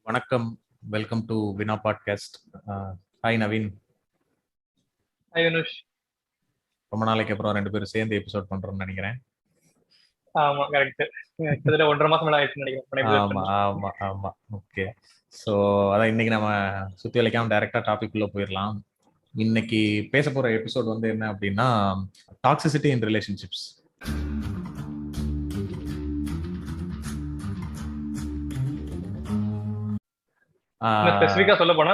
வணக்கம், welcome to Vina podcast. Hi Naveen. Hi Anush. ரொம்ப நாளைக்கு அப்புறம் ரெண்டு பேரும் சேர்ந்து எபிசோட் பண்றோம்னு நினைக்கிறேன். ஆமா, கரெக்ட். கிட்டத்தட்ட 1.5 மாசம் மேல ஆயிடுச்சுன்னு நினைக்கிறேன். ஆமா ஆமா ஆமா ஓகே. ஸோ அதான் இன்னைக்கு நம்ம சுத்தி வளைக்காம டைரக்டா டாபிக் உள்ள போயிடலாம். இன்னைக்கு பேச போற எபிசோட் வந்து என்ன அப்படின்னா, டாக்ஸிசிட்டி இன் ரிலேஷன்ஷிப்ஸ். ஸ்பெசிஃபிக்கா சொல்ல போனா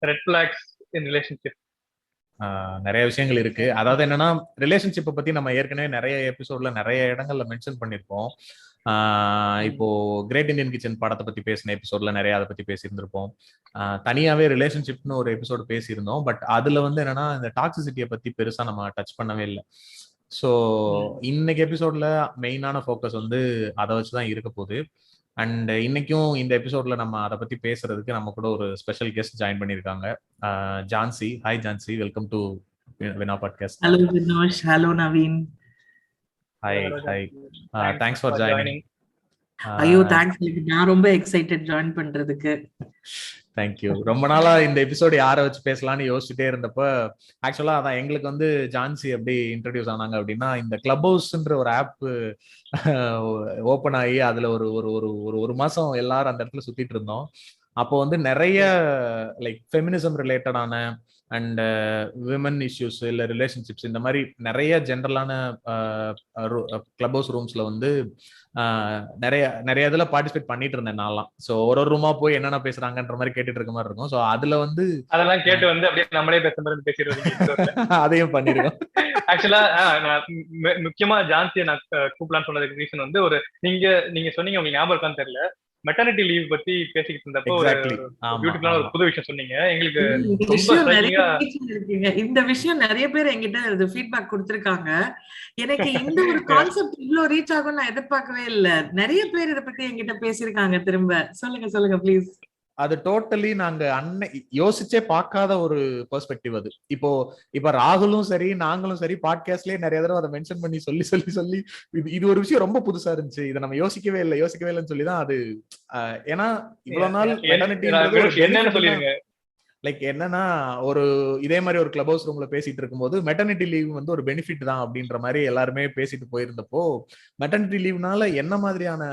ரெட் ஃபிளாக்ஸ் இன் ரிலேஷன்ஷிப். நிறைய விஷயங்கள் இருக்கு. அதாவது என்னன்னா, ரிலேஷன்ஷிப்பை பத்தி நம்ம ஏற்கனவே நிறைய எபிசோட்ல நிறைய இடங்கள்ல மென்ஷன் பண்ணியிருப்போம். இப்போ கிரேட் இண்டியன் கிச்சன் படத்தை பத்தி பேசின எபிசோட்ல நிறைய அதை பத்தி பேசியிருந்திருப்போம். தனியாவே ரிலேஷன்ஷிப்னு ஒரு எபிசோடு பேசியிருந்தோம். பட் அதுல வந்து என்னன்னா, இந்த டாக்ஸிசிட்டியை பத்தி பெருசா நம்ம டச் பண்ணவே இல்லை. ஸோ இன்னைக்கு எபிசோட்ல மெயினான ஃபோக்கஸ் வந்து அதை வச்சுதான் இருக்க போகுது. அண்ட் இன்னைக்கும் இந்த எபிசோட்ல நம்ம அதை பத்தி பேசுறதுக்கு நம்ம கூட ஒரு ஸ்பெஷல் கெஸ்ட் ஜாயின் பண்ணிருக்காங்க, Jhansi. Hi Jhansi, welcome to Vina podcast. Hello Vinosh. Hello Naveen. Hi hi, thanks for joining. ஐயோ தேங்க்ஸ், நான் ரொம்ப எக்ஸைட்டட் ஜாயின் பண்றதுக்கு. தேங்க்யூ. ரொம்ப நாளா இந்த எபிசோடு யாரை வச்சு பேசலாம்னு யோசிச்சுட்டே இருந்தப்ப ஆக்சுவலா அதான் எங்களுக்கு வந்து ஜான்சி எப்படி இன்ட்ரடியூஸ் ஆனாங்க அப்படின்னா, இந்த கிளப் ஹவுஸ்ன்ற ஒரு ஆப் ஓப்பன் ஆகி அதுல ஒரு ஒரு ஒரு ஒரு மாசம் எல்லாரும் அந்த இடத்துல சுத்திட்டு இருந்தோம். அப்போ வந்து நிறைய லைக் ஃபெமினிசம் ரிலேட்டடான அண்ட் விமன் இஷ்யூஸ் இல்லை ரிலேஷன்ஷிப்ஸ் இந்த மாதிரி நிறைய ஜென்ரலான கிளப் ஹவுஸ் ரூம்ஸ்ல வந்து நிறைய நிறைய இதுல பார்ட்டிசிபேட் பண்ணிட்டு இருந்தேன் நான்லாம். ஸோ ஒரு ரூமா போய் என்னென்ன பேசுறாங்கன்ற மாதிரி கேட்டுட்டு இருக்க மாதிரி இருக்கும். ஸோ அதுல வந்து அதெல்லாம் கேட்டு வந்து அப்படியே நம்மளே பேசுறது அதையும் பண்ணிருக்கோம். ஆக்சுவலா முக்கியமா ஜான்சியை நான் கூப்பிடலான்னு சொன்னதுக்கு ரீசன் வந்து நீங்க சொன்னீங்க, உங்களுக்கு ஞாபகம் இருக்கான்னு தெரியல, மெட்டர்னிட்டி லீவ் பத்தி பேசிக்கிட்டு இருந்தப்போ பியூட்டிஃபுல்லான ஒரு புது விஷயம் சொன்னீங்க. எங்களுக்கு இந்த விஷயம் நிறைய பேர் என்கிட்ட ஃபீட்பேக் கொடுத்திருக்காங்க. எனக்கு இந்த ஒரு கான்செப்ட் இவ்வளவு ரீச் ஆகும் நான் எதிர்பார்க்கவே இல்ல. நிறைய பேர் இதை பத்தி என்கிட்ட பேசியிருக்காங்க. திரும்ப சொல்லுங்க ப்ளீஸ். அது டோட்டலி நாங்க யோசிச்சே பார்க்காத ஒரு பெர்ஸ்பெக்டிவ் அது. இப்போ ராகுலும் சரி நாங்களும் சரி பாட்காஸ்ட்லயே நிறைய தடவை அதை மென்ஷன் பண்ணி சொல்லி இது ஒரு விஷயம் ரொம்ப புதுசா இருந்துச்சு, இதை நம்ம யோசிக்கவே இல்லைன்னு சொல்லிதான் அது. ஏன்னா இவ்வளவு நாள் என்னன்னு சொல்லிருங்க. லைக் என்னன்னா, ஒரு இதே மாதிரி ஒரு கிளப் ஹவுஸ் ரூம்ல பேசிட்டு இருக்கும்போது மெட்டர்னிட்டி லீவ் வந்து ஒரு பெனிஃபிட் தான் அப்படின்ற மாதிரி எல்லாருமே பேசிட்டு போயிருந்தப்போ, மெட்டர்னிட்டி லீவ்னால என்ன மாதிரியான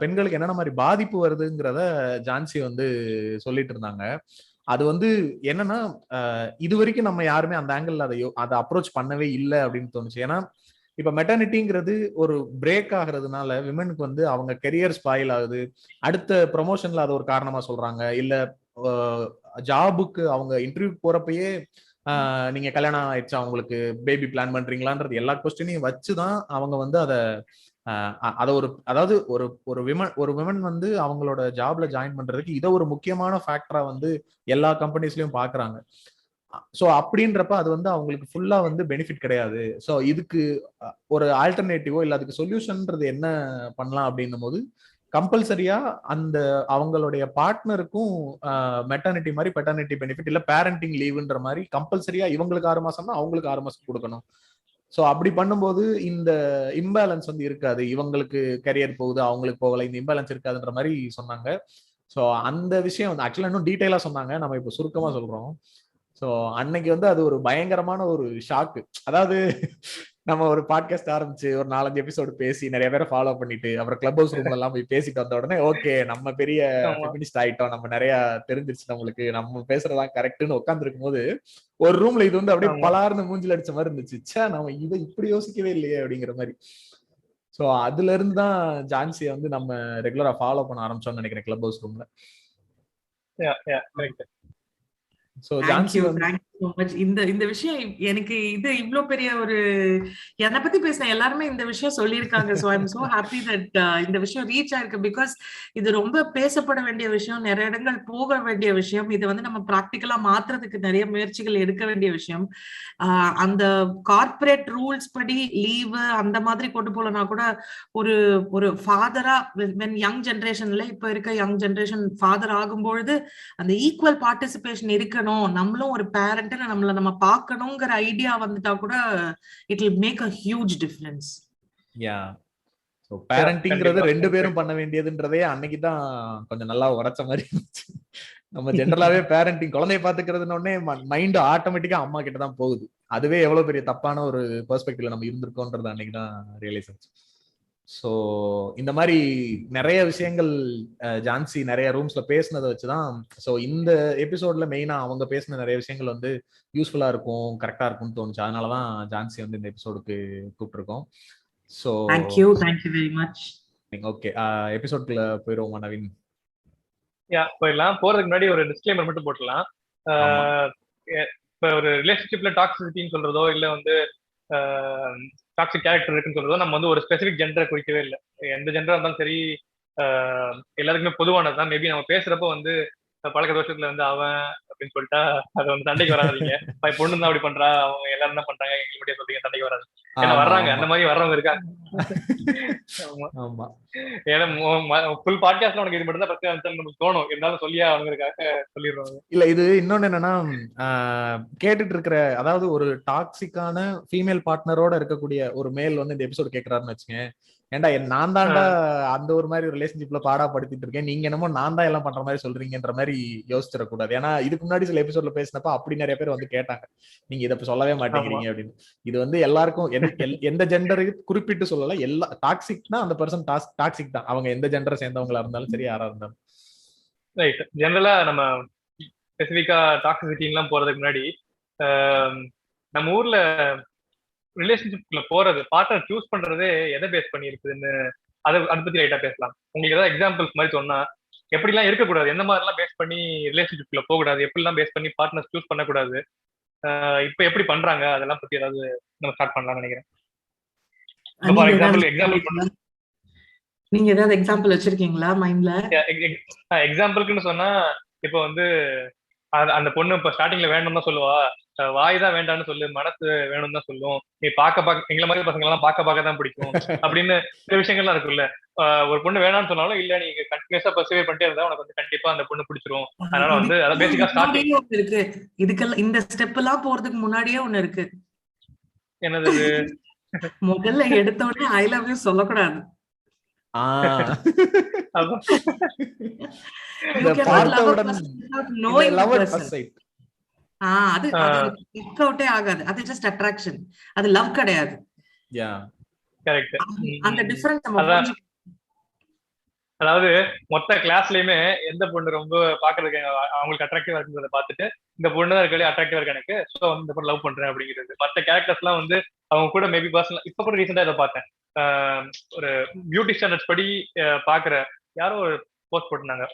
பெண்களுக்கு என்னென்ன மாதிரி பாதிப்பு வருதுங்கிறத ஜான்சி வந்து சொல்லிட்டு இருந்தாங்க. அது வந்து என்னன்னா, இது வரைக்கும் நம்ம யாருமே அந்த ஆங்கிள் அதை அப்ரோச் பண்ணவே இல்லை அப்படின்னு தோணுச்சு. ஏன்னா இப்ப மெட்டர்னிட்டிங்கிறது ஒரு பிரேக் ஆகுறதுனால விமனுக்கு வந்து அவங்க கெரியர் ஸ்பாயில் ஆகுது. அடுத்த ப்ரொமோஷன்ல அதை ஒரு காரணமா சொல்றாங்க. இல்ல ஜாபுக்கு அவங்க இன்டர்வியூ போறப்பயே நீங்க கல்யாணம் ஆயிடுச்சா, அவங்களுக்கு பேபி பிளான் பண்றீங்களான்றது எல்லா கொஸ்டினையும் வச்சுதான் அவங்க வந்து அதை அதாவது ஒரு விமன் வந்து அவங்களோட ஜாப்ல ஜாயின் பண்றதுக்கு இதை ஒரு முக்கியமான ஃபேக்டரா வந்து எல்லா கம்பெனிஸ்லயும் பாக்குறாங்க. ஸோ அப்படின்றப்ப அது வந்து அவங்களுக்கு ஃபுல்லா வந்து பெனிஃபிட் கிடையாது. ஸோ இதுக்கு ஒரு ஆல்டர்னேட்டிவோ இல்லை அதுக்கு சொல்யூஷன்ன்றது என்ன பண்ணலாம் அப்படின்னும் போது, கம்பல்சரியா அந்த அவங்களுடைய பார்ட்னருக்கும் மெட்டர்னிட்டி மாதிரி பெட்டர்னிட்டி பெனிஃபிட் இல்லை பேரண்டிங் லீவுன்ற மாதிரி கம்பல்சரியா இவங்களுக்கு 6 மாசம்னா அவங்களுக்கு 6 மாசம் கொடுக்கணும். ஸோ அப்படி பண்ணும்போது இந்த இம்பேலன்ஸ் வந்து இருக்காது. இவங்களுக்கு கரியர் போகுது, அவங்களுக்கு போகல, இந்த இம்பேலன்ஸ் இருக்காதுன்ற மாதிரி சொன்னாங்க. ஸோ அந்த விஷயம் வந்து ஆக்சுவலா இன்னும் டீட்டெயிலா சொன்னாங்க, நம்ம இப்போ சுருக்கமா சொல்றோம். ஸோ அன்னைக்கு வந்து அது ஒரு பயங்கரமான ஒரு ஷாக்கு. அதாவது நம்ம ஒரு பாட்காஸ்ட் ஆரம்பிச்சு ஒரு 4-5 எபிசோடு பேசி நிறைய பேரை ஃபாலோ பண்ணிட்டு அப்புறம் கிளப் ஹவுஸ் ரூம்ல எல்லாம் போய் பேசிட்டு வந்த உடனே ஓகே நம்ம பெரிய ஃபெமினிஸ்ட் ஆயிட்டோம், நம்ம நிறைய தெரிஞ்சிருச்சு, நம்மளுக்கு நம்ம பேசுறதெல்லாம் கரெக்ட்னு உட்கார்ந்து இருக்கும் போது ஒரு ரூம்ல இது வந்து அப்படியே பலார்னு மூஞ்சில் அடிச்ச மாதிரி இருந்துச்சு. நம்ம இதை இப்படி யோசிக்கவே இல்லையே அப்படிங்கிற மாதிரி. ஸோ அதுல இருந்து தான் ஜான்சியை வந்து நம்ம ரெகுலரா ஃபாலோ பண்ண ஆரம்பிச்சோம்னு நினைக்கிறேன் கிளப் ஹவுஸ் ரூம்ல. இந்த விஷயம் எனக்கு இது இவ்ளோ பெரிய ஒரு என்னை பத்தி பேசின எல்லாருமே இந்த விஷயம் சொல்லியிருக்காங்க. So I'm so happy that இந்த விஷயம் ரீச் ஆயிருக்கு. பிகாஸ் இது ரொம்ப பேசப்பட வேண்டிய விஷயம், நிறைய இடங்கள் போக வேண்டிய விஷயம். இது வந்து நம்ம பிராக்டிக்கலா மாத்துறதுக்கு நிறைய முயற்சிகள் எடுக்க வேண்டிய விஷயம். அந்த கார்பரேட் ரூல்ஸ் படி லீவு அந்த மாதிரி கொண்டு போலனா கூட ஒரு ஒரு ஃபாதரா யங் ஜென்ரேஷன்ல இப்ப இருக்க யங் ஜென்ரேஷன் ஃபாதர் ஆகும்பொழுது அந்த ஈக்குவல் பார்ட்டிசிபேஷன் இருக்கணும், நம்மளும் ஒரு பேரண்ட் நம்ம பார்க்கணுங்கிற ஐடியா வந்துட்டா கூட it will make a huge difference. Yeah பேரண்டிங்கிறது 2 பேரும் பண்ண வேண்டியதுன்றதே அன்னைக்குதான் கொஞ்சம் நல்லா உரைச்ச மாதிரி இருந்துச்சு. நம்ம ஜென்ரலாவே பேரண்டிங் குழந்தைய பாத்துக்கிறதுனே மைண்ட் ஆட்டோமேட்டிக்கா அம்மா கிட்ட தான் போகுது. அதுவே எவ்வளவு பெரிய தப்பான ஒரு பெர்ஸ்பெக்டிவ்ல நம்ம இருந்திருக்கோன்றது அன்னைக்குதான் ரியலைஸ் ஆச்சு. ஸோ இந்த மாதிரி நிறைய விஷயங்கள் ஜான்சி நிறைய ரூம்ஸ்ல பேசினதை வச்சுதான். ஸோ இந்த எபிசோட்ல மெயினா அவங்க பேசின நிறைய விஷயங்கள் வந்து யூஸ்ஃபுல்லா இருக்கும், கரெக்டா இருக்கும்னு தோணுச்சு. அதனாலதான் ஜான்சி வந்து இந்த எபிசோடுக்கு கூப்பிட்டுருக்கோம். So thank you very much. Okay, எபிசோட்குள்ள போயிடுவோமா நவீன்? போயிடலாம். போறதுக்கு முன்னாடி ஒரு டிஸ்க்ளைமர் மட்டும் போட்டுடலாம். இப்ப ஒரு ரிலேஷன்ஷிப்ல டாக்ஸிசிட்டின்னு சொல்றதோ இல்ல வந்து டாக்ஸிக் கேரக்டர் இருக்குன்னு சொல்றதோ நம்ம வந்து ஒரு ஸ்பெசிபிக் ஜெண்டரை குறிக்கவே இல்லை. எந்த ஜெண்டரா இருந்தாலும் சரி எல்லாருக்குமே பொதுவானதுதான். மேபி நம்ம பேசுறப்ப வந்து பழக்க தோஷத்துல வந்து அவன் அப்படின்னு சொல்லிட்டா அது வந்து சண்டைக்கு வராதிங்க. பொண்ணு தான் அப்படி பண்றா, அவங்க எல்லாரும் என்ன பண்றாங்க எங்களுடைய சொல்றீங்க, சண்டைக்கு வராது. ஏன்னா வர்றாங்க, அந்த மாதிரி வர்றவங்க இருக்காங்க. ஏன்னா ஃபுல் பாட்காஸ்ட்ல உனக்கு இது மட்டும் தான் பிரச்சனை நமக்கு தோணும், இருந்தாலும் சொல்லியா அவங்களுக்காக சொல்லிடுவாங்க. இல்ல இது இன்னொன்னு என்னன்னா, கேட்டுட்டு இருக்கிற அதாவது ஒரு டாக்ஸிக்கான ஃபீமேல் பார்ட்னரோட இருக்கக்கூடிய ஒரு மேல் வந்து இந்த எபிசோட் கேட்கறாருன்னு வச்சுங்க, ஏன்டா நான் தான்டா அந்த ஒரு மாதிரி ரிலேஷன்ஷிப்ல பாடாப்படுத்திட்டு இருக்கேன், நீங்க என்னமோ நான் தான் எல்லாம் பண்ற மாதிரி சொல்றீங்கன்ற மாதிரி யோசிச்சிடக்கூடாது. ஏன்னா இதுக்கு முன்னாடி சில எபிசோட்ல பேசினப்ப அப்படி நிறைய பேர் வந்து கேட்டாங்க, நீங்க இதை சொல்லவே மாட்டேங்கிறீங்க அப்படின்னு. இது வந்து எல்லாருக்கும் எந்த ஜெண்டருக்கு குறிப்பிட்டு சொல்லல, எல்லா டாக்ஸிக்னா அந்த பர்சன் டாக்ஸிக் தான், அவங்க எந்த ஜெண்டரை சேர்ந்தவங்களா இருந்தாலும் சரி, யாரா இருந்தாலும். ரைட். ஜெனரலா நம்ம ஸ்பெசிஃபிக்கா டாக்ஸிசிட்டிலாம் போறதுக்கு முன்னாடி நம்ம ஊர்ல ரிலேஷன்ஷிப்ல போறது, பார்ட்னர் சூஸ் பண்றதே எதை பேஸ் பண்ணி இருக்குதுன்னு அதை பத்தி லைட்டா பேசலாம். உங்களுக்கு ஏதாவது எக்ஸாம்பிள்ஸ் மாதிரி சொன்னா, எப்படிலாம் இருக்கக்கூடாது, எந்த மாதிரிலாம் பேஸ் பண்ணி ரிலேஷன்ஷிப்ல போகக்கூடாது, எப்படிலாம் பேஸ் பண்ணி பார்ட்னர் சூஸ் பண்ணக்கூடாது, இப்ப எப்படி பண்றாங்க, அதெல்லாம் பத்தி ஏதாவது நம்ம ஸ்டார்ட் பண்ணலாம்னு நினைக்கிறேன். ஃபார் எக்ஸாம்பிள் நீங்க ஏதாவது எக்ஸாம்பிள் வச்சிருக்கீங்களா மைண்ட்ல? எக்ஸாம்பிளுக்குன்னு சொன்னா, இப்ப வந்து அந்த பொண்ணு இப்ப ஸ்டார்டிங்ல வேணும்னு தான் சொல்லுவா, வாய் தான் வேண்டாம்னு சொல்லு, மனசு வேணும்னு தான் சொல்லும், நீ பார்க்க எங்களை மாதிரி பசங்க எல்லாம் பார்க்க தான் பிடிக்கும் அப்படின்னு சில விஷயங்கள்லாம் இருக்குல்ல. ஒரு பொண்ணு வேணாம்னு சொன்னாலும் இல்ல நீங்க கண்டினியூஸா பர்சிவேட் பண்ணிட்டே இருந்தா உனக்கு வந்து கண்டிப்பா அந்த பொண்ணு பிடிச்சிரும். அதனால வந்து அத பேசிக்கா ஸ்டார்டிங் இருக்கு. இதுக்கெல்லாம் இந்த ஸ்டெப் எல்லாம் போறதுக்கு முன்னாடியே ஒண்ணு இருக்கு. என்னது? முதல்ல எடுத்த உடனே ஐ லவ் யூ சொல்லக்கூடாது. அது ஜஸ்ட் அட்ராக்ஷன், அது லவ் கிடையாது. அந்த டிஃபரன்ஸ். அதாவது மொத்த கிளாஸ்லயுமே எந்த பொண்ணு ரொம்ப பாக்குறதுக்கு அவங்களுக்கு அட்ராக்டிவா இருக்குன்றத பாத்துட்டு இந்த பொண்ணு தான் இருக்க அட்ராக்டிவா இருக்கு எனக்கு, சோ இந்த பொண்ணு லவ் பண்றேன் அப்படிங்கிறது. மற்ற கேரக்டர்ஸ் எல்லாம் வந்து அவங்க கூட மேபி பர்சனல் இப்ப கூட ரீசெண்டா இதை பார்த்தேன், ஒரு பியூட்டி ஸ்டாண்டர்ட்ஸ் படி பாக்குற யாரோ ஒரு போஸ்ட் போட்டிருந்தாங்க.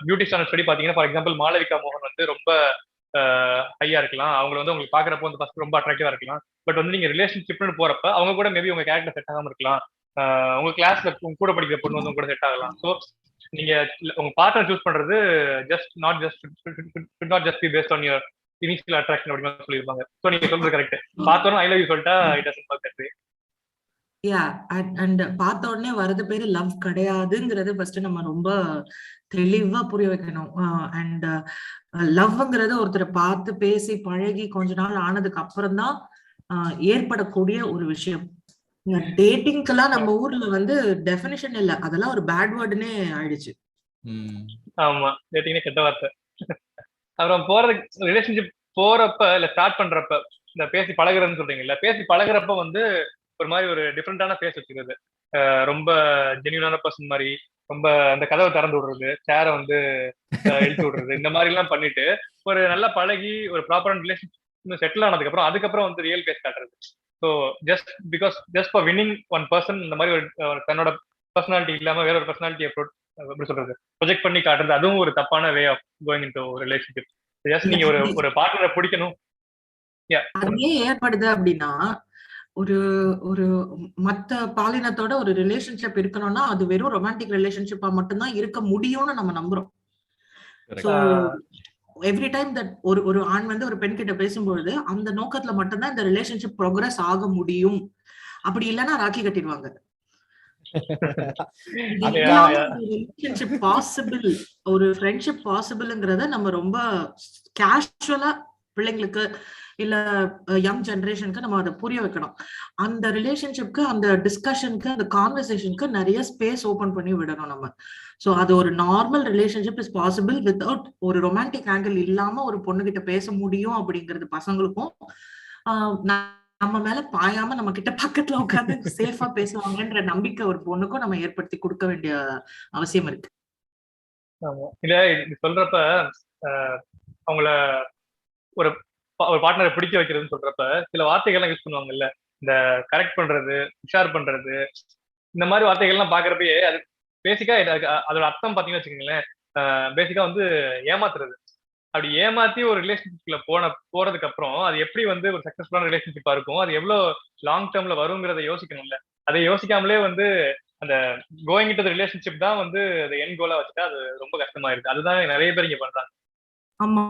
பியூட்டி ஸ்டாண்டர்ட்ஸ் படி பாத்தீங்கன்னா ஃபார் எக்ஸாம்பிள் மாளவிகா மோகன் வந்து ரொம்ப ஹையா இருக்கலாம், அவங்க வந்து உங்களுக்கு பாக்குறப்போ வந்து ஃபர்ஸ்ட் ரொம்ப அட்ராக்டிவா இருக்கலாம், பட் வந்து நீங்க ரிலேஷன்ஷிப்னு போறப்ப அவங்க கூட மேபி உங்க கேரக்டர் செட் ஆகாம இருக்கலாம், உங்க கிளாஸ்ல கூட படிக்கிற பொண்ணு வந்து கூட செட் ஆகலாம். ஸோ நீங்க உங்க பார்ட்னர் சூஸ் பண்றது not just be based on your initial attraction அப்படின்னு சொல்லியிருப்பாங்க. ஸோ நீங்க சொல்றது கரெக்ட், பார்த்தோன்னா ஐ லவ் யூ சொல்லிட்டா it doesn't work that way. And பார்த்த உடனே வரது பேரு லவ் கிடையாதுங்கிறது ஃபர்ஸ்ட் நம்ம ரொம்ப தெளிவா புரிய வைக்கணும். அண்ட் லவ்ங்கிறது ஒருத்தரை பார்த்து பேசி பழகி கொஞ்ச நாள் ஆனதுக்கு அப்புறம் தான் ஏற்படக்கூடிய ஒரு விஷயம். டேட்டிங்க்கெல்லாம் நம்ம ஊர்ல வந்து டெஃபினிஷன் இல்ல, அதெல்லாம் ஒரு பேட் வேர்டுனே ஆயிடுச்சு. ஆமா, டேட்டிங்னே கெட்ட வார்த்தை. அப்புறம் போறதுக்கு ரிலேஷன்ஷிப் போறப்ப இல்ல ஸ்டார்ட் பண்றப்ப இந்த பேசி பழகுறதுன்னு சொல்றீங்கல்ல, பேசி பழகுறப்ப வந்து ஒரு மாதிரி ஒரு டிஃப்ரெண்டான ஃபேஸ் வச்சுக்கிறது, ரொம்ப ஜென்யூனான பர்சன் மாதிரி ரொம்ப அந்த கதவை திறந்து விடுறது, சேரை வந்து இழுத்து விடுறது, இந்த மாதிரி எல்லாம் பண்ணிட்டு ஒரு நல்லா பழகி ஒரு ப்ராப்பரான ரிலேஷன்ஷிப் செட்டில் ஆனதுக்கு அப்புறம் அதுக்கப்புறம் வந்து ரியல் ஃபேஸ் காட்டுறது. So just for winning one person இந்த மாதிரி ஒரு தன்னோட பர்சனாலிட்டி இல்லாம வேற ஒரு பர்சனாலிட்டி எப்படி சொல்றது ப்ரொஜெக்ட் பண்ணி காட்டுறது, அதுவும் ஒரு தப்பான way of going into relationship. Just நீங்க ஒரு பார்ட்னரை பிடிக்கணும். அது ஏன் ஏற்படுது அப்படின்னா, ஒரு ஒரு மத்த பாலினத்தோட ஒரு ரிலேஷன்ஷிப் இருக்கணும்னா அது வெறும் ரொமான்டிக் ரிலேஷன்ஷிப்பா மட்டும்தான் இருக்க முடியும்னு நம்ம நம்புறோம். ஸோ எவ்ரி டைம் தட் ஒரு ஆண் வந்து ஒரு பெண் கிட்ட பேசும்பொழுது அந்த நோக்கத்துல மட்டும்தான் இந்த ரிலேஷன்ஷிப் ப்ரோக்ரஸ் ஆக முடியும், அப்படி இல்லைன்னா ராக்கி கட்டிடுவாங்க. ரிலேஷன்ஷிப் பாசிபிள், ஒரு ஃப்ரெண்ட்ஷிப் பாசிபிள்ங்கிறத நம்ம ரொம்ப கேஷுவலா பிள்ளைங்களுக்கு இல்ல யங் ஜெனரேஷனுக்கு நம்ம அதை புரிய வைக்கணும். அந்த ரிலேஷன்ஷிப்க்கு, அந்த டிஸ்கஷனுக்கு, அந்த கான்வர்சேஷனுக்கு நிறைய ஸ்பேஸ் ஓபன் பண்ணி விடணும் நம்ம. சோ அது ஒரு normal relationship is possible without ஒரு ரொமான்டிக் ஆங்கிள் இல்லாம ஒரு பொண்ணு கிட்ட பேச முடியும் அப்படிங்கிறது பசங்களுக்கும் நம்ம மேல பாயாம நம்ம கிட்ட பக்கத்துல உட்காந்து சேஃபா பேசுவாங்கன்ற நம்பிக்கை ஒரு பொண்ணுக்கும் நம்ம ஏற்படுத்தி கொடுக்க வேண்டிய அவசியம் இருக்கு. இல்ல இது சொல்றப்ப அவங்கள ஒரு பார்ட்னரை பிடிக்க வைக்கிறதுன்னு சொல்றப்ப சில வார்த்தைகள்லாம் யூஸ் பண்ணுவாங்கல்ல, இந்த கரெக்ட் பண்றது, உஷார் பண்றது, இந்த மாதிரி வார்த்தைகள்லாம் பாக்குறப்பயே அது பேசிக்கா அதோட அர்த்தம் பாத்தீங்கன்னு வச்சுக்கோங்களேன், பேசிக்கா வந்து ஏமாத்துறது. அப்படி ஏமாத்தி ஒரு ரிலேஷன்ஷிப்ல போறதுக்கு அப்புறம் அது எப்படி வந்து ஒரு சக்சஸ்ஃபுல்லான ரிலேஷன்ஷிப்பா இருக்கும், அது எவ்வளவு லாங் டேர்ம்ல வருங்கிறத யோசிக்கணும்ல. அதை யோசிக்காமலே வந்து அந்த கோயிங் இன்டு தி ரிலேஷன்ஷிப் தான் வந்து அந்த எண்ட் கோலா வச்சுட்டா அது ரொம்ப கஷ்டமா இருக்கு. அதுதான் நிறைய பேர் இங்க பண்றாங்க. ஆமா,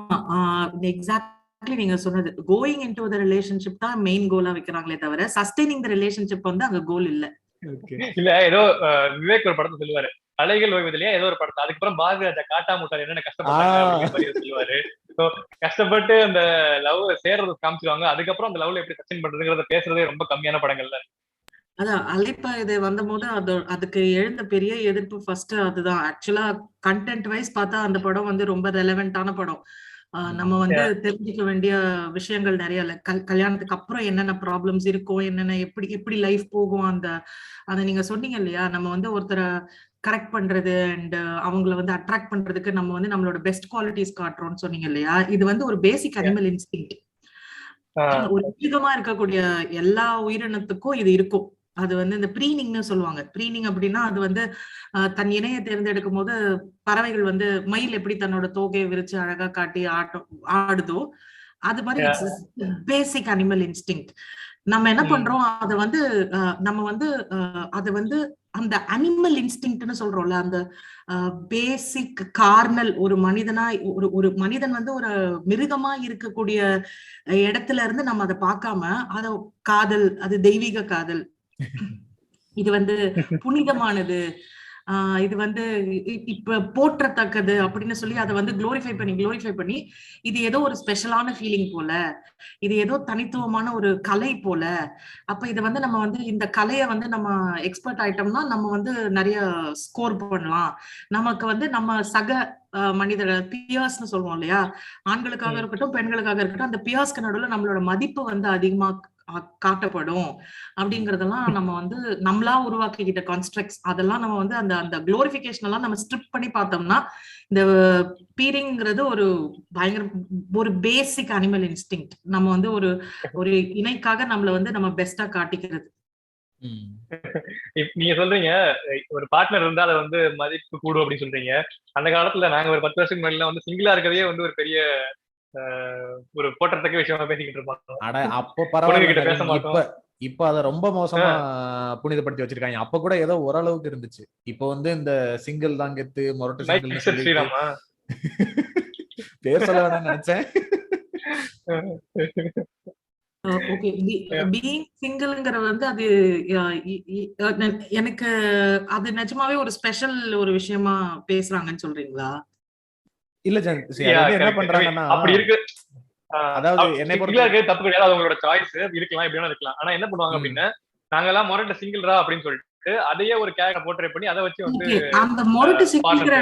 எக்ஸாக்ட்லி நீங்க சொன்னது. கோயிங் இன்டு தி ரிலேஷன்ஷிப் தான் மெயின் கோலா வைக்கிறாங்களே தவிர சஸ்டைனிங் தி ரிலேஷன்ஷிப் வந்து அங்க கோல் இல்ல. இல்ல ஏதோ விவேக் ஒரு படத்தை சொல்லுவாரு, அலைகள் ஓய்வதிலேயே ஏதோ ஒரு படத்தை, அதுக்கப்புறம் பாரதிராஜா காட்டாமுட்டார் என்னென்ன கஷ்டப்பட்டாங்க சொல்லுவாரு. கஷ்டப்பட்டு அந்த லவ் சேர்றது காமிச்சிருவாங்க, அதுக்கப்புறம் அந்த லவ்ல எப்படி சஸ்டைன் பண்றதுங்கிறத பேசுறதே ரொம்ப கம்மியான படங்கள்ல. அதான் அழைப்பா இது வந்த போது அதுக்கு எழுந்த பெரிய எதிர்ப்பு ஃபர்ஸ்ட் அதுதான். ஆக்சுவலா கண்டென்ட் வைஸ் பார்த்தா அந்த படம் வந்து ரொம்ப ரெலவெண்டான படம். நம்ம வந்து தெரிஞ்சுக்க வேண்டிய விஷயங்கள் நிறைய இல்ல. கல்யாணத்துக்கு அப்புறம் என்னென்ன ப்ராப்ளம்ஸ் இருக்கும், என்னென்ன எப்படி லைஃப் போகும், அத நீங்க சொன்னீங்க இல்லையா, நம்ம வந்து ஒருத்தரை கரெக்ட் பண்றது அண்ட் அவங்களை வந்து அட்ராக்ட் பண்றதுக்கு நம்ம வந்து நம்மளோட பெஸ்ட் குவாலிட்டிஸ் காட்டுறோம்னு சொன்னீங்க இல்லையா. இது வந்து ஒரு பேசிக் அனிமல் இன்ஸ்டிங்க்ட். ஒரு மிருகமா இருக்கக்கூடிய எல்லா உயிரினத்துக்கும் இது இருக்கும். அது வந்து இந்த ப்ரீனிங்னு சொல்லுவாங்க. ப்ரீனிங் அப்படின்னா அது வந்து தன் இணையை தேர்ந்தெடுக்கும் போது பறவைகள் வந்து மயில் எப்படி தன்னோட தோகையை விரிச்சு அழகா காட்டி ஆடுதோ அது மாதிரி பேசிக் அனிமல் இன்ஸ்டிங்க்ட். நம்ம என்ன பண்றோம், அதை வந்து நம்ம வந்து அதை வந்து அந்த அனிமல் இன்ஸ்டிங்க்ட்னு சொல்றோம்ல, அந்த பேசிக் கார்னல் ஒரு மனிதனா ஒரு மனிதன் வந்து ஒரு மிருகமா இருக்கக்கூடிய இடத்துல இருந்து நம்ம அதை பார்க்காம அத காதல், அது தெய்வீக காதல், இது வந்து புனிதமானது, இது வந்து இப்ப போற்றத்தக்கது அப்படின்னு சொல்லி அதை வந்து குளோரிஃபை பண்ணி இது ஏதோ ஒரு ஸ்பெஷலான ஃபீலிங் போல, இது ஏதோ தனித்துவமான ஒரு கலை போல. அப்ப இதை வந்து நம்ம வந்து இந்த கலையை வந்து நம்ம எக்ஸ்பர்ட் ஆயிட்டோம்னா நம்ம வந்து நிறைய ஸ்கோர் பண்ணலாம். நமக்கு வந்து நம்ம சக மனிதர் பியர்ஸ்னு சொல்லுவோம் இல்லையா, ஆண்களுக்காக இருக்கட்டும் பெண்களுக்காக இருக்கட்டும், அந்த பியர்ஸ்க்கு நடுவில் நம்மளோட மதிப்பு வந்து அதிகமா காட்டப்படும் அப்படிங்கறதெல்லாம் நம்ம வந்து நம்மளா உருவாக்கிக்கிட்ட கான்ஸ்ட்ரக்ட்ஸ். அதெல்லாம் நம்ம வந்து அந்த அந்த குளோரிபிகேஷன் எல்லாம் நம்ம ஸ்ட்ரிப் பண்ணி பார்த்தோம்னா இந்த பீரிங்கிறது ஒரு பயங்கர ஒரு பேசிக் அனிமல் இன்ஸ்டிங்க்ட். நம்ம வந்து ஒரு இணைக்காக நம்மள வந்து நம்ம பெஸ்டா காட்டிக்கிறது. நீங்க சொல்றீங்க ஒரு பார்ட்னர் இருந்தா அதை வந்து மதிப்பு கூடும் அப்படின்னு சொல்றீங்க. அந்த காலத்துல நாங்க ஒரு 10 வருஷத்துக்கு முன்னாடி வந்து சிங்கிளா இருக்கதே வந்து ஒரு பெரிய ஒரு போட்டத்தக்க விஷயமா பேசிக்கிட்டு இருப்பாங்க. அட அப்ப பரவாயில்ல, இப்ப அத ரொம்ப மோசமா புனிதப்படுத்தி வச்சிருக்காங்க. அப்ப கூட ஏதோ ஓரளவுக்கு இருந்துச்சு. இப்ப வந்து இந்த சிங்கிள் தான் கெத்து, மொரட்டு சிங்கிள் பேர் சொல்ல வேணாம்னு நினைச்சேன். ஓகே, பீயிங் சிங்கிள்ங்கற வந்து அது எனக்கு அது நிஜமாவே ஒரு ஸ்பெஷல் ஒரு விஷயமா பேசுறாங்கன்னு சொல்றீங்களா? இல்ல என்ன பண்றாங்கன்னா அப்படி இருக்கு. அதாவது என்ன பொறுத்தவரைக்கும் தப்பு கிடையாது, அவங்களோட சாய்ஸ் இருக்கலாம், எப்படி வேணா இருக்கலாம். ஆனா என்ன பண்ணுவாங்க அப்படின்னா, நாங்கெல்லாம் மொரட்டு சிங்கிள்ரா அப்படின்னு சொல்லிட்டு அதையே ஒரு கேரக்டர் போர்ட்ரேட் பண்ணி அதை வச்சு வந்து அந்த மொரட்டு சிங்கிள்ங்கற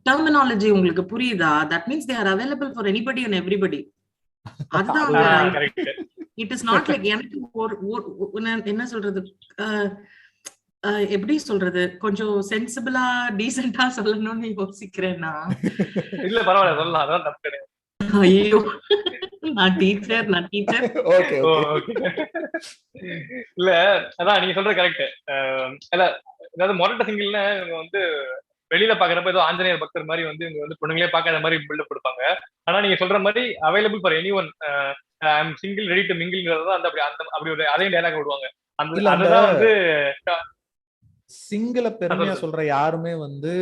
டெர்மினாலஜி உங்களுக்கு புரியுதா? That means they are available for anybody and everybody. அதுதான் correct. It is not like எனக்கு என்ன சொல்றது, எப்படி சொல்றது, கொஞ்சம் சென்சிபிளா டீசென்ட்டா சொல்லணும்னு யோசிக்கிறேன்னா. இல்ல பரவாயில்ல சொல்லலாம், அதான் தப்பு கிடையாது. ஐயோ நான் டீச்சர் ஓகே ஓகே. இல்ல அதான் நீங்க சொல்றது கரெக்ட். இல்ல அதாவது மொரட்ட சிங்கிள்னா இவங்க வந்து வெளியில பாக்குறப்ப ஏதோ ஆஞ்சநேயர் பக்தர் மாதிரி வந்து இவங்க வந்து பொண்ணுங்களே பார்க்காத மாதிரி பில்டப் கொடுப்பாங்க. ஆனா நீங்க சொல்ற மாதிரி available for any one, I am single ready to மிங்கிள்ங்கிறது அந்த அப்படி ஒரு அதையும் டயலாக் விடுவாங்க. அதுதான் வந்து சிங்கிள பெருமையா சொல்ற யாருமே வந்து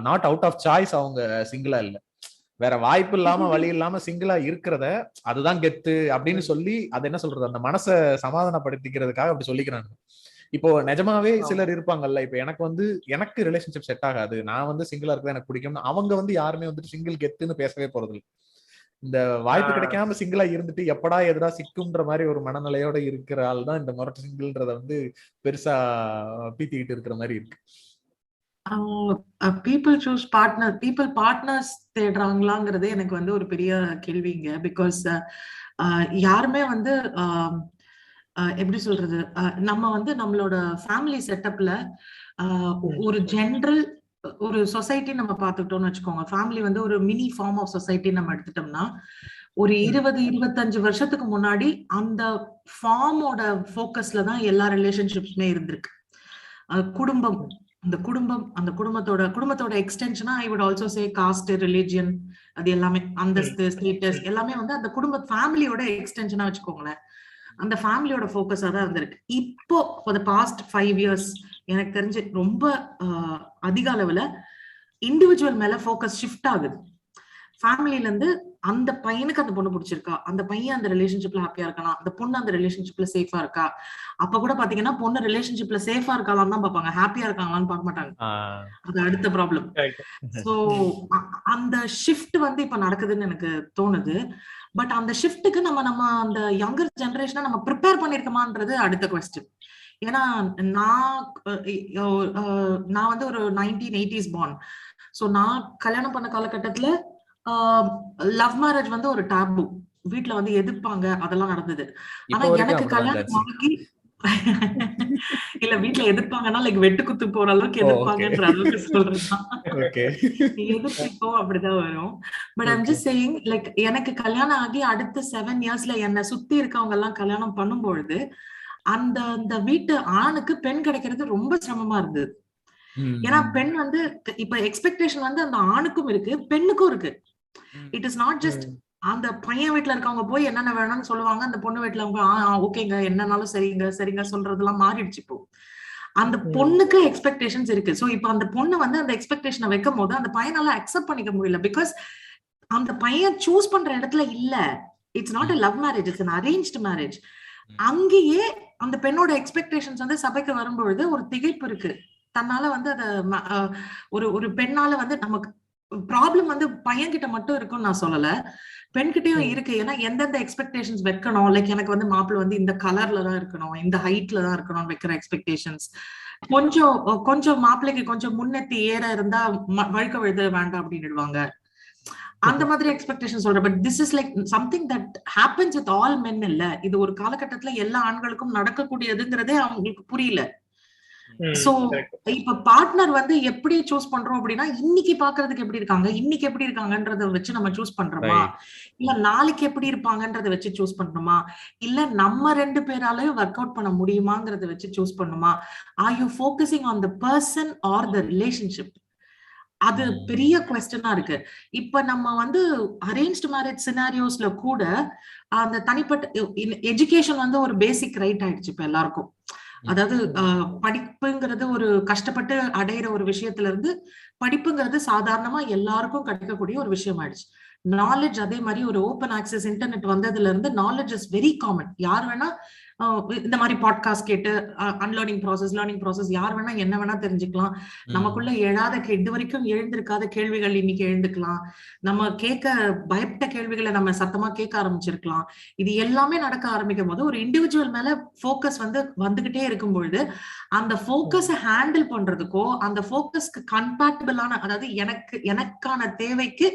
நாட் அவுட் ஆஃப் சாய்ஸ், அவங்க சிங்கிளா இல்ல, வேற வாய்ப்பு இல்லாம வழி இல்லாம சிங்கிளா இருக்கிறத அதுதான் கெத்து அப்படின்னு சொல்லி அது என்ன சொல்றது, அந்த மனசை சமாதானப்படுத்திக்கிறதுக்காக அப்படி சொல்லிக்கிறாங்க. இப்போ நிஜமாவே சிலர் இருப்பாங்கல்ல, இப்ப எனக்கு ரிலேஷன்ஷிப் செட் ஆகாது, நான் வந்து சிங்கிளா இருக்கிறது எனக்கு பிடிக்கும், அவங்க வந்து யாருமே வந்துட்டு சிங்கிள் கெத்துன்னு பேசவே போறது இல்லை. இந்த வாய்ப்பு கிடைக்காம சிங்கிளா இருந்துட்டு எப்படா எதிரா சிக்கும்ன்ற மாதிரி ஒரு மனநிலையோட இருக்கிற ஆள் தான் இந்த மொரட்டு சிங்கிள்ன்றத வந்து பெருசா பீத்திக்கிட்டு இருக்கிற மாதிரி இருக்கு. People choose partner, people partners தேடுறாங்களாங்கிறது எனக்கு வந்து ஒரு பெரிய கேள்விங்க. பிகாஸ் யாருமே வந்து எப்படி சொல்றது, நம்ம வந்து நம்மளோட ஃபேமிலி செட்டப்ல ஒரு ஜென்ரல் ஒரு சொசைட்டி நம்ம பார்த்துக்கிட்டோம்னு வச்சுக்கோங்க. ஃபேமிலி வந்து ஒரு மினி ஃபார்ம் ஆஃப் சொசைட்டி நம்ம எடுத்துட்டோம்னா, ஒரு 20-25 வருஷத்துக்கு முன்னாடி அந்த ஃபார்மோட ஃபோக்கஸ்ல தான் எல்லா ரிலேஷன்ஷிப்ஸுமே இருந்திருக்கு. குடும்பம், அந்த குடும்பத்தோட எக்ஸ்டென்ஷனா I would also say caste, religion, அது எல்லாமே அந்தஸ்து, ஸ்டேட்டஸ் எல்லாமே வந்து அந்த குடும்ப ஃபேமிலியோட எக்ஸ்டென்ஷனா வச்சுக்கோங்களேன். அந்த ஃபேமிலியோட ஃபோக்கஸா தான் இருந்திருக்கு. இப்போ ஃபார் த பாஸ்ட் 5 years எனக்கு தெரிஞ்சு ரொம்ப அதிக அளவுல இண்டிவிஜுவல் மேல ஃபோக்கஸ் ஷிஃப்ட் ஆகுது. ஃபேமிலில இருந்து அந்த பையனுக்கு அந்த பொண்ணு பிடிச்சிருக்கா, அந்த பையன் அந்த ரிலேஷன்ஷிப்ல ஹாப்பியா இருக்கானா, அந்த பொண்ணு அந்த ரிலேஷன்ஷிப்ல சேஃபா இருக்கா. அப்ப கூட பாத்தீங்கன்னா பொண்ணு ரிலேஷன்ஷிப்ல சேஃபா இருக்காளான்னு தான் பாப்பாங்க, ஹாப்பியா இருக்காங்களான்னு பார்க்க மாட்டாங்க. அது அடுத்த ப்ராப்ளம். சோ அந்த ஷிஃப்ட் வந்து இப்ப நடக்குதுன்னு எனக்கு தோணுது. பட் அந்த ஷிஃப்ட்டுக்கு நம்ம அந்த யங்கர் ஜெனரேஷனை நம்ம ப்ரிப்பேர் பண்ணிருக்கோமான்றது அடுத்த கொஸ்டின். ஏன்னா நான் வந்து ஒரு 1980s பார்ன். சோ நான் கல்யாணம் பண்ண காலகட்டத்துல லவ் மேரேஜ் வந்து ஒரு டாபு, வீட்டுல வந்து எதிர்ப்பாங்க, அதெல்லாம் நடந்தது. ஆனா எனக்கு கல்யாணம் ஆகி இல்ல வீட்டுல எதிர்ப்பாங்கன்னா லைக் வெட்டு குத்து போற அளவுக்கு எதிர்ப்பாங்கன்ற அளவுக்கு சொல்றதுதான். எதிர்ப்போ அப்படிதான் வரும். But I'm just saying like எனக்கு கல்யாணம் ஆகி அடுத்த 7 yearsல என்னை சுத்தி இருக்கவங்க எல்லாம் கல்யாணம் பண்ணும்பொழுது அந்த வீட்டு ஆணுக்கு பெண் கிடைக்கிறது ரொம்ப சிரமமா இருந்தது. ஏன்னா பெண் வந்து இப்ப எக்ஸ்பெக்டேஷன் வந்து அந்த ஆணுக்கும் இருக்கு, பெண்ணுக்கும் இருக்கு. இட் இஸ் நாட் ஜஸ்ட் அந்த பையன் வீட்டுல இருக்கவங்க போய் என்னென்ன வேணும்னு சொல்லுவாங்க, அந்த பொண்ணு வீட்டுல அவங்க ஓகேங்க என்னன்னாலும் சரிங்க சொல்றதெல்லாம் மாறிடுச்சு. இப்போ அந்த பொண்ணுக்கு எக்ஸ்பெக்டேஷன்ஸ் இருக்கு. சோ இப்ப அந்த பொண்ணு வந்து அந்த எக்ஸ்பெக்டேஷனை வைக்கும் போது அந்த பையனால அக்செப்ட் பண்ணிக்க முடியல. பிகாஸ் அந்த பையன் சூஸ் பண்ற இடத்துல இல்ல. It's not a love marriage, it's an arranged marriage. அங்கேயே அந்த பெண்ணோட எக்ஸ்பெக்டேஷன்ஸ் வந்து சபைக்கு வரும்பொழுது ஒரு திகைப்பு இருக்கு. தன்னால வந்து அத ஒரு பெண்ணால வந்து நமக்கு ப்ராப்ளம் வந்து பையன்கிட்ட மட்டும் இருக்கும்னு நான் சொல்லல, பெண்கிட்டயும் இருக்கு. ஏன்னா எந்தெந்த எக்ஸ்பெக்டேஷன்ஸ் வைக்கணும், லைக் எனக்கு வந்து மாப்பிள்ளை வந்து இந்த கலர்ல தான் இருக்கணும், இந்த ஹைட்ல தான் இருக்கணும் வைக்கிற எக்ஸ்பெக்டேஷன்ஸ் கொஞ்சம் மாப்பிள்ளைக்கு கொஞ்சம் முன்னெத்தி ஏற இருந்தா வழுக்க விழுத வேண்டாம் அப்படின்னுடுவாங்க. அந்த மாதிரி எக்ஸ்பெக்டேஷன் சொல்றேன். But this is like something that happens with all men. இல்ல இது ஒரு காலகட்டத்துல எல்லா ஆண்களுக்கும் நடக்கக்கூடியதுங்கிறதே அவங்களுக்கு புரியல. சோ இப்ப பார்ட்னர் வந்து எப்படி சூஸ் பண்றோம் அப்படின்னா, இன்னைக்கு பாக்குறதுக்கு எப்படி இருக்காங்க, இன்னைக்கு எப்படி இருக்காங்கன்றத வச்சு நம்ம சூஸ் பண்றோமா, இல்ல நாளைக்கு எப்படி இருப்பாங்கன்றத வச்சு சூஸ் பண்றோமா, இல்ல நம்ம 2 பேராலையும் ஒர்க் அவுட் பண்ண முடியுமாங்கிறத வச்சு சூஸ் பண்ணுமா, are you focusing on the person R the relationship? அது பெரிய குவெஸ்டனா இருக்கு. இப்ப நம்ம வந்து அரேஞ்ச்டு மேரேஜ் சினாரியோஸ்ல கூட அந்த தனிப்பட்ட எஜுகேஷன் வந்து ஒரு பேசிக் ரைட் ஆயிடுச்சு இப்ப எல்லாருக்கும். அதாவது படிப்புங்கிறது ஒரு கஷ்டப்பட்டு அடையிற ஒரு விஷயத்துல இருந்து படிப்புங்கிறது சாதாரணமா எல்லாருக்கும் கிடைக்கக்கூடிய ஒரு விஷயம் ஆயிடுச்சு. நாலேஜ் அதே மாதிரி ஒரு ஓப்பன் ஆக்சஸ் இன்டர்நெட் வந்ததுல இருந்து நாலேஜ் இஸ் வெரி காமன். யார் வேணா இந்த மாதிரி பாட்காஸ்ட் கேட்டு லேர்னிங் ப்ராசஸ் யார் வேணா என்ன வேணா தெரிஞ்சுக்கலாம். நமக்குள்ள எழாத இது வரைக்கும் எழுந்திருக்காத கேள்விகள் இன்னைக்கு எழுந்துக்கலாம். நம்ம கேட்க பயப்பட்ட கேள்விகளை நம்ம சத்தமா கேட்க ஆரம்பிச்சிருக்கலாம். இது எல்லாமே நடக்க ஆரம்பிக்கும் போது ஒரு இண்டிவிஜுவல் மேல போக்கஸ் வந்து வந்துகிட்டே இருக்கும் பொழுது அந்த போக்கஸை ஹேண்டில் பண்றதுக்கோ அந்த போக்கஸ்க்கு கம்பேட்டபிளான, அதாவது எனக்கான தேவைக்கு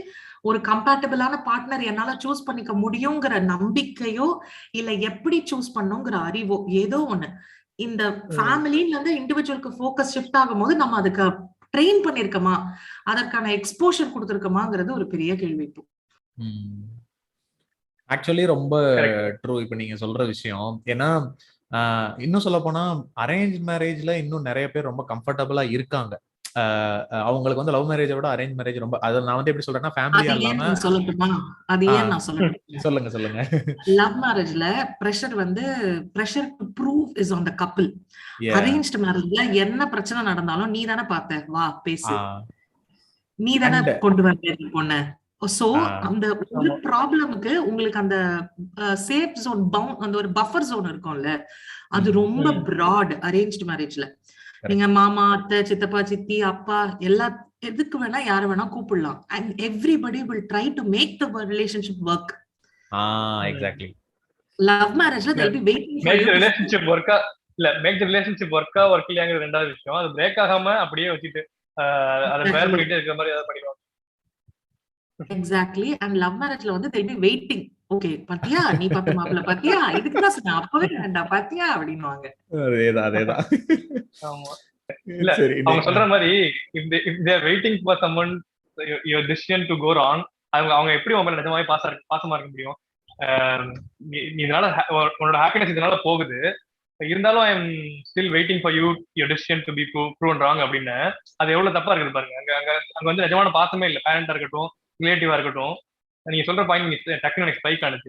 ஒரு கம்பேட்டபிளான பார்ட்னர் என்னால சூஸ் பண்ணிக்க முடியுங்கிற நம்பிக்கையோ இல்ல எப்படி சூஸ் பண்ணுங்கிற அறிவோ ஏதோ ஒண்ணு இந்த ஃபேமிலில இருந்து இண்டிவிஜுவலுக்கு ஃபோக்கஸ் ஷிஃப்ட் ஆகும் போது நம்ம அதுக்கு ட்ரெயின் பண்ணிருக்கோமா, அதற்கான எக்ஸ்போஷர் கொடுத்திருக்கோமாங்கிறது ஒரு பெரிய கேள்வி. இப்போ ஆக்சுவலி ரொம்ப ட்ரூ இப்ப நீங்க சொல்ற விஷயம். ஏன்னா இன்னும் சொல்ல போனா அரேஞ்ச் மேரேஜ்ல இன்னும் நிறைய பேர் ரொம்ப கம்ஃபர்டபுளா இருக்காங்க. அவங்களுக்கு வந்து லவ் மேரேஜை விட அரேஞ்ச் மேரேஜ் ரொம்ப, அத நான் வந்து எப்படி சொல்றேன்னா ஃபேமிலியா இல்லாம சொல்லட்டுமா, அது ஏன் நான் சொல்றேன். சொல்லுங்க. லவ் மேரேஜ்ல pressure to prove is on the couple. Arranged மேரேஜ்ல என்ன பிரச்சனை நடந்தாலும் நீ தானே பார்த்த, வா பேசு, நீ தானே கொண்டு வந்த பொண்ணு. சோ அந்த ஒரு ப்ராப்ளமுக்கு உங்களுக்கு அந்த சேஃப் ஜோன் பவுண்ட், அந்த ஒரு பஃபர் ஜோன் இருக்கும்ல, அது ரொம்ப பிராட் அரேஞ்ச்டு மேரேஜ்ல. நீங்க மாமா, அத்தை, சித்தப்பா, சித்தி, அப்பா எதுக்கு வேணா யார வேணா கூப்பிடலாம். And everybody will try to make the relationship work. Exactly. Love மேரேஜ்ல they'll be waiting for make you the to relationship ஒர்க்கா இல்ல, மேக் தி ரிலேஷன்ஷிப் ஒர்க்கா ஒர்க் இல்லையாங்கிறது ரெண்டாவது விஷயம். அது பிரேக் ஆகாம அப்படியே வச்சுட்டு அதை பேர் பண்ணிட்டே இருக்கிற மாதிரி ஏதாவது பண்ணிடுவாங்க. எக்ஸாக்ட்லி. அண்ட் லவ் மேரேஜ்ல வந்து they'll be waiting. ஓகே பாத்தியா, நீ பார்த்த மாப்பிள்ள பாத்தியா, இதுக்குதான் சொன்னேன் அப்பவே வேண்டாம் பாத்தியா அப்படின்னுவாங்க. அதேதான். ஆமா. இல்ல அவங்க சொல்ற மாதிரி if they are waiting for someone your decision to go wrong, அவங்க எப்படி உங்க நிஜமாவே பாசமா இருக்க முடியும்? இதனால உன்னோட ஹாப்பினஸ் இதனால போகுது, இருந்தாலும் I am still waiting for your decision to be proven wrong அப்படின்னு. அது எவ்வளவு தப்பா இருக்குது பாருங்க. அங்க வந்து நிஜமான பாசமே இல்லை. பேரண்டா இருக்கட்டும், ரிலேட்டிவா இருக்கட்டும். நீங்க சொல்ற பாயிண்ட் டக்குனு எனக்கு ஸ்ட்ரைக் ஆனது.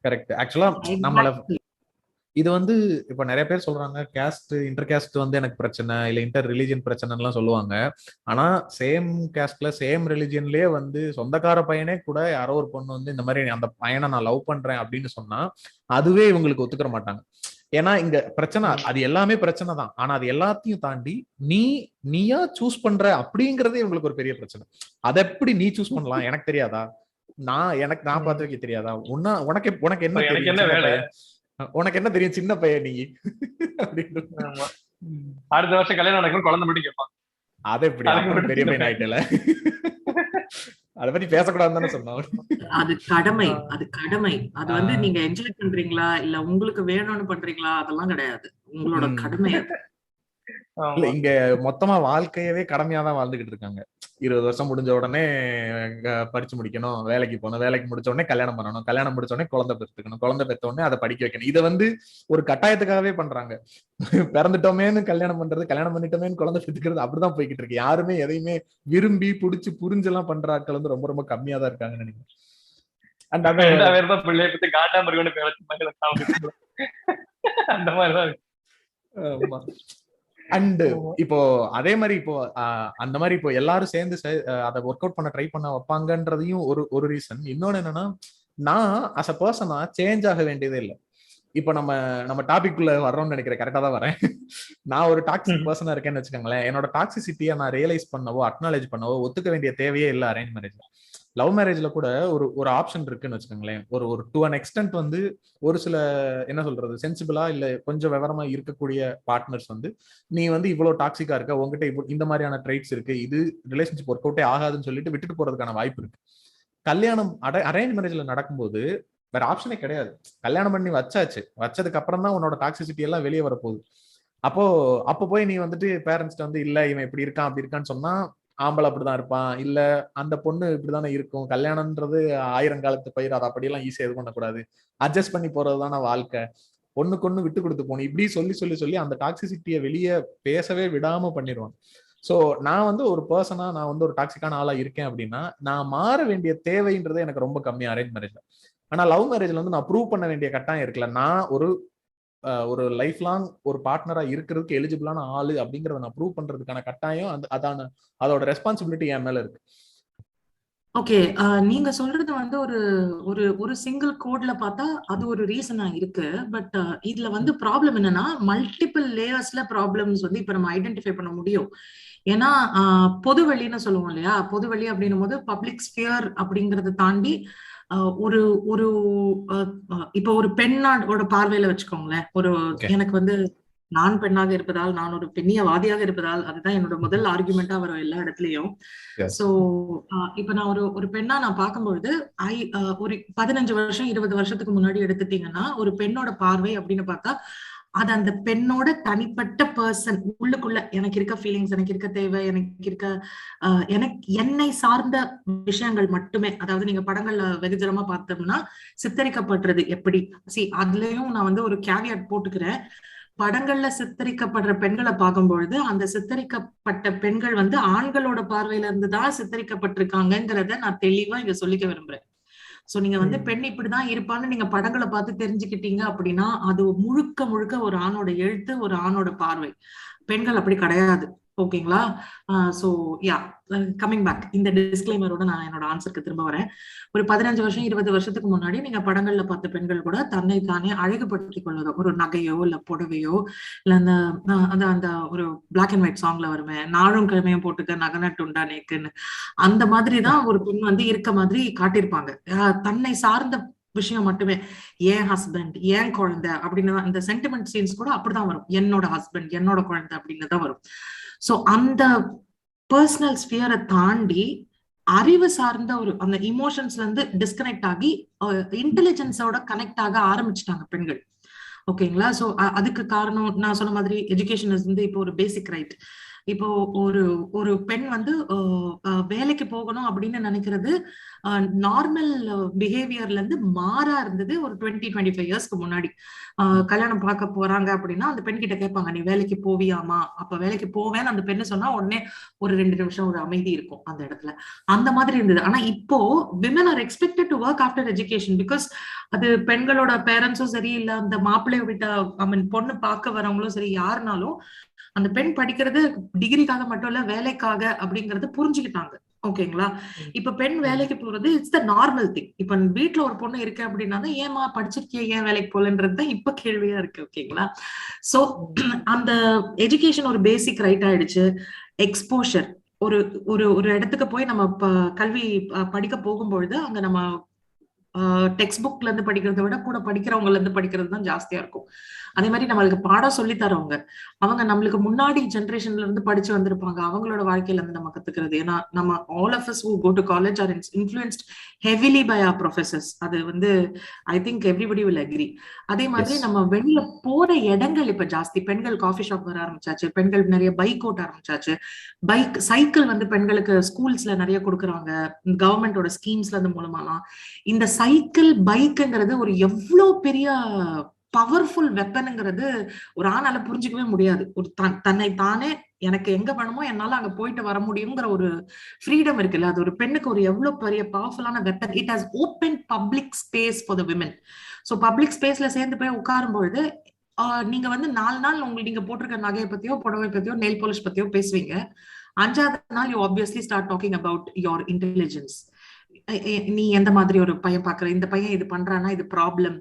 கரெக்ட். ஆக்சுவலா நம்மள இது வந்து இப்ப நிறைய பேர் சொல்றாங்க கேஸ்ட் இன்டர் கேஸ்ட் வந்து எனக்கு பிரச்சனை இல்ல இன்டர் ரிலிஜியன் பிரச்சனைலாம் சொல்லுவாங்க. ஆனா சேம் கேஸ்ட்ல சேம் ரிலிஜியன்லயே வந்து சொந்தக்கார பையனே கூட யாரோ ஒரு பொண்ணு வந்து இந்த மாதிரி அந்த பையனை நான் லவ் பண்றேன் அப்படின்னு சொன்னா அதுவே இவங்களுக்கு ஒத்துக்கிற மாட்டாங்க. ஏன்னா இங்க பிரச்சனை அது எல்லாமே பிரச்சனை தான். ஆனா அது எல்லாத்தையும் தாண்டி நீயா சூஸ் பண்ற அப்படிங்கறதே இவங்களுக்கு ஒரு பெரிய பிரச்சனை. அதை எப்படி நீ சூஸ் பண்ணலாம் எனக்கு தெரியாதா? நான் பார்த்து வைக்க தெரியாதா? உனக்கு என்ன தெரியும்? உனக்கு என்ன தெரியும் சின்ன பையன் நீ அப்படின்னு. அடுத்த வருஷம் கல்யாணம் நடக்கும் குழந்தை மட்டும் கேட்பான். அதை எப்படி பெரிய பையன் ஆயிட்டல அத பத்தி பேசக்கூடாதுன்னு தானே சொன்னாங்க. அது கடமை, அது வந்து நீங்க என்ஜாய் பண்றீங்களா இல்ல உங்களுக்கு வேணும்னு பண்றீங்களா அதெல்லாம் கிடையாது, உங்களோட கடமை. இல்ல இங்க மொத்தமா வாழ்க்கையவே கடமையாதான் வாழ்ந்துகிட்டு இருக்காங்க. 20 வருஷம் முடிஞ்ச உடனே படிச்சு முடிக்கணும், வேலைக்கு போகணும், வேலைக்கு முடிச்ச உடனே கல்யாணம் பண்ணணும், கல்யாணம் முடிச்ச உடனே குழந்தை பெற்றுக்கணும், குழந்தை பெற்ற உடனே அதை படிக்க வைக்கணும். இதை வந்து ஒரு கட்டாயத்துக்காகவே பண்றாங்க. பிறந்துட்டோமேன்னு கல்யாணம் பண்றது, கல்யாணம் பண்ணிட்டோமேன்னு குழந்தை பெற்றுக்கிறது, அப்படிதான் போய்கிட்டு இருக்கு. யாருமே எதையுமே விரும்பி புடிச்சு புரிஞ்செல்லாம் பண்ற ஆட்கள் வந்து ரொம்ப ரொம்ப கம்மியா தான் இருக்காங்கன்னு நினைக்கிறேன். அந்த மாதிரிதான் அண்ட் இப்போ அதே மாதிரி இப்போ அந்த மாதிரி இப்போ எல்லாரும் சேர்ந்து அதை ஒர்க் அவுட் பண்ண ட்ரை பண்ண வைப்பாங்கன்றதையும் ஒரு ரீசன். இன்னொன்னு என்னன்னா, நான் அஸ் அ பர்சனா சேஞ்ச் ஆக வேண்டியதே இல்லை. இப்போ நம்ம டாபிக் குள்ள வர்றோம்னு நினைக்கிறேன். கரெக்டா தான் வரேன். நான் ஒரு டாக்ஸிக் பர்சனா இருக்கேன்னு வச்சுக்கோங்களேன். என்னோட டாக்ஸிசிட்டியை நான் ரியலைஸ் பண்ணவோ அக்னாலேஜ் பண்ணவோ ஒத்துக்க வேண்டிய தேவையே இல்லை அரேஞ்ச் மேரேஜ்ல. லவ் மேரேஜ்ல கூட ஒரு ஆப்ஷன் இருக்குன்னு வச்சுக்கோங்களேன். ஒரு டு அன் எக்ஸ்டென்ட் வந்து ஒரு சில என்ன சொல்றது சென்சிபிளா இல்ல கொஞ்சம் விவரமா இருக்கக்கூடிய பார்ட்னர்ஸ் வந்து நீ வந்து இவ்வளவு டாக்ஸிக்கா இருக்க, உங்ககிட்ட இந்த மாதிரியான ட்ரைட்ஸ் இருக்கு, இது ரிலேஷன்ஷிப் ஒர்க் அவுட்டே ஆகாதுன்னு சொல்லிட்டு விட்டுட்டு போறதுக்கான வாய்ப்பு இருக்கு. கல்யாணம் அரேஞ்ச் மேரேஜ்ல நடக்கும்போது வேற ஆப்ஷனே கிடையாது. கல்யாணம் பண்ணி வச்சதுக்கு அப்புறம் தான் உன்னோட டாக்ஸிசிட்டி எல்லாம் வெளியே வரப்போகுது. அப்போ போய் நீ வந்துட்டு பேரண்ட்ஸ்ட்டு வந்து இல்ல இவன் இப்படி இருக்கான் அப்படி இருக்கான்னு சொன்னா ஆம்பளை அப்படிதான் இருப்பான், இல்ல அந்த பொண்ணு இப்படிதானே இருக்கும், கல்யாணம்ன்றது 1000 காலத்து பயிர், அதை அப்படியெல்லாம் ஈஸியா இது பண்ணக்கூடாது, அட்ஜஸ்ட் பண்ணி போறதுதான வாழ்க்கை, பொண்ணுக்கு விட்டு கொடுத்து போகணும், இப்படி சொல்லி அந்த டாக்ஸிசிட்டியை வெளியே பேசவே விடாம பண்ணிடுவாங்க. ஸோ நான் வந்து ஒரு பர்சனா நான் வந்து ஒரு டாக்ஸிக்கான ஆளா இருக்கேன் அப்படின்னா நான் மாற வேண்டிய தேவைன்றது எனக்கு ரொம்ப கம்மி அரேஞ்ச் மேரேஜ்ல. ஆனா லவ் மேரேஜ்ல வந்து நான் ப்ரூவ் பண்ண வேண்டிய கட்டாயம் இருக்குல்ல, நான் ஒரு லைஃப் லாங் ஒரு பார்ட்னரா இருக்கிறதுக்கு எலிஜிபிளான ஆளு அப்படிங்கறத நான் ப்ரூவ் பண்றதுக்கான கட்டாயம் அதோட ரெஸ்பான்சிபிலிட்டி என் மேல இருக்கு. ஓகே, நீங்க சொல்றது வந்து ஒரு சிங்கிள் கோட்ல பார்த்தா அது ஒரு ரீசனா இருக்கு. பட் இதுல வந்து ப்ராப்ளம் என்னன்னா மல்டிபிள் லேயர்ஸ்ல ப்ராப்ளம்ஸ் வந்து இப்ப நம்ம ஐடென்டிஃபை பண்ண முடியும். ஏன்னா பொதுவெளின்னு சொல்லுவோம் இல்லையா, பொதுவெளி அப்படின்னும் போது பப்ளிக் ஸ்பியர் அப்படிங்கறத தாண்டி ஒரு ஒரு இப்ப ஒரு பெண்ணோட பார்வையில வச்சுக்கோங்களேன். எனக்கு வந்து நான் பெண்ணாக இருப்பதால், நான் ஒரு பெண்ணியவாதியாக இருப்பதால், அதுதான் என்னோட முதல் ஆர்குமெண்டா வரும் எல்லா இடத்துலயும். சோ இப்ப நான் ஒரு பெண்ணா நான் பார்க்கும்பொழுது ஒரு 15 வருஷம் 20 வருஷத்துக்கு முன்னாடி எடுத்துட்டீங்கன்னா ஒரு பெண்ணோட பார்வை அப்படின்னு பார்த்தா அது அந்த பெண்ணோட தனிப்பட்ட பர்சன் உள்ளுக்குள்ள எனக்கு இருக்க ஃபீலிங்ஸ், எனக்கு இருக்க தேவை, எனக்கு இருக்க என்னை சார்ந்த விஷயங்கள் மட்டுமே. அதாவது நீங்க படங்கள்ல வெகுஜனமா பார்த்தோம்னா சித்தரிக்கப்படுறது எப்படி, அதுலயும் நான் வந்து ஒரு கேவியட் போட்டுக்கிறேன். படங்கள்ல சித்தரிக்கப்படுற பெண்களை பார்க்கும்பொழுது அந்த சித்தரிக்கப்பட்ட பெண்கள் வந்து ஆண்களோட பார்வையில இருந்துதான் சித்தரிக்கப்பட்டிருக்காங்கிறத நான் தெளிவா இங்க சொல்லிக்க விரும்புறேன். சோ நீங்க வந்து பெண் இப்படிதான் இருப்பான்னு நீங்க படங்களை பார்த்து தெரிஞ்சுக்கிட்டீங்க அப்படின்னா அது முழுக்க ஒரு ஆணோட எழுத்து, ஒரு ஆணோட பார்வை. பெண்கள் அப்படி கிடையாது. ஓகேங்களா? ஸோ யா, கமிங் பேக், இந்த டிஸ்க்ளைமரோட நான் என்னோட ஆன்சருக்கு திரும்ப வரேன். ஒரு 15 வருஷம் 20 வருஷத்துக்கு முன்னாடி நீங்க படங்கள்ல பார்த்த பெண்கள் கூட தன்னை தானே அழகுபடுத்திக் கொள்வதோ, ஒரு நகையோ இல்ல புடவையோ இல்ல அந்த ஒரு பிளாக் அண்ட் ஒயிட் சாங்ல வருமே, நாளும் கிழமையும் போட்டுக்க நகனட்டுண்டா நேக்குன்னு, அந்த மாதிரிதான் ஒரு பெண் வந்து இருக்க மாதிரி காட்டியிருப்பாங்க. தன்னை சார்ந்த விஷயம் மட்டுமே, என் ஹஸ்பண்ட், என் குழந்தை அப்படின்னு அந்த சென்டிமெண்ட் சீன்ஸ் கூட அப்படிதான் வரும். என்னோட ஹஸ்பண்ட், என்னோட குழந்தை அப்படின்னு தான் வரும். சோ அந்த பர்சனல் ஸ்பியரை தாண்டி அறிவு சார்ந்த ஒரு அந்த இமோஷன்ஸ்ல இருந்து டிஸ்கனெக்ட் ஆகி இன்டெலிஜென்ஸோட கனெக்ட் ஆக ஆரம்பிச்சுட்டாங்க பெண்கள். ஓகேங்களா? சோ அதுக்கு காரணம் நான் சொன்ன மாதிரி எஜுகேஷன் வந்து இப்போ ஒரு பேசிக் ரைட். இப்போ ஒரு ஒரு பெண் வந்து வேலைக்கு போகணும் அப்படின்னு நினைக்கிறது நார்மல் பிஹேவியர்ல இருந்து மாறா இருந்தது ஒரு 20-25 இயர்ஸ்க்கு முன்னாடி. கல்யாணம் பார்க்க போறாங்க அப்படின்னா அந்த பெண் கிட்ட கேட்பாங்க, நீ வேலைக்கு போவியாமா? அப்ப வேலைக்கு போவேன்னு அந்த பெண்ணு சொன்னா உடனே ஒரு 2 நிமிஷம் ஒரு அமைதி இருக்கும் அந்த இடத்துல. அந்த மாதிரி இருந்தது. ஆனா இப்போ women R expected to work after education, because அது பெண்களோட பேரண்ட்ஸும் சரி, இல்ல அந்த மாப்பிள்ளைய விட்ட ஐ மீன் பொண்ணு பார்க்க வரவங்களும் சரி, யாருனாலும் அந்த பெண் படிக்கிறது டிகிரிக்காக மட்டும் இல்ல, வேலைக்காக அப்படிங்கறது புரிஞ்சுக்கிட்டாங்க. ஓகேங்களா? இப்ப பெண் வேலைக்கு போறது இட்ஸ் த நார்மல் திங். இப்ப வீட்டுல ஒரு பொண்ணு இருக்கு அப்படின்னா ஏமா படிச்சிருக்கிய, ஏன் வேலைக்கு போலன்றதுதான் இப்ப கேள்வியா இருக்கு. ஓகேங்களா? சோ அந்த எஜுகேஷன் ஒரு பேசிக் ரைட் ஆயிடுச்சு. எக்ஸ்போஷர், ஒரு ஒரு ஒரு இடத்துக்கு போய் நம்ம கல்வி படிக்க போகும்பொழுது அங்க நம்ம டெக்ஸ்ட் புக்ல இருந்து படிக்கிறத விட கூட படிக்கிறவங்கல இருந்து படிக்கிறது தான் ஜாஸ்தியா இருக்கும். அதே மாதிரி நம்மளுக்கு பாடம் சொல்லி தரவங்க அவங்க நம்மளுக்கு முன்னாடி ஜெனரேஷன்ல இருந்து படிச்சு வந்திருப்பாங்க. அவங்களோட வாழ்க்கையில இருந்து நம்ம கத்துக்கிறது. ஏன்னா நம்ம all of us who go to college are influenced heavily by our professors. அது வந்து I think everybody will agree. அதே மாதிரி நம்ம வெளியில போற இடங்கள் இப்ப ஜாஸ்தி. பெண்கள் காஃபி ஷாப் வர ஆரம்பிச்சாச்சு, பெண்கள் நிறைய பைக் ஓட்ட ஆரம்பிச்சாச்சு. சைக்கிள் வந்து பெண்களுக்கு ஸ்கூல்ஸ்ல நிறைய கொடுக்குறாங்க, கவர்மெண்டோட ஸ்கீம்ஸ்ல இருந்து மூலமாலாம். இந்த சைக்கிள் பைக்குங்கிறது ஒரு எவ்வளவு பெரிய பவர்ஃபுல் வெப்பனுங்கிறது ஒரு ஆணால புரிஞ்சுக்கவே முடியாது. ஒரு தன்னை தானே எனக்கு எங்க வேணுமோ என்னால அங்க போயிட்டு வர முடியுங்கிற ஒரு ஃப்ரீடம் இருக்குல்ல, அது ஒரு பெண்ணுக்கு ஒரு எவ்வளவு பெரிய பவர்ஃபுல்லான weapon. It has open public space for the women. So public ஸ்பேஸ்ல சேர்ந்து போய் உட்காரும் பொழுது நீங்க வந்து 4 நாள் உங்களுக்கு நீங்க போட்டிருக்க நகையை பத்தியோ புடவை பத்தியோ நெயில் பாலிஷ் பத்தியோ பேசுவீங்க. 5ஆவது நாள் you obviously start talking about your intelligence. நீ எந்த மாதிரி ஒரு பையன் பாக்குற, இந்த பையன் இது பண்றானா இது ப்ராப்ளம்,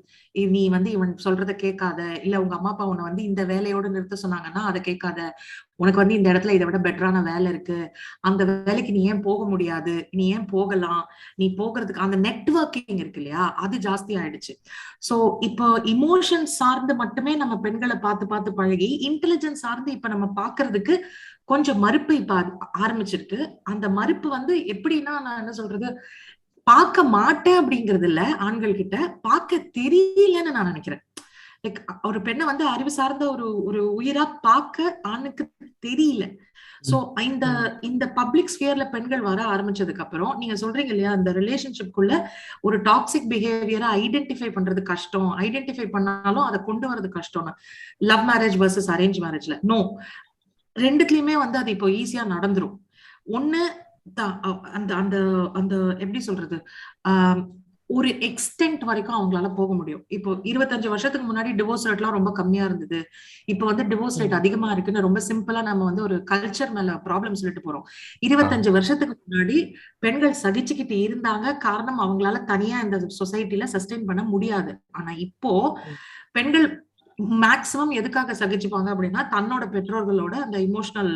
நீ வந்து இவன் சொல்றத கேட்காத, இல்ல உங்க அம்மா அப்பா உன்னை வந்து இந்த வேலையோட நிறுத்த சொன்னாங்கன்னா அதை கேட்காத, உனக்கு வந்து இந்த இடத்துல இதை விட பெட்டரான வேலை இருக்கு, அந்த வேலைக்கு நீ ஏன் போக முடியாது, நீ ஏன் போகலாம், நீ போகிறதுக்கு அந்த நெட்வொர்க்கிங் இருக்கு இல்லையா, அது ஜாஸ்தி ஆயிடுச்சு. சோ இப்போ இமோஷன் சார்ந்து மட்டுமே நம்ம பெண்களை பார்த்து பார்த்து பழகி இன்டெலிஜென்ஸ் சார்ந்து இப்ப நம்ம பாக்குறதுக்கு கொஞ்சம் மறுப்பு இப்ப ஆரம்பிச்சிருக்கு. அந்த மறுப்பு வந்து எப்படின்னா, நான் என்ன சொல்றது, பார்க்க மாட்டேன் அப்படிங்கிறது இல்ல, ஆண்கள் கிட்ட பார்க்க தெரியலன்னு நான் நினைக்கிறேன். லைக் ஒரு பெண்ணை வந்து அறிவு சார்ந்த ஒரு ஒரு உயிரா பார்க்க ஆணுக்கு தெரியல. சோ இந்த பப்ளிக் ஸ்பியர்ல பெண்கள் வர ஆரம்பிச்சதுக்கு அப்புறம் நீங்க சொல்றீங்க இல்லையா, அந்த ரிலேஷன்ஷிப்குள்ள ஒரு டாக்ஸிக் பிஹேவியரை ஐடென்டிஃபை பண்றது கஷ்டம், ஐடென்டிஃபை பண்ணாலும் அதை கொண்டு வரது கஷ்டம். லவ் மேரேஜ் வர்சஸ் அரேஞ்ச் மேரேஜ்ல நோ, ரெண்டுத்துலயுமே வந்து அது இப்போ ஈஸியா நடந்துரும். ஒண்ணு அந்த அந்த அந்த எப்படி சொல்றது, ஒரு எக்ஸ்டென்ட் வரைக்கும் அவங்களால போக முடியும். இப்போ 25 வருஷத்துக்கு முன்னாடி டிவோர்ஸ் ரேட் எல்லாம் ரொம்ப கம்மியா இருந்தது. இப்போ வந்து டிவோர்ஸ் ரேட் அதிகமா இருக்குன்னு ரொம்ப சிம்பிளா நம்ம வந்து ஒரு கல்ச்சர் மேல ப்ராப்ளம் சொல்லிட்டு போறோம். 25 வருஷத்துக்கு முன்னாடி பெண்கள் சகிச்சுக்கிட்டு இருந்தாங்க, காரணம் அவங்களால தனியா இந்த சொசைட்டில சஸ்டெயின் பண்ண முடியாது. ஆனா இப்போ பெண்கள் மேக்சிமம் எதுக்காக சகிச்சுப்பாங்க அப்படின்னா, தன்னோட பெற்றோர்களோட அந்த இமோஷனல்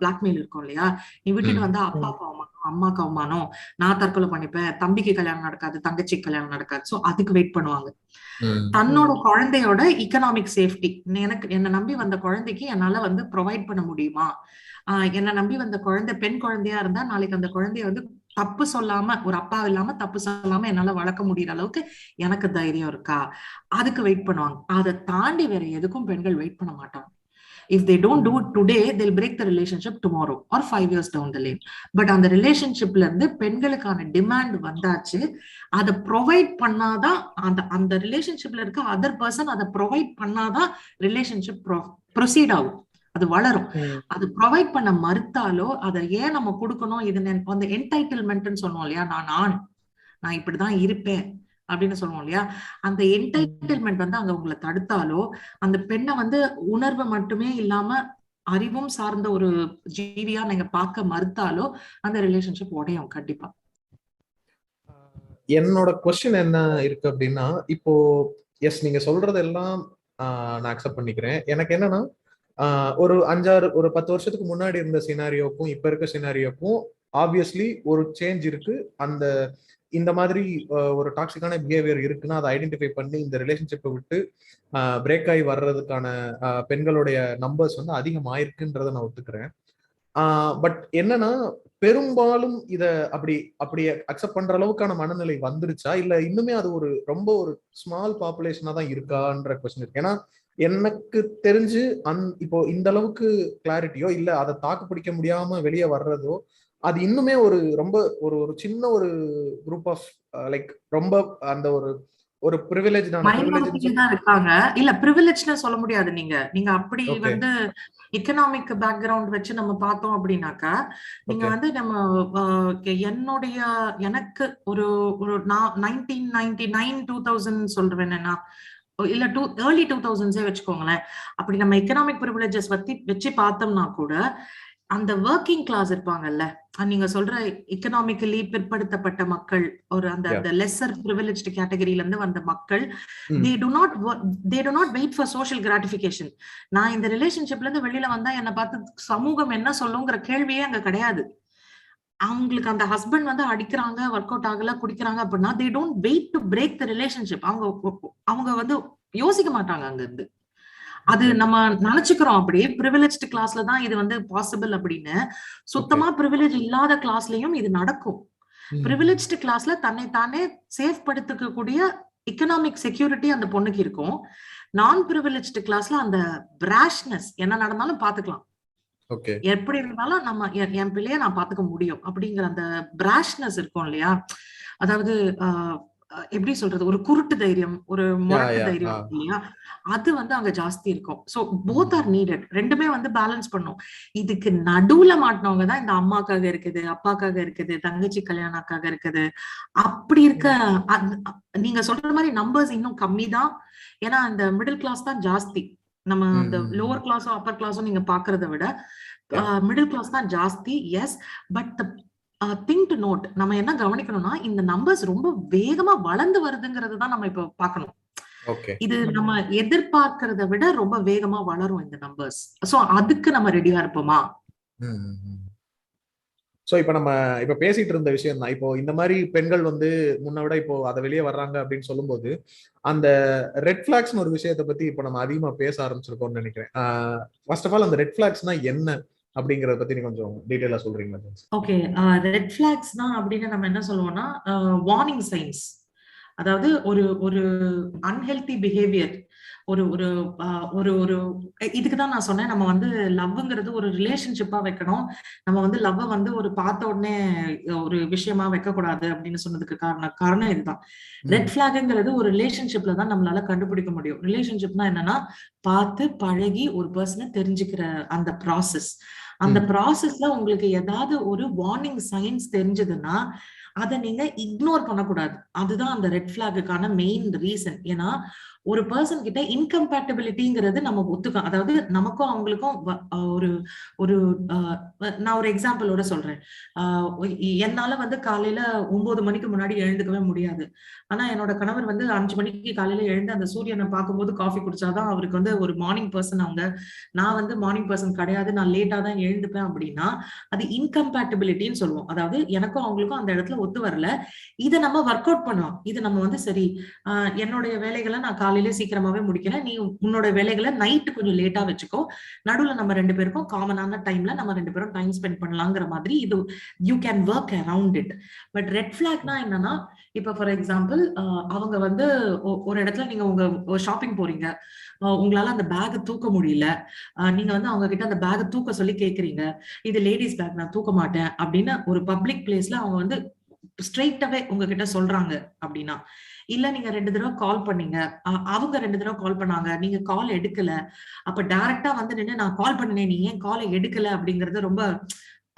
பிளாக்மெயில் இருக்கும் இல்லையா, நீ விட்டுட்டு வந்தா அப்பாவுக்கு அவமானம், அம்மாக்கு அவமானம், நான் தற்கொலை பண்ணிப்பேன், தம்பிக்கு கல்யாணம் நடக்காது, தங்கச்சிக்கு கல்யாணம் நடக்காது. சோ அதுக்கு வெயிட் பண்ணுவாங்க. தன்னோட குழந்தையோட இக்கனாமிக் சேஃப்டி, என்ன நம்பி வந்த குழந்தைக்கு என்னால வந்து ப்ரொவைட் பண்ண முடியுமா, என்ன நம்பி வந்த குழந்தை பெண் குழந்தையா இருந்தா நாளைக்கு அந்த குழந்தைய வந்து தப்பு சொல்லாம, ஒரு அப்பா இல்லாம தப்பு சொல்லாம என்னால வளர்க்க முடியற அளவுக்கு எனக்கு தைரியம் இருக்கா, அதுக்கு வெயிட் பண்ணுவாங்க. அதை தாண்டி வேற எதுக்கும் பெண்கள் வெயிட் பண்ண மாட்டாங்க. If they don't do it today, they'll break the relationship tomorrow or 5 years down the lane. But அந்த ரிலேஷன்ஷிப்ல இருந்து பெண்களுக்கான டிமாண்ட் வந்தாச்சு, அதை ப்ரொவைட் பண்ணாதான் அந்த ரிலேஷன்ஷிப்ல இருக்க அதர் பர்சன் அதை ப்ரொவைட் பண்ணாதான் ரிலேஷன்ஷிப் ப்ரொசீட் ஆகும், அது வளரும். அது ப்ரொவைட் பண்ண மறுத்தாலோ அதை ஏன் நம்ம கொடுக்கணும், இது அந்த என்டைட்டில்மெண்ட்னு சொல்லுவோம் இல்லையா, நான் இப்படிதான் இருப்பேன் அப்படின்னு சொல்லுவோம் இல்லையா, அந்த என்டைட்டில்மெண்ட் வந்து அங்க உங்களை தடுத்தாலோ, அந்த பெண்ணை வந்து உணர்வு மட்டுமே இல்லாம அறிவும் சார்ந்த ஒரு ஜீவியா நீங்க பார்க்க மறுத்தாலோ அந்த ரிலேஷன்ஷிப் உடையும் கண்டிப்பா. என்னோட கொஸ்டின் என்ன இருக்கு அப்படின்னா, இப்போ எஸ் நீங்க சொல்றதெல்லாம் நான் அக்செப்ட் பண்ணிக்கிறேன். எனக்கு என்னன்னா ஒரு 10 வருஷத்துக்கு முன்னாடி இருந்த சினாரியோக்கும் இப்ப இருக்க சினாரியோக்கும் ஆப்வியஸ்லி ஒரு சேஞ்ச் இருக்கு. இந்த மாதிரி ஒரு டாக்ஸிக்கான பிஹேவியர் இருக்குன்னா அதை ஐடென்டிஃபை பண்ணி இந்த ரிலேஷன்ஷிப்பை விட்டு பிரேக் ஆகி வர்றதுக்கான பெண்களுடைய நம்பர்ஸ் வந்து அதிகமாயிருக்குன்றதை நான் ஒத்துக்கிறேன். பட் என்னன்னா பெரும்பாலும் இத அப்படி அக்செப்ட் பண்ற அளவுக்கான மனநிலை வந்துருச்சா, இல்ல இன்னுமே அது ரொம்ப ஒரு ஸ்மால் பாப்புலேஷனா தான் இருக்கான்ற கொஸ்டின் இருக்கு. ஏன்னா எனக்கு தெரிஞ்சு இப்போ இந்த அளவுக்கு கிளாரிட்டியோ இல்ல அதை தாக்கு பிடிக்க முடியாம வெளியே வர்றதோ அது இன்னுமே ரொம்ப ஒரு சின்ன ஒரு குரூப் ஆஃப் லைக் ரொம்ப அந்த ஒரு பிரிவிலேஜ்டான இருக்காங்க. இல்ல பிரிவிலேஜ்னு சொல்ல முடியாது. நீங்க அப்படி வந்து எக்கனாமிக் பேக்ரவுண்ட் வச்சு நம்ம பார்த்தோம் அப்படின்னாக்கா, நீங்க வந்து எனக்கு ஒரு 1999 2000 சொல்றேன் நான், இல்ல ஏர்லி 2000s வச்சுக்கோங்களேன். அப்படி நம்ம எக்கனாமிக் பிரிவிலேஜஸ் வச்சு பார்த்தோம்னா கூட அந்த ஒர்க்கிங் கிளாஸ் இருப்பாங்கல்ல, நீங்க சொல்ற எக்கனாமிக்கலி பிற்படுத்தப்பட்ட மக்கள், ஒரு அந்த லெஸர் பிரிவிலேஜ்ட் கேட்டகரியில இருந்து வந்த மக்கள், they do not wait for social gratification. நான் இந்த ரிலேஷன்ஷிப்ல இருந்து வெளியில வந்தா என்ன பார்த்து சமூகம் என்ன சொல்லுங்கிற கேள்வியே அங்க கிடையாது. அவங்களுக்கு அந்த ஹஸ்பண்ட் வந்து அடிக்கிறாங்க, ஒர்க் அவுட் ஆகல, குடிக்கிறாங்க அப்படின்னா they don't wait to break the relationship. அவங்க வந்து யோசிக்க மாட்டாங்க அங்க இருந்து. அது நம்ம நினைச்சுக்கிறோம் அப்படியே பிரிவிலேஜ்ட் கிளாஸ்ல தான் இது வந்து பாசிபிள் அப்படின்னு. சுத்தமா பிரிவிலேஜ் இல்லாத கிளாஸ்லயும் இது நடக்கும். பிரிவிலேஜ்ட் கிளாஸ்ல தன்னை தானே சேஃப் படுத்திக்க கூடிய எக்கனாமிக் செக்யூரிட்டி அந்த பொண்ணுக்கு இருக்கும். நான் பிரிவிலேஜ்ட் கிளாஸ்ல அந்த பிராஷ்னஸ் என்ன நடந்தாலும் பாத்துக்கலாம், எப்படி இருந்தாலும் நம்ம என் பிள்ளைய நான் பாத்துக்க முடியும் அப்படிங்கிற அந்த பிராஷ்னஸ் இருக்கும் இல்லையா. அதாவது எப்படி சொல்றது, ஒரு குருட்டு தைரியம், ஒரு முரட்டு தைரியம் இல்லையா, அது வந்து அங்க ஜாஸ்தி இருக்கும். So both are needed. ரெண்டுமே வந்து பேலன்ஸ் பண்ணும். இதுக்கு நடுவுல மாட்டினவங்க தான் இந்த அம்மாக்காக இருக்குது, அப்பாக்காக இருக்குது, தங்கச்சி கல்யாணக்காக இருக்குது. அப்படி இருக்க நீங்க சொல்ற மாதிரி நம்பர்ஸ் இன்னும் கம்மி தான். ஏன்னா இந்த மிடில் கிளாஸ் தான் ஜாஸ்தி. நம்ம இந்த லோவர் கிளாஸோ அப்பர் கிளாஸோ நீங்க பாக்குறத விட மிடில் கிளாஸ் தான் ஜாஸ்தி. Yes, but thing to note, நம்ம என்ன கவனிக்கணும்னா இந்த நம்பர்ஸ் ரொம்ப வேகமா வளர்ந்து வருதுங்கிறது தான் நம்ம இப்ப பாக்கணும். இது நம்ம எதிர்பார்க்கறத விட ரொம்ப வேகமா வளரும் இந்த நம்பர்ஸ். சோ அதுக்கு நம்ம ரெடியா இருப்போமா? சோ இப்ப பேசிட்டு இருந்த விஷயம் தான். இப்போ இந்த மாதிரி பெண்கள் வந்து முன்ன விட இப்போ அதை வெளியே வர்றாங்க அப்படின்னு சொல்லும்போது அந்த ரெட் பிளாக்ஸ்னு ஒரு விஷயத்தை பத்தி இப்ப நம்ம அதிகமா பேச ஆரம்பிச்சிருக்கோம்னு நினைக்கிறேன். ஃபர்ஸ்ட் ஆஃப் ஆல் அந்த ரெட் பிளாக்ஸ்னா என்ன அப்படிங்கறத பத்தி நீங்க கொஞ்சம் டீடைலா சொல்றீங்களா? ஓகே, ரெட் பிளாக்ஸ்னா அப்படின்னு நம்ம என்ன சொல்லுவோம்னா வார்னிங் சைன்ஸ். அதாவது ஒரு அன்ஹெல்தி பிஹேவியர், ஒரு ஒரு ஒரு ஒரு இதுக்குதான் நான் சொன்னேன் நம்ம வந்து லவ்ங்கிறது ஒரு ரிலேஷன்ஷிப்பா வைக்கணும். நம்ம வந்து லவ் வந்து ஒரு பார்த்த உடனே ஒரு விஷயமா வைக்க கூடாது அப்படின்னு சொன்னதுக்கு காரணம் இதுதான். ரெட் பிளாக்ங்கிறது ஒரு ரிலேஷன்ஷிப்ல தான் நம்மளால கண்டுபிடிக்க முடியும். ரிலேஷன்ஷிப்னா என்னன்னா பார்த்து பழகி ஒரு பர்சனை தெரிஞ்சுக்கிற அந்த ப்ராசஸ். அந்த ப்ராசஸ்ல உங்களுக்கு ஏதாவது ஒரு வார்னிங் சைன்ஸ் தெரிஞ்சதுன்னா அதை நீங்க இக்னோர் பண்ணக்கூடாது. அதுதான் அந்த ரெட் பிளாக்குக்கான மெயின் ரீசன். ஏன்னா ஒரு பர்சன் கிட்ட இன்கம்பேட்டபிலிட்டிங்கிறது நம்ம ஒத்துக்கலாம். அதாவது நமக்கும் அவங்களுக்கும் ஒரு நான் ஒரு எக்ஸாம்பிளோட சொல்றேன். என்னால வந்து காலையில 9 மணிக்கு முன்னாடி எழுந்துக்கவே முடியாது. ஆனா என்னோட கணவர் வந்து 5 மணிக்கு காலையில எழுந்து அந்த சூரியனை பார்க்கும்போது காஃபி குடிச்சாதான் அவருக்கு வந்து ஒரு மார்னிங் பர்சன். நான் வந்து மார்னிங் பர்சன் கிடையாது, நான் லேட்டா தான் எழுந்துப்பேன் அப்படின்னா அது இன்கம்பேட்டபிலிட்டின்னு சொல்லுவோம். அதாவது எனக்கும் அவங்களுக்கும் அந்த இடத்துல ஒத்து வரல. இதை நம்ம ஒர்க் அவுட் பண்ணலாம். இது நம்ம வந்து சரி, என்னுடைய வேலைகளை நான் காலையில சீக்கிரமாவே முடிக்கிறேன், நீ உன்னோட வேலைகளை நைட்டு கொஞ்சம் லேட்டா வச்சுக்கோ, நடுவுல நம்ம 2 பேருக்கும் காமனான டைம்ல நம்ம 2 பேரும் டைம் ஸ்பெண்ட் பண்ணலாங்கிற மாதிரி இது you can work around it. But red பிளாக்னா என்னன்னா, இப்ப ஃபார் எக்ஸாம்பிள் அவங்க வந்து ஒரு இடத்துல நீங்க உங்க ஷாப்பிங் போறீங்க, உங்களால அந்த பேக் தூக்க முடியல, நீங்க வந்து அவங்க கிட்ட அந்த பேக் தூக்க சொல்லி கேக்குறீங்க, இது லேடிஸ் பேக் நான் தூக்க மாட்டேன் அப்படின்னு ஒரு பப்ளிக் பிளேஸ்ல அவங்க வந்து ஸ்ட்ரெயிட்டாவே உங்ககிட்ட சொல்றாங்க அப்படின்னா, இல்ல நீங்க 2 தடவை கால் பண்ணீங்க, அவங்க 2 தடவை கால் பண்ணாங்க, நீங்க கால் எடுக்கல, அப்ப டைரக்டா வந்து நின்று நான் கால் பண்ணினேன் நீ ஏன் காலை எடுக்கல அப்படிங்கறது ரொம்ப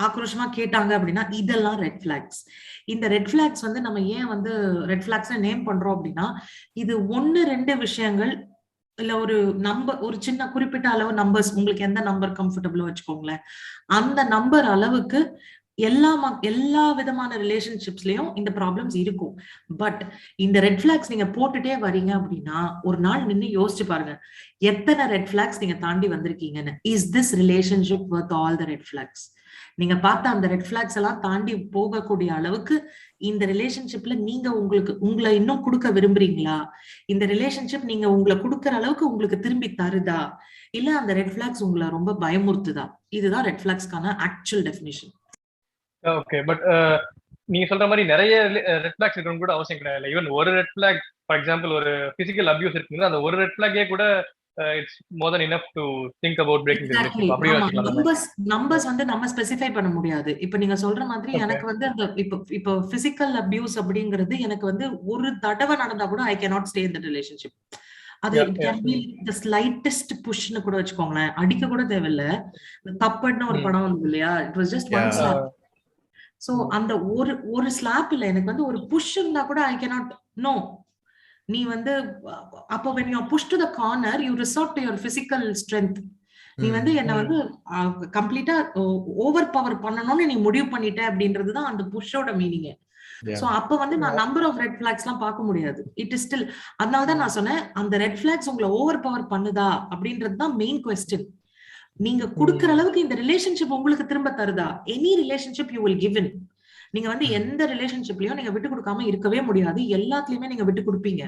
ஆக்ரோஷமா கேட்டாங்க அப்படின்னா இதெல்லாம் ரெட் பிளாக்ஸ். இந்த ரெட் பிளாக்ஸ் வந்து நம்ம ஏன் வந்து ரெட் பிளாக்ஸ் நேம் பண்றோம் அப்படின்னா இது 1-2 விஷயங்கள் இல்ல ஒரு நம்பர், ஒரு சின்ன குறிப்பிட்ட அளவு நம்பர்ஸ், உங்களுக்கு எந்த நம்பர் கம்ஃபர்டபுளோ வச்சுக்கோங்களேன், அந்த நம்பர் அளவுக்கு எல்லா விதமான ரிலேஷன்ஷிப்ஸ்லயும் இந்த ப்ராப்ளம்ஸ் இருக்கும். பட் இந்த ரெட் பிளாக்ஸ் நீங்க போட்டுட்டே வரீங்க அப்படின்னா, ஒரு நாள் நின்னு யோசிச்சு பாருங்க, எத்தனை ரெட் பிளாக்ஸ் நீங்க தாண்டி வந்திருக்கீங்கன்னு. Is this relationship worth all the red flags? நீங்க பார்த்த அந்த ரெட் பிளாக்ஸ் எல்லாம் தாண்டி போகக்கூடிய அளவுக்கு இந்த ரிலேஷன்ஷிப்ல நீங்க உங்களை இன்னும் கொடுக்க விரும்புறீங்களா? இந்த ரிலேஷன்ஷிப் நீங்க உங்களை கொடுக்கற அளவுக்கு உங்களுக்கு திரும்பி தருதா? இல்ல அந்த ரெட் பிளாக்ஸ் உங்களை ரொம்ப பயமுறுத்துதா? இதுதான் ரெட் பிளாக்ஸ்க்கான ஆக்சுவல் டெஃபினிஷன். ஓகே, பட் நீங்க சொல்ற மாதிரி நிறைய ரெட் பிளாக்ஸ் இருக்கணும் கூட அவசியம் கிடையாது. ஈவன் ஒரு ரெட் பிளாக், ஃபார் எக்ஸாம்பிள் ஒரு பிசிக்கல் அபியூஸ் இருக்குங்க, அந்த ஒரு ரெட் பிளாகே கூட it's more then enough to think about braking the relationship. அப்படியே வச்சுக்கலாம். நம்பர்ஸ் வந்து நம்ம ஸ்பெசிஃபை பண்ண முடியாது. இப்ப நீங்க சொல்ற மாதிரி எனக்கு வந்து அந்த இப்ப பிசிக்கல் அபியூஸ் அப்படிங்கிறது எனக்கு வந்து ஒரு தடவை நடந்தா கூட I cannot stay in the relationship. அது கேன் பி தி ஸ்லைட்டஸ்ட் புஷ்னு கூட வச்சுக்கோங்களேன், அடிக்க கூட தேவையில்ல. தப்புன்னு ஒரு படம் வந்து இல்லையா, it was just one slab. So அந்த ஒரு ஸ்லாப் இல்ல, எனக்கு வந்து ஒரு புஷ் இருந்தா கூட ஐ கேனாட். நோ, நீ வந்து அப்போ when you are pushed to the corner you resort to your physical strength. நீ வந்து என்ன வந்து கம்ப்ளீட்டா ஓவர் பவர் பண்ணணும்னு நீ முடிவு பண்ணிட்ட அப்படின்றதுதான் அந்த புஷ்ஷோட மீனிங். சோ அப்ப வந்து நான் நம்பர் ஆஃப் ரெட் பிளாக்ஸ் எல்லாம் பார்க்க முடியாது. இட் இஸ் ஸ்டில், அதனாலதான் நான் சொன்னேன், அந்த ரெட் பிளாக்ஸ் உங்களை ஓவர் பவர் பண்ணுதா அப்படின்றது தான் மெயின் கொஸ்டின். நீங்க குடுக்கற அளவுக்கு இந்த ரிலேஷன்ஷிப் உங்களுக்கு திரும்ப தருதா? Any relationship you will give in. நீங்க வந்து எந்த ரிலேஷன்ஷிப்லயும் நீங்க விட்டு கொடுக்காம இருக்கவே முடியாது. எல்லாத்துலயுமே நீங்க விட்டு கொடுப்பீங்க.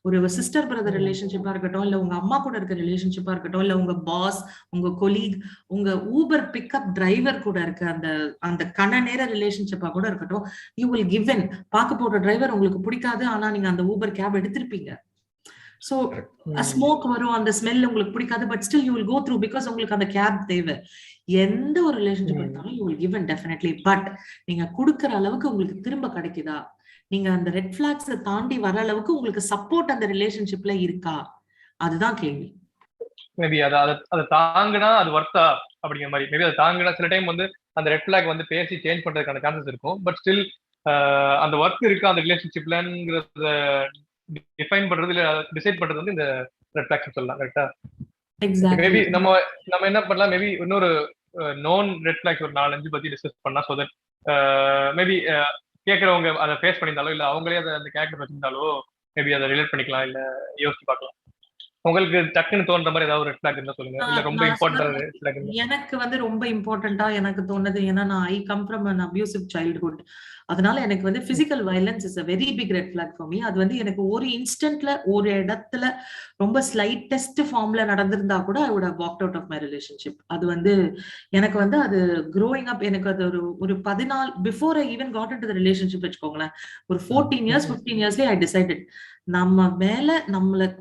ஒரு சிஸ்டர் பிரதர் ரிலேஷன்ஷிப்பா இருக்கட்டும், இல்ல உங்க அம்மா கூட இருக்க ரிலேஷன்ஷிப்பா இருக்கட்டும், இல்ல உங்க பாஸ், உங்க கொலீக், உங்க ஊபர் பிக்கப் டிரைவர் கூட இருக்க அந்த கன நேர ரிலேஷன்ஷிப்பா கூட இருக்கட்டும், யூ வில் கிவ் இன். பார்க்க போற டிரைவர் உங்களுக்கு பிடிக்காது, ஆனா நீங்க அந்த ஊபர் கேப் எடுத்திருப்பீங்க. சோ ஸ்மோக் வரும், அந்த ஸ்மெல் உங்களுக்கு பிடிக்காது, but still you will go through because உங்களுக்கு அந்த கேப் தேவை. எந்த ஒரு ரிலேஷன்ஷிப் எடுத்தாலும் you will give in definitely. But நீங்க கொடுக்கற அளவுக்கு உங்களுக்கு திரும்ப கிடைக்குதா? நீங்க அந்த ரெட் பிளாக்ஸ் தாண்டி வர அளவுக்கு உங்களுக்கு சப்போர்ட் அந்த ரிலேஷன்ஷிப்ல இருக்கா? அதுதான் கேள்வி. மேபி அதை தாங்கினா அது வர்த்தா அப்படிங்கிற மாதிரி. மேபி அதை தாங்கினா சில டைம் வந்து அந்த ரெட் பிளாக் வந்து பேசி சேஞ்ச் பண்றதுக்கான சான்சஸ் இருக்கும். பட் ஸ்டில் அந்த ஒர்க் இருக்கு அந்த ரிலேஷன்ஷிப்லங்கிறத டிஃபைன் பண்றது இல்ல டிசைட் பண்றது வந்து இந்த ரெட் பிளாக்ஸ் சொல்லலாம். கரெக்டா? மேபி நம்ம என்ன பண்ணலாம், மேபி இன்னொரு நோன் ரெட் பிளாக்ஸ் ஒரு 4-5 பத்தி டிஸ்கஸ் பண்ணா, சோ தட் மேபி கேட்கறவங்க அதை ஃபேஸ் பண்ணியிருந்தாலோ இல்ல அவங்களே அதை அந்த கேரக்டர் வச்சிருந்தாலோ மேபி அதை ரிலேட் பண்ணிக்கலாம், இல்ல யோசிச்சு பார்க்கலாம். உங்களுக்கு டக்குன்னு தோன்ற மாதிரி ஏதாவது ரெட் பிளாக் இருந்தா சொல்லுங்க, இல்ல ரொம்ப இம்பார்ட்டன்ட் ரெட் பிளாக். எனக்கு வந்து ரொம்ப இம்பார்ட்டன்ட்டா எனக்கு தோணுது, ஏன்னா நான் I come from an abusive childhood. அதனால எனக்கு வந்து physical violence is a very big red flag for me. அது வந்து எனக்கு ஒரு இன்ஸ்டன்ட்ல ஒரு இடத்துல ரொம்ப ஸ்லைட்டஸ்ட் ஃபார்ம்ல நடந்திருந்தா கூட I would have walked out of my relationship. அது வந்து எனக்கு வந்து அது growing up, எனக்கு அது ஒரு 14 before I even got into the relationship வச்சுக்கோங்களேன், ஒரு 14 years 15 yearsலயே I decided நம்ம மேல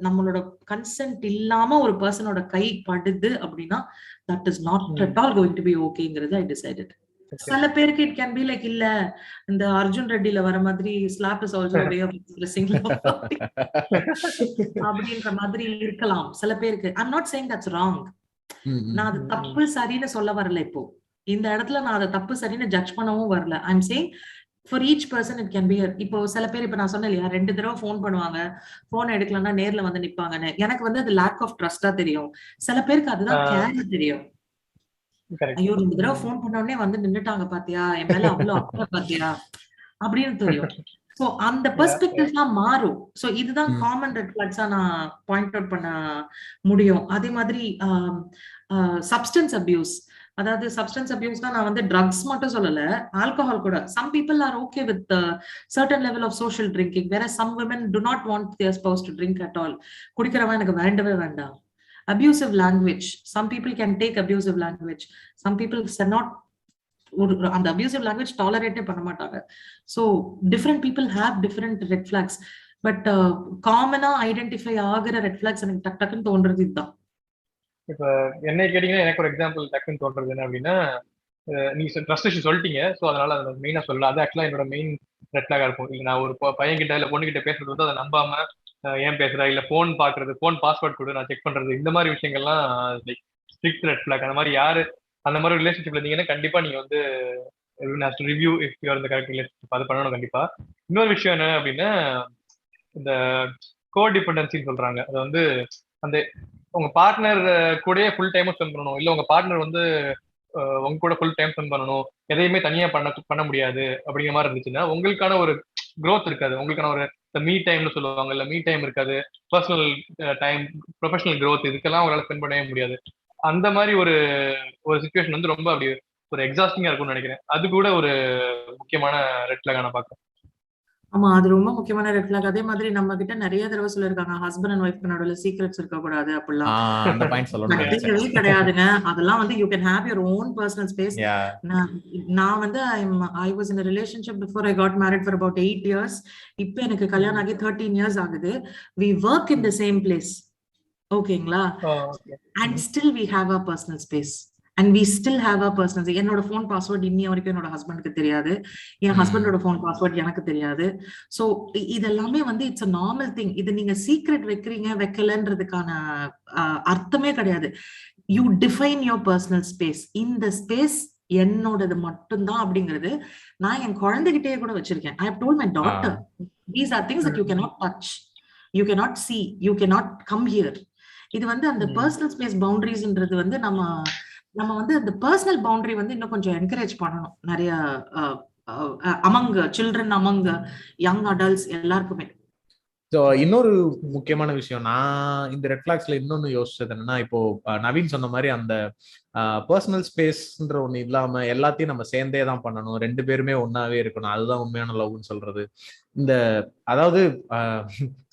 நம்மளோட கன்சென்ட் இல்லாம ஒரு பர்சனோட கை படுது அப்படின்னா that is not at all going to be okayங்கிறது I decided. சில பேருக்கு இட் கேன் பி லைக், இல்ல இந்த அர்ஜுன் ரெட்டில வர மாதிரி slap is also way of expressing love அப்படின்ற மாதிரி இருக்கலாம் சில பேருக்கு. I am not saying that's wrong. நான் அது தப்பு சரின்னு சொல்ல வரல. இப்போ இந்த இடத்துல நான் அதை தப்பு சரின்னு ஜட்ஜ் பண்ணவும் வரல. I am saying for each person it can be. இப்போ சில பேர், இப்ப நான் சொன்னேன் இல்லையா, 2 தடவை போன் பண்ணுவாங்க, போன் எடுக்கலன்னா நேர்ல வந்து நிப்பாங்கன்னு. எனக்கு வந்து அது லேக் ஆஃப் ட்ரஸ்டா தெரியும். சில பேருக்கு அதுதான் கேர் தெரியும். ஐயோ 2 தடவை போன் பண்ண உடனே வந்து நின்னுட்டாங்க பாத்தியா, என் மேல அவ்வளவு அக்கறை பாத்தியா அப்படின்னு தெரியும். சோ அந்த பெர்ஸ்பெக்டிவ்லாம் மாறும். சோ இதுதான் காமன் ரெட் பிளாக்ஸா நான் பாயிண்ட் அவுட் பண்ண முடியும். அதே மாதிரி சப்ஸ்டன்ஸ் அபியூஸ், அதாவது சப்ஸ்டன்ஸ் அபியூஸ்னா நான் வந்து ட்ரக்ஸ் மட்டும் சொல்லல, ஆல்கஹால் கூட. Some people are okay with certain level of social drinking, வேற some women do not want their spouse to drink at all. குடிக்கிறவன் எனக்கு வேண்டவே வேண்டாம். Abusive language, some people can take abusive language, some people cannot, and abusive language tolerate பண்ண மாட்டாங்க. So different people have different red flags, but common identify ஆகிற red flags எனக்கு டக்குன்னு தோன்றது இதுதான். இப்ப என்ன கேட்டீங்கன்னா எனக்கு ஒரு எக்ஸாம்பிள் டக்குன்னு தோன்றது என்ன அப்படின்னா, நீங்க ட்ரஸ்ட் இஷ்யூ சொல்லிட்டீங்க, ஸோ அதனால அதை மெயினா சொல்லலாம். அது ஆக்சுவலா என்னோட மெயின் ரெட் ஃபிளாகா இருக்கும். இல்லை நான் ஒரு பையன் கிட்ட இல்லை பொண்ணு கிட்ட பேசுறது வந்து அதை நம்பாம ஏன் பேசுறா, இல்ல போன் பாக்குறது, போன் பாஸ்வேர்ட் கொடு நான் செக் பண்றது, இந்த மாதிரி விஷயங்கள்லாம் லைக் ஸ்ட்ரிக்ட் ரெட் ஃபிளாக். அந்த மாதிரி யாரு அந்த மாதிரி ரிலேஷன்ஷிப்ல இருந்தீங்கன்னா கண்டிப்பா நீங்க வந்து ரிவ்யூ இஃப் யூ ஆர் இந்த கரெக்ட் ரிலேஷன்ஷிப், அது பண்ணணும் கண்டிப்பா. இன்னொரு விஷயம் என்ன அப்படின்னா, இந்த கோ டிபெண்டன்சின்னு சொல்றாங்க. அது வந்து அந்த உங்க பார்ட்னர் கூடயே ஃபுல் டைமும் ஸ்பெண்ட் பண்ணணும், இல்ல உங்க பார்ட்னர் வந்து உங்க கூட ஃபுல் டைம் ஸ்பெண்ட் பண்ணணும், எதையுமே தனியா பண்ண முடியாது அப்படிங்கிற மாதிரி இருந்துச்சுன்னா உங்களுக்கான ஒரு growth இருக்காது. உங்களுக்கான ஒரு மீ டைம்னு சொல்லுவாங்க, இல்ல மீ டைம் இருக்காது, பர்சனல் டைம், ப்ரொஃபஷனல் growth இதுக்கெல்லாம் உங்களால ஸ்பெண்ட் பண்ணவே முடியாது. அந்த மாதிரி ஒரு சுச்சுவேஷன் வந்து ரொம்ப அப்படி ஒரு எக்ஸாஸ்டிங்கா இருக்கும்னு நினைக்கிறேன். அது கூட ஒரு முக்கியமான ரெட் ஃபிளாக் நான் பார்க்கிறேன். ஆமா, அது ரொம்ப முக்கியமான ரெட் ஃபிளாக். அதே மாதிரி நம்ம கிட்ட நிறைய தடவை சொல்லிருக்காங்க, ஹஸ்பண்ட் அண்ட் ஒய்ஃப் நடுவுல சீக்ரெட்ஸ் இருக்க கூடாது அப்படிலாம். அந்த பாயிண்ட் சொல்லணும் கிடையவே கிடையாதுங்க. அதெல்லாம் வந்து you can have your own personal space. நான் வந்து I was in relationship before I got married for about 8 years. இப்போ எனக்கு கல்யாணம் ஆகி 13 years ஆகுது. We work in the same place, ஓகேங்களா? And still we have our personal space. And we still have our personal. என்னோட phone password இன்னி வரைக்கும் என்னோட ஹஸ்பண்டுக்கு தெரியாது, என் ஹஸ்பண்டோட ஃபோன் பாஸ்வேர்ட் எனக்கு தெரியாது. ஸோ இதெல்லாமே வந்து இட்ஸ் அ நார்மல் திங். இது நீங்க சீக்ரெட் வைக்கலன்றதுக்கான அர்த்தமே கிடையாது. You define your personal space. இந்த ஸ்பேஸ் என்னோடது மட்டும்தான் அப்படிங்கிறது நான் என் குழந்தைகிட்டே கூட வச்சிருக்கேன். I have told my daughter, these are things that you cannot touch, you cannot see, you cannot come here. இது வந்து அந்த பர்சனல் ஸ்பேஸ் பவுண்டரிஸ்ன்றது வந்து நம்ம வந்து அந்த பர்சனல் பவுண்டரி வந்து இன்னும் கொஞ்சம் என்கரேஜ் பண்ணணும் நிறைய among children, among young adults எல்லாருக்குமே. ஸோ இன்னொரு முக்கியமான விஷயம், நான் இந்த ரெட் ஃபிளாக்ஸ்ல இன்னொன்னு யோசிச்சது என்னன்னா, இப்போ நவீன் சொன்ன மாதிரி அந்த பர்சனல் ஸ்பேஸ்ன்ற ஒண்ணு இல்லாம எல்லாத்தையும் நம்ம சேர்ந்தே தான் பண்ணணும், 2 பேருமே ஒன்னாவே இருக்கணும், அதுதான் உண்மையான லவ்னு சொல்றது. இந்த அதாவது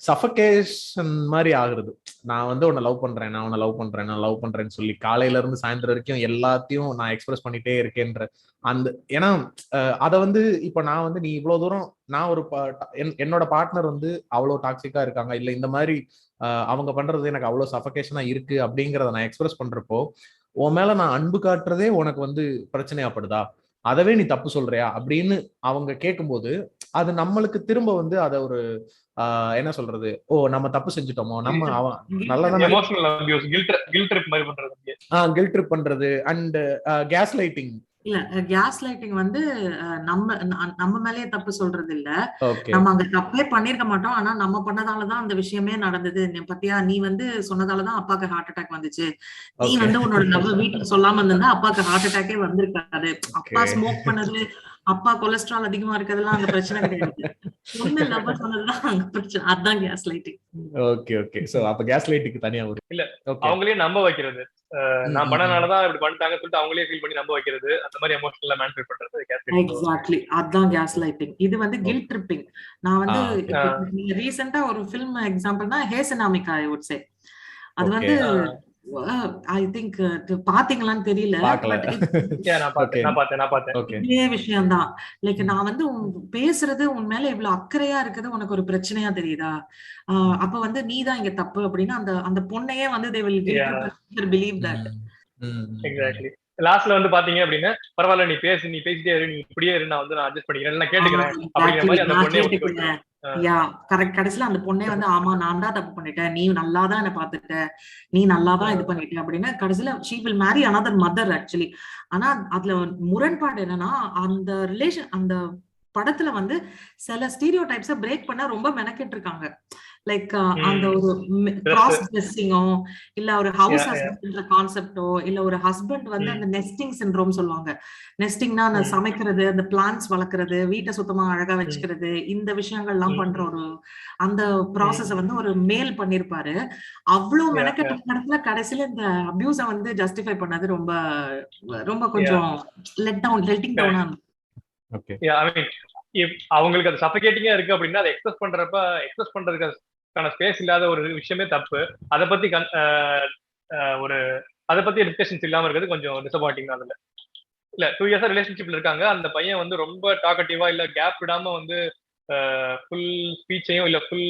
சஃபகேஷன் மாதிரி ஆகுறது. நான் வந்து உன்னை லவ் பண்றேன், நான் உன்னை லவ் பண்றேன், நான் லவ் பண்றேன்னு சொல்லி காலையில இருந்து சாயந்தரம் வரைக்கும் எல்லாத்தையும் நான் எக்ஸ்பிரஸ் பண்ணிட்டே இருக்கேன்ற அந்த, ஏன்னா அதை வந்து இப்ப நான் வந்து நீ இவ்வளவு தூரம், நான் ஒரு என்னோட பார்ட்னர் வந்து அவ்வளவு டாக்ஸிக்கா இருக்காங்க, இல்ல இந்த மாதிரி அவங்க பண்றது எனக்கு அவ்வளவு சஃபகேஷனா இருக்கு அப்படிங்கறத நான் எக்ஸ்பிரஸ் பண்றப்போ, உன் மேல நான் அன்பு காட்டுறதே உனக்கு வந்து பிரச்சனையாப்படுதா, அதவே நீ தப்பு சொல்றியா அப்படின்னு அவங்க கேட்கும்போது, அது நம்மளுக்கு திரும்ப வந்து அத ஒரு என்ன சொல்றது, ஓ நம்ம தப்பு செஞ்சுட்டோமோ, நம்ம அவன் நல்லதான் கில்ட் ட்ரிப் பண்றது அண்ட் கேஸ் லைட்டிங். இல்ல, கேஸ் லைட்டிங் வந்து நம்ம மேலேயே தப்பு சொல்றது இல்ல, நம்ம அங்க தப்பே பண்ணிருக்க மாட்டோம், ஆனா நம்ம பண்ணதாலதான் அந்த விஷயமே நடந்தது. பத்தியா, நீ வந்து சொன்னதாலதான் அப்பாக்கு ஹார்ட் அட்டாக் வந்துச்சு, நீ வந்து உன்னோட லவ் வீட்டுக்கு சொல்லாம இருந்தா அப்பாக்கு ஹார்ட் அட்டாக்கே வந்திருக்காது. அப்பா ஸ்மோக் பண்ணது, அப்பா கொலஸ்ட்ரால் அதிகமா இருக்கிறதுலாம் அங்க பிரச்சனை கிடையாது, ஒண்ணு லவ் சொன்னதுதான் அங்க பிரச்சனை. அதான் case lighting. Okay okay. So அப்ப கேஸ் லைட்டிங்க்கு தனியா ஒரு இல்ல, அவங்களே நம்ப வைக்கிறது, நான் பண்ணனாலதான் இப்படி பண்ணிட்டாங்க சொல்லிட்டு அவங்களே ஃபீல் பண்ணி நம்ப வைக்கிறது, அந்த மாதிரி எமோஷனலா மேனிபுலேட் பண்றது கேஸ் லைட்டிங். எக்ஸாக்ட்லி, அதான் கேஸ் லைட்டிங். இது வந்து கில்ட் ட்ரிப்பிங். நான் வந்து ரீசெண்டா ஒரு ஃபிலிம் எக்ஸாம்பிள்னா ஹேசனாமிகா ஐ வுட் சே. அது வந்து ஐ திங்க் பாத்தீங்களான்னு தெரியல, இதே விஷயம்தான். லைக் நான் வந்து பேசுறது உன் மேல இவ்வளவு அக்கறையா இருக்குது, உனக்கு ஒரு பிரச்சனையா தெரியுதா, அப்ப வந்து நீதான் இங்க தப்பு அப்படின்னு அந்த பொண்ணையே வந்து they will believe that. Exactly. லாஸ்ட்ல வந்து பாத்தீங்க அப்படின்னா, பரவாயில்ல நீ பேசிட்டே இரு, நீ இப்படியே இரு, நான் வந்து நான் அட்ஜஸ்ட் பண்ணிக்கிறேன், நான் கேட்டுக்கிறேன் அப்படிங்கிற மாதிரி அந்த பொண்ணே கரெக்ட். கடைசியில அந்த பொண்ணே வந்து ஆமா நான் தான் தப்பு பண்ணிட்டேன், நீ நல்லாதான் என்ன பாத்துட்ட, நீ நல்லாதான் இது பண்ணிட்ட அப்படின்னு கடைசியில she will marry another mother actually. ஆனா அதுல முரண்பாடு என்னன்னா, அந்த ரிலேஷன் அந்த படத்துல வந்து சில ஸ்டீரியோ டைப்ஸ பிரேக் பண்ண ரொம்ப மெனக்கிட்டு இருக்காங்க. லைக் அந்த ஒரு கிராஸ் ட்ரெஸ்ஸிங்கோ, இல்ல ஒரு ஹவுஸ் ஹஸ்பண்ட்ன்ற கான்செப்டோ, இல்ல ஒரு ஹஸ்பண்ட் வந்து அந்த நெஸ்டிங் சிண்ட்ரோம் சொல்லுவாங்க. நெஸ்டிங்னா அந்த சமைக்கிறது, அந்த பிளான்ட்ஸ் வளர்க்கறது, வீட்டை சுத்தமா அழகா வச்சுக்கிறது, இந்த விஷயங்கள்லாம் பண்ற ஒரு அந்த ப்ராசஸ வந்து ஒரு மேல் பண்ணிருப்பாரு. அவ்வளவு மெனக்கெட்ட இடத்துல கடைசியில இந்த அபியூஸ வந்து ஜஸ்டிஃபை பண்ணது ரொம்ப ரொம்ப கொஞ்சம் லெட்டிங் டவுனா. ஓகே, ஐ மீன் அவங்களுக்கு அது சஃபகேட்டிங்கா இருக்கு அப்படின்னா அதை எக்ஸ்பிரஸ் பண்றதுக்கான ஸ்பேஸ் இல்லாத ஒரு விஷயமே தப்பு. அதை பத்தி டிஸ்கஷன்ஸ் இல்லாம இருக்கிறது கொஞ்சம் டிசப்பாயிண்டிங். அதுல இல்ல 2 years ரிலேஷன்ஷிப்ல இருக்காங்க, அந்த பையன் வந்து ரொம்ப டாக்கட்டிவா இல்ல கேப் விடாம வந்து ஃபுல் ஸ்பீச்சையும் இல்ல ஃபுல்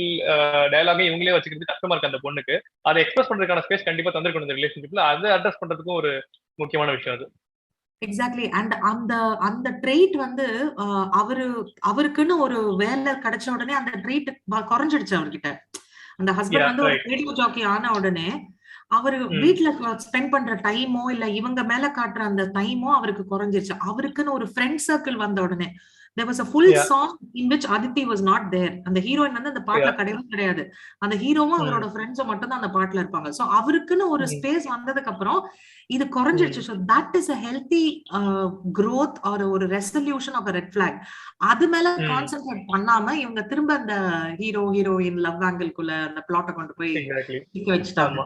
டயலாகையும் இவங்களே வச்சுக்கிறது கஷ்டமா இருக்கு அந்த பொண்ணுக்கு. அதை எக்ஸ்பிரஸ் பண்றதுக்கான ஸ்பேஸ் கண்டிப்பா தந்திருக்கணும் இந்த ரிலேஷன்ஷிப்ல. அதை அட்ரஸ் பண்றதுக்கும் ஒரு முக்கியமான விஷயம் அது. எக்ஸாக்ட்லி. அண்ட் அந்த ட்ரெயிட் வந்து அவருக்குன்னு ஒரு வேலை கிடைச்ச உடனே அந்த ட்ரெயிட் குறைஞ்சிடுச்சு அவர்கிட்ட. அந்த ஹஸ்பண்ட் வந்து ஒரு ரேடியோ ஜாக்கி ஆன உடனே அவரு வீட்டுல ஸ்பெண்ட் பண்ற டைமோ இல்ல இவங்க மேல காட்டுற அந்த டைமோ அவருக்கு குறைஞ்சிருச்சு. அவருக்குன்னு ஒரு ஃப்ரெண்ட் சர்க்கிள் வந்த உடனே, there was a full song in which Aditi was not there. அந்த ஹீரோயின் வந்து அந்த பாட்டுல கிடையாது. அந்த ஹீரோவும் அவரோட ஃப்ரெண்ட்ஸும் மட்டும் தான் அந்த பாட்டுல இருப்பாங்க. சோ அவருக்குன்னு ஒரு ஸ்பேஸ் வந்ததுக்கு அப்புறம் இது குறைஞ்சிருச்சு. So that is a healthy growth or ஒரு resolution of a red flag. அது மேல கான்சென்ட்ரேட் பண்ணாம இவங்க திரும்ப அந்த ஹீரோயின் லவ் ஆங்கிள்குள்ள அந்த பிளாட்டை கொண்டு போய் வச்சுட்டாங்க.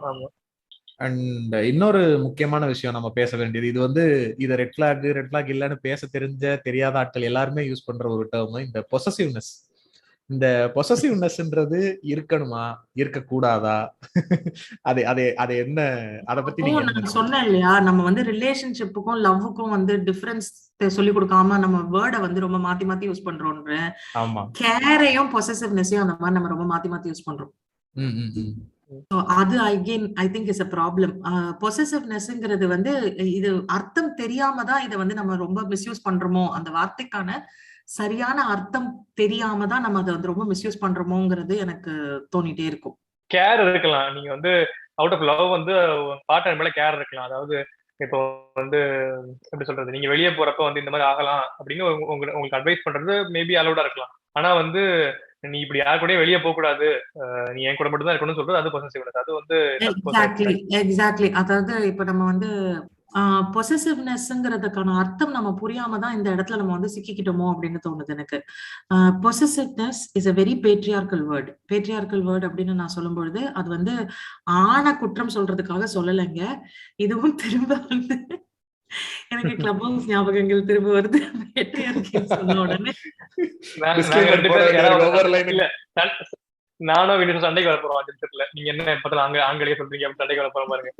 அண்ட் இன்னொரு முக்கியமான விஷயம் நம்ம பேச வேண்டியது, இது வந்து இதை ரெட் ஃபிளாக் இல்லைன்னு பேச தெரியாத ஆட்கள் எல்லாருமே யூஸ் பண்ற ஒரு டேர்ம், இந்த பொசசிவ்னஸ். இந்த பொசசிவ்னஸ்ன்றது இருக்கணுமா, இருக்க கூடாதா? அது என்ன, அத பத்தி நீங்க சொன்னேன் இல்லையா, நம்ம வந்து ரிலேஷன்ஷிப்புக்கும் லவ்வுக்கும் வந்து டிஃபரன்ஸ் சொல்லி கொடுக்காம நம்ம வேர்டை வந்து ரொம்ப மாத்தி யூஸ் பண்றோம்ன்ற. ஆமா, கேரையும் பொசசிவ்னஸையும் அந்த மாதிரி நம்ம ரொம்ப மாத்தி யூஸ் பண்றோம். So அது again I think is a problem. பொசசிவ்னஸ்ங்கிறது வந்து இது அர்த்தம் தெரியாம தான் இதை வந்து நம்ம ரொம்ப மிஸ்யூஸ் பண்றோமோ, அந்த வார்த்தைக்கான சரியான அர்த்தம் தெரியாம தான் நம்ம அதை வந்து ரொம்ப மிஸ்யூஸ் பண்றோமோங்கிறது எனக்கு தோணிட்டே இருக்கும். கேர் இருக்கலாம், நீங்க வந்து அவுட் ஆஃப் லவ் வந்து பார்ட்னர் மேல கேர் இருக்கலாம். அதாவது இப்போ வந்து எப்படி சொல்றது, நீங்க வெளியே போறப்ப வந்து இந்த மாதிரி ஆகலாம் அப்படின்னு உங்களுக்கு அட்வைஸ் பண்றது மேபி அலௌடா இருக்கலாம். ஆனா வந்து நீ இப்படி யாரு கூட வெளியே போக கூடாது, நீ என் கூட மட்டும் தான் இருக்கணும்னு சொல்றது அது பொசசிவ்னஸ். அது வந்து எக்ஸாக்ட்லி. அதாவது இப்ப நம்ம வந்து பொசசிவ்னஸ்ங்கிறதுக்கான அர்த்தம் நம்ம புரியாம தான் இந்த இடத்துல நம்ம வந்து சிக்கிக்கிட்டோமோ அப்படின்னு தோணுது எனக்கு. Possessiveness is a very patriarchal word. patriarchal word அப்படின்னு நான் சொல்லும் பொழுது அது வந்து ஆணை குற்றம் சொல்றதுக்காக சொல்லலைங்க. இதுவும் திரும்ப வந்து எனக்கு கிளப் ஹவுஸ் ஞாபகங்கள் திரும்ப வருது. சொன்ன உடனே நானும் வீட்டு சண்டைக்கு வர போறோம். நீங்க என்ன பார்த்தாலும் ஆண்களே சொல்றீங்க, சண்டைக்கு வர போறோம் பாருங்க.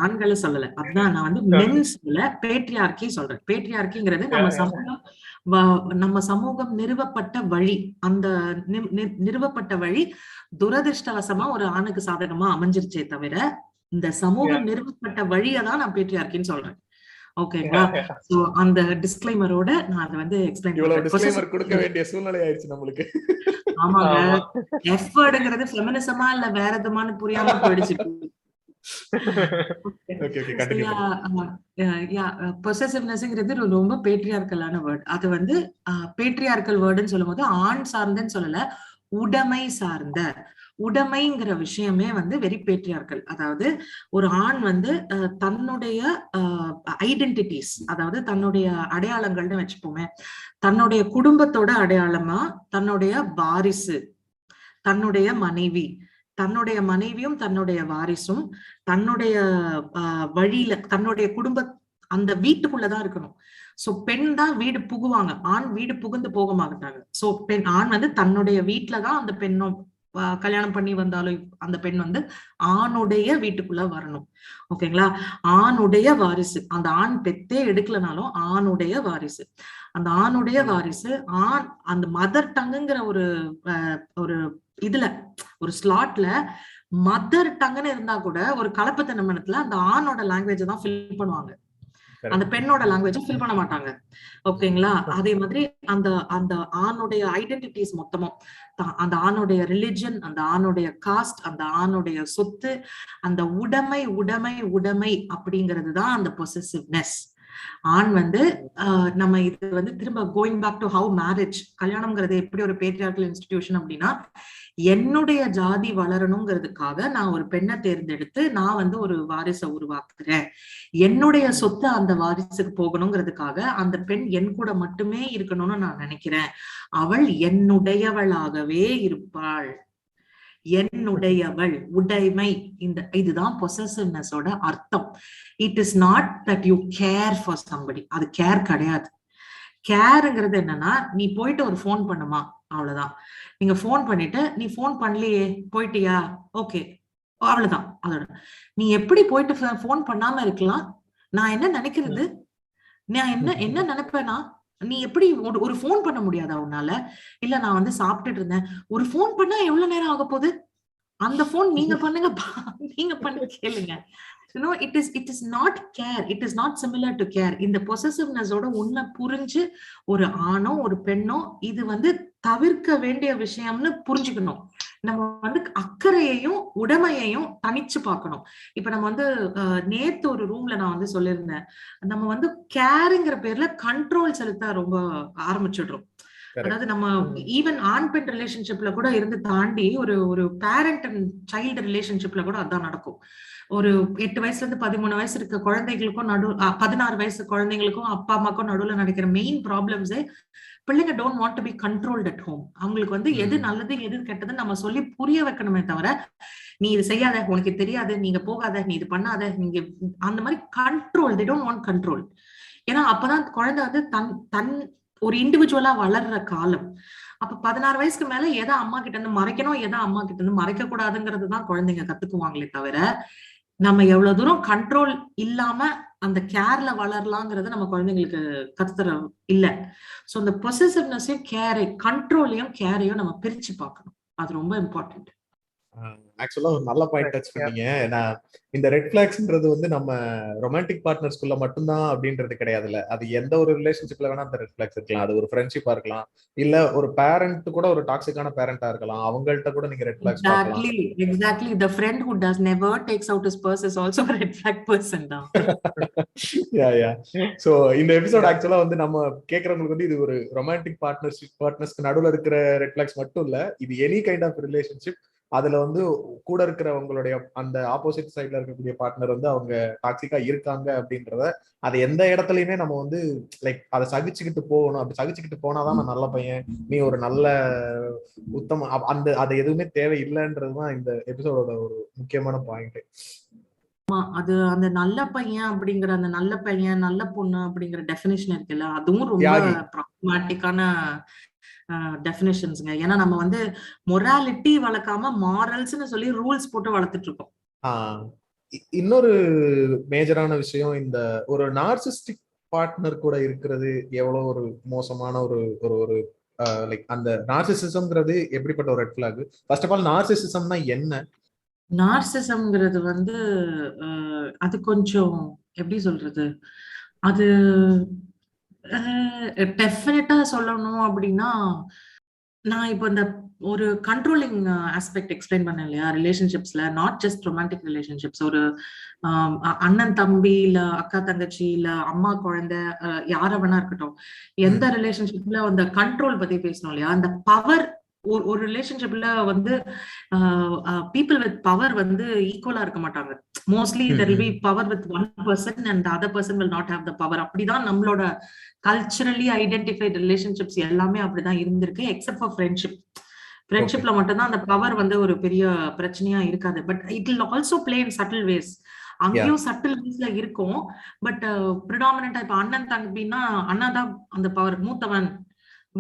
ஆண்களை சொல்லல, அதுதான் நான் வந்து மென் சொல்ல பேட்ரியார்கி சொல்றேன். பேட்ரியார்கிங்கிறது நம்ம சமூகம் நிறுவப்பட்ட வழி. அந்த நிறுவப்பட்ட வழி துரதிருஷ்டவசமா ஒரு ஆணுக்கு சாதகமா அமைஞ்சிருச்சே தவிர இந்த சமூகம் நிறுவப்பட்ட வழியதான் நான் பேட்ரியார்கின்னு சொல்றேன். ஓகேங்களா? சோ அந்த டிஸ்க்ளைமரோட நான் அதை வந்து எக்ஸ்பிளைன் டிஸ்க்ளைமர் கொடுக்க வேண்டிய சூழ்நிலை ஆயிடுச்சு நம்மளுக்கு. ஆமாங்க, எஃப்வேர்ட்ங்கிறது ஃபெமினிசமா இல்ல வேற எதுமான்னு புரியாம போயிடுச்சு. பொசசிவ்னஸ்ங்கிறது ரொம்ப பேட்ரியார்கலான வேர்ட். அது வந்து பேட்ரியார்கல் வேர்டுன்னு சொல்லும் போது ஆண் சார்ந்தன்னு சொல்லல, உடைமை சார்ந்த. உடைமைங்கிற விஷயமே வந்து வெரி பேட்ரியார்கல். அதாவது ஒரு ஆண் வந்து தன்னுடைய ஐடென்டிட்டிஸ், அதாவது தன்னுடைய அடையாளங்கள்னு வச்சுப்போமே, தன்னுடைய குடும்பத்தோட அடையாளமா தன்னுடைய வாரிசு, தன்னுடைய மனைவி, தன்னுடைய மனைவியும் தன்னுடைய வாரிசும் தன்னுடைய வழியில தன்னுடைய குடும்ப அந்த வீட்டுக்குள்ளதான் இருக்கணும். சோ பெண் தான் வீடு புகுவாங்க, ஆண் வீடு புகுந்து போக மாட்டாங்க. சோ ஆண் வந்து தன்னுடைய வீட்டுலதான் அந்த பெண்ணும் கல்யாணம் பண்ணி வந்தாலும் அந்த பெண் வந்து ஆணுடைய வீட்டுக்குள்ள வரணும். ஓகேங்களா? ஆணுடைய வாரிசு, அந்த ஆண் பெத்தே எடுக்கலனாலும் ஆணுடைய வாரிசு. அந்த ஆணுடைய வாரிசு ஆண் அந்த மதர் டங்குங்கிற ஒரு இதுல ஒரு ஸ்லாட்ல மதர் டங்குன்னு இருந்தா கூட ஒரு கலப்பு திருமணத்துல அந்த ஆணோட லாங்குவேஜ் தான் ஃபில் பண்ணுவாங்க, அந்த பெண்ணோட லாங்குவேஜ் ஃபில் பண்ண மாட்டாங்க. ஓகேங்களா? அதே மாதிரி அந்த அந்த ஆணுடைய ஐடென்டிட்டிஸ் மொத்தமும், அந்த ஆணுடைய ரிலிஜன், அந்த ஆணுடைய காஸ்ட், அந்த ஆணுடைய சொத்து, அந்த உடைமை உடைமை உடைமை அப்படிங்கிறது தான் அந்த பொசசிவ்னஸ். ஆண் வந்து நம்ம இது வந்து திரும்ப going back to how marriage, கல்யாணம்ங்கிறது எப்படி ஒரு பேட்ரியார்கல் இன்ஸ்டிடியூஷன் அப்படின்னா, என்னுடைய ஜாதி வளரணுங்கிறதுக்காக நான் ஒரு பெண்ணை தேர்ந்தெடுத்து நான் வந்து ஒரு வாரிசை உருவாக்குறேன். என்னுடைய சொத்து அந்த வாரிசுக்கு போகணுங்கிறதுக்காக அந்த பெண் என் கூட மட்டுமே இருக்கணும்னு நான் நினைக்கிறேன். அவள் என்னுடையவளாகவே இருப்பாள். என்னுடையவள், உடைமை. இதுதான் பொசசிவ்னஸோட அர்த்தம். It is not that you care for somebody. அது கேர் கிடையாது. கேருங்கிறது என்னன்னா, நீ போயிட்டு ஒரு போன் பண்ணுமா, அவ்வளவுதான். நீங்க போன் பண்ணிட்டு நீ போன் பண்ணலையே போயிட்டியா, ஓகே, அவ்வளவுதான். அதோட நீ எப்படி போயிட்டு போன் பண்ணாம இருக்கலாம்? நான் என்ன நினைக்கிறது, நான் என்ன நினைப்பேன்னா, நீ எப்படி ஒரு போன் பண்ண முடியாதா உன்னால? இல்ல நான் வந்து சாப்பிட்டுட்டு இருந்தேன், ஒரு போன் பண்ணா எவ்வளவு நேரம் ஆக போகுது? அந்த போன் நீங்க பண்ணுங்க, நீங்க பண்ண கேளுங்க. You know, it is not care. It is not similar to care. இந்த பொசசிவ்னஸ் ஓட உண்மை புரிஞ்சு ஒரு ஆணோ ஒரு பெண்ணோ இது வந்து தவிர்க்க வேண்டிய விஷயம்னு புரிஞ்சுக்கணும். நம்ம வந்து அக்கறையையும் உடைமையையும் தனிச்சு பார்க்கணும். இப்ப நம்ம வந்து நேத்து ஒரு ரூம்ல நான் வந்து சொல்லியிருந்தேன், நம்ம வந்து கேருங்கிற பேர்ல கண்ட்ரோல் செலுத்த ரொம்ப ஆரம்பிச்சிடுறோம். அதாவது நம்ம ஈவன் ஆண் பெண் ரிலேஷன்ஷிப்ல கூட இருந்து தாண்டி ஒரு ஒரு பேரண்ட் அண்ட் சைல்டு ரிலேஷன்ஷிப்ல கூட அதான் நடக்கும். ஒரு 8 வயசுல இருந்து 13 வயசு இருக்க குழந்தைகளுக்கும் 16 வயசு குழந்தைங்களுக்கும் அப்பா அம்மாக்கும் நடுவுல நடக்கிற மெயின் ப்ராப்ளம்ஸே பிள்ளைங்க don't want to be controlled at home. அவங்களுக்கு வந்து எது நல்லது எது கெட்டதுன்னு நம்ம சொல்லி புரிய வைக்கணுமே தவிர, நீ இது செய்யாத, உனக்கு தெரியாது, நீங்க போகாத, நீ இது பண்ணாத, நீங்க அந்த மாதிரி control, they don't want control. ஏன்னா அப்பதான் குழந்தை வந்து தன் ஒரு இண்டிவிஜுவலா வளர்ற காலம். அப்ப 16 வயசுக்கு மேல எதை அம்மா கிட்ட இருந்து மறைக்கணும், எதை அம்மா கிட்ட இருந்து மறைக்க கூடாதுங்கிறது தான் குழந்தைங்க கத்துக்குவாங்களே தவிர, நம்ம எவ்வளவு தூரம் கண்ட்ரோல் இல்லாம அந்த கேர்ல வளரலாங்கிறது நம்ம குழந்தைங்களுக்கு கத்துத்தர இல்ல. சோ அந்த பொசசிவ்னஸையும் கண்ட்ரோலையும் கேரையும் நம்ம பிரிச்சு பார்க்கணும். அது ரொம்ப இம்பார்ட்டன்ட். ஆக்சுவலா ஒரு நல்ல பாயிண்ட் டச் பண்ணீங்க. நான் இந்த ரெட் பிளாக்ஸ்ன்றது வந்து நம்ம ரொமான்டிக் பார்ட்னர்ஸ்குள்ள மட்டும்தான் அப்படின்றது கிடையாதுல்ல. அது எந்த ஒரு ரிலேஷன்ஷிப்ல வேணா அந்த ரெட் பிளாக்ஸ் இருக்கலாம். அது ஒரு ஃப்ரெண்ட்ஷிப்பா இருக்கலாம், இல்ல ஒரு பேரண்ட் கூட ஒரு டாக்ஸிக்கான பேரண்டா இருக்கலாம். அவங்கள்ட்ட கூட நீங்க ரெட் பிளாக்ஸ் பார்க்கலாம். Exactly. The friend who does never takes out his purse is also a red flag person தான். yeah. So இந்த எபிசோட் ஆக்சுவலா வந்து நம்ம கேக்குறவங்களுக்கு வந்து இது ஒரு ரொமான்டிக் பார்ட்னர்ஸ்க்கு நடுவுல இருக்கிற ரெட் பிளாக்ஸ் மட்டும் இல்ல, இது எனி கைண்ட் ஆஃப் ரிலேஷன்ஷிப். அதுல வந்து கூட இருக்கிறவங்களுடைய அந்த ஆப்போசிட் சைட்ல இருக்கக்கூடிய பார்ட்னர் வந்து அவங்க டாக்ஸிக்கா இருக்காங்க அப்படின்றத அது எந்த இடத்துலயுமே நம்ம வந்து லைக் அதை சகிச்சுக்கிட்டு போகணும். அப்படி சகிச்சுக்கிட்டு போனாதான் நான் நல்ல பையன், நீ ஒரு நல்ல உத்தம, அந்த அது எதுவுமே தேவையில்லைன்றதுதான் இந்த எபிசோடோட ஒரு முக்கியமான பாயிண்ட். அது அந்த நல்ல பையன் அப்படிங்கிற, அந்த நல்ல பையன் நல்ல பொண்ணு அப்படிங்கிற டெஃபினிஷன் இருக்குல்ல, அதுவும் ரொம்ப ப்ராப்ளமேட்டிக்கான டெஃபினிஷன்ஸ்ங்க. ஏன்னா நம்ம வந்து மொராலிட்டி வளர்க்காம மாரல்ஸ்னு சொல்லி ரூல்ஸ் போட்டு வளர்த்துட்டு இருக்கோம். இன்னொரு மேஜரான விஷயம், இந்த ஒரு நார்சிஸ்டிக் பார்ட்னர் கூட இருக்கிறது எவ்வளவு ஒரு மோசமான ஒரு ஒரு லைக் அந்த நார்சிசிசம்ங்கிறது எப்படிப்பட்ட ஒரு red flag? First of all நார்சிசிசம்னா என்ன? நார்சிசம்ங்கிறது வந்து அது கொஞ்சம் எப்படி சொல்றது, அது டெஃபினட்டா சொல்லணும் அப்படின்னா, நான் இப்போ இந்த ஒரு கண்ட்ரோலிங் ஆஸ்பெக்ட் எக்ஸ்பிளைன் பண்ணேன் இல்லையா ரிலேஷன்ஷிப்ஸ்ல, நாட் ஜஸ்ட் ரொமான்டிக் ரிலேஷன்ஷிப்ஸ். ஒரு அண்ணன் தம்பி, இல்ல அக்கா தங்கச்சி, இல்ல அம்மா குழந்தை, யார வேணா இருக்கட்டும், எந்த ரிலேஷன்ஷிப்ல அந்த கண்ட்ரோல் பத்தி பேசணும் இல்லையா. அந்த பவர் ஒரு ரிலேஷன்ஷிப்ல வந்து பீப்புள் வித் பவர் வந்து ஈக்குவலா இருக்க மாட்டாங்க. Mostly there will be power with one person and the other person will not have the power. அப்படிதான் நம்மளோட கல்ச்சரலி ஐடென்டிஃபைட் ரிலேஷன்ஷிப்ஸ் எல்லாமே அப்படிதான் இருந்திருக்கு, எக்ஸப்ட் ஃபார் ஃப்ரெண்ட்ஷிப். ஃப்ரெண்ட்ஷிப்ல மட்டும்தான் அந்த பவர் வந்து ஒரு பெரிய பிரச்சனையா இருக்காது. But it will also play in subtle ways. அங்கேயும் சட்டில் வேஸ்ல இருக்கும். பட் ப்ரிடாமினண்டா இப்ப அண்ணன் தம்பின்னா அண்ணன் தான் அந்த பவர், மூத்தவன்,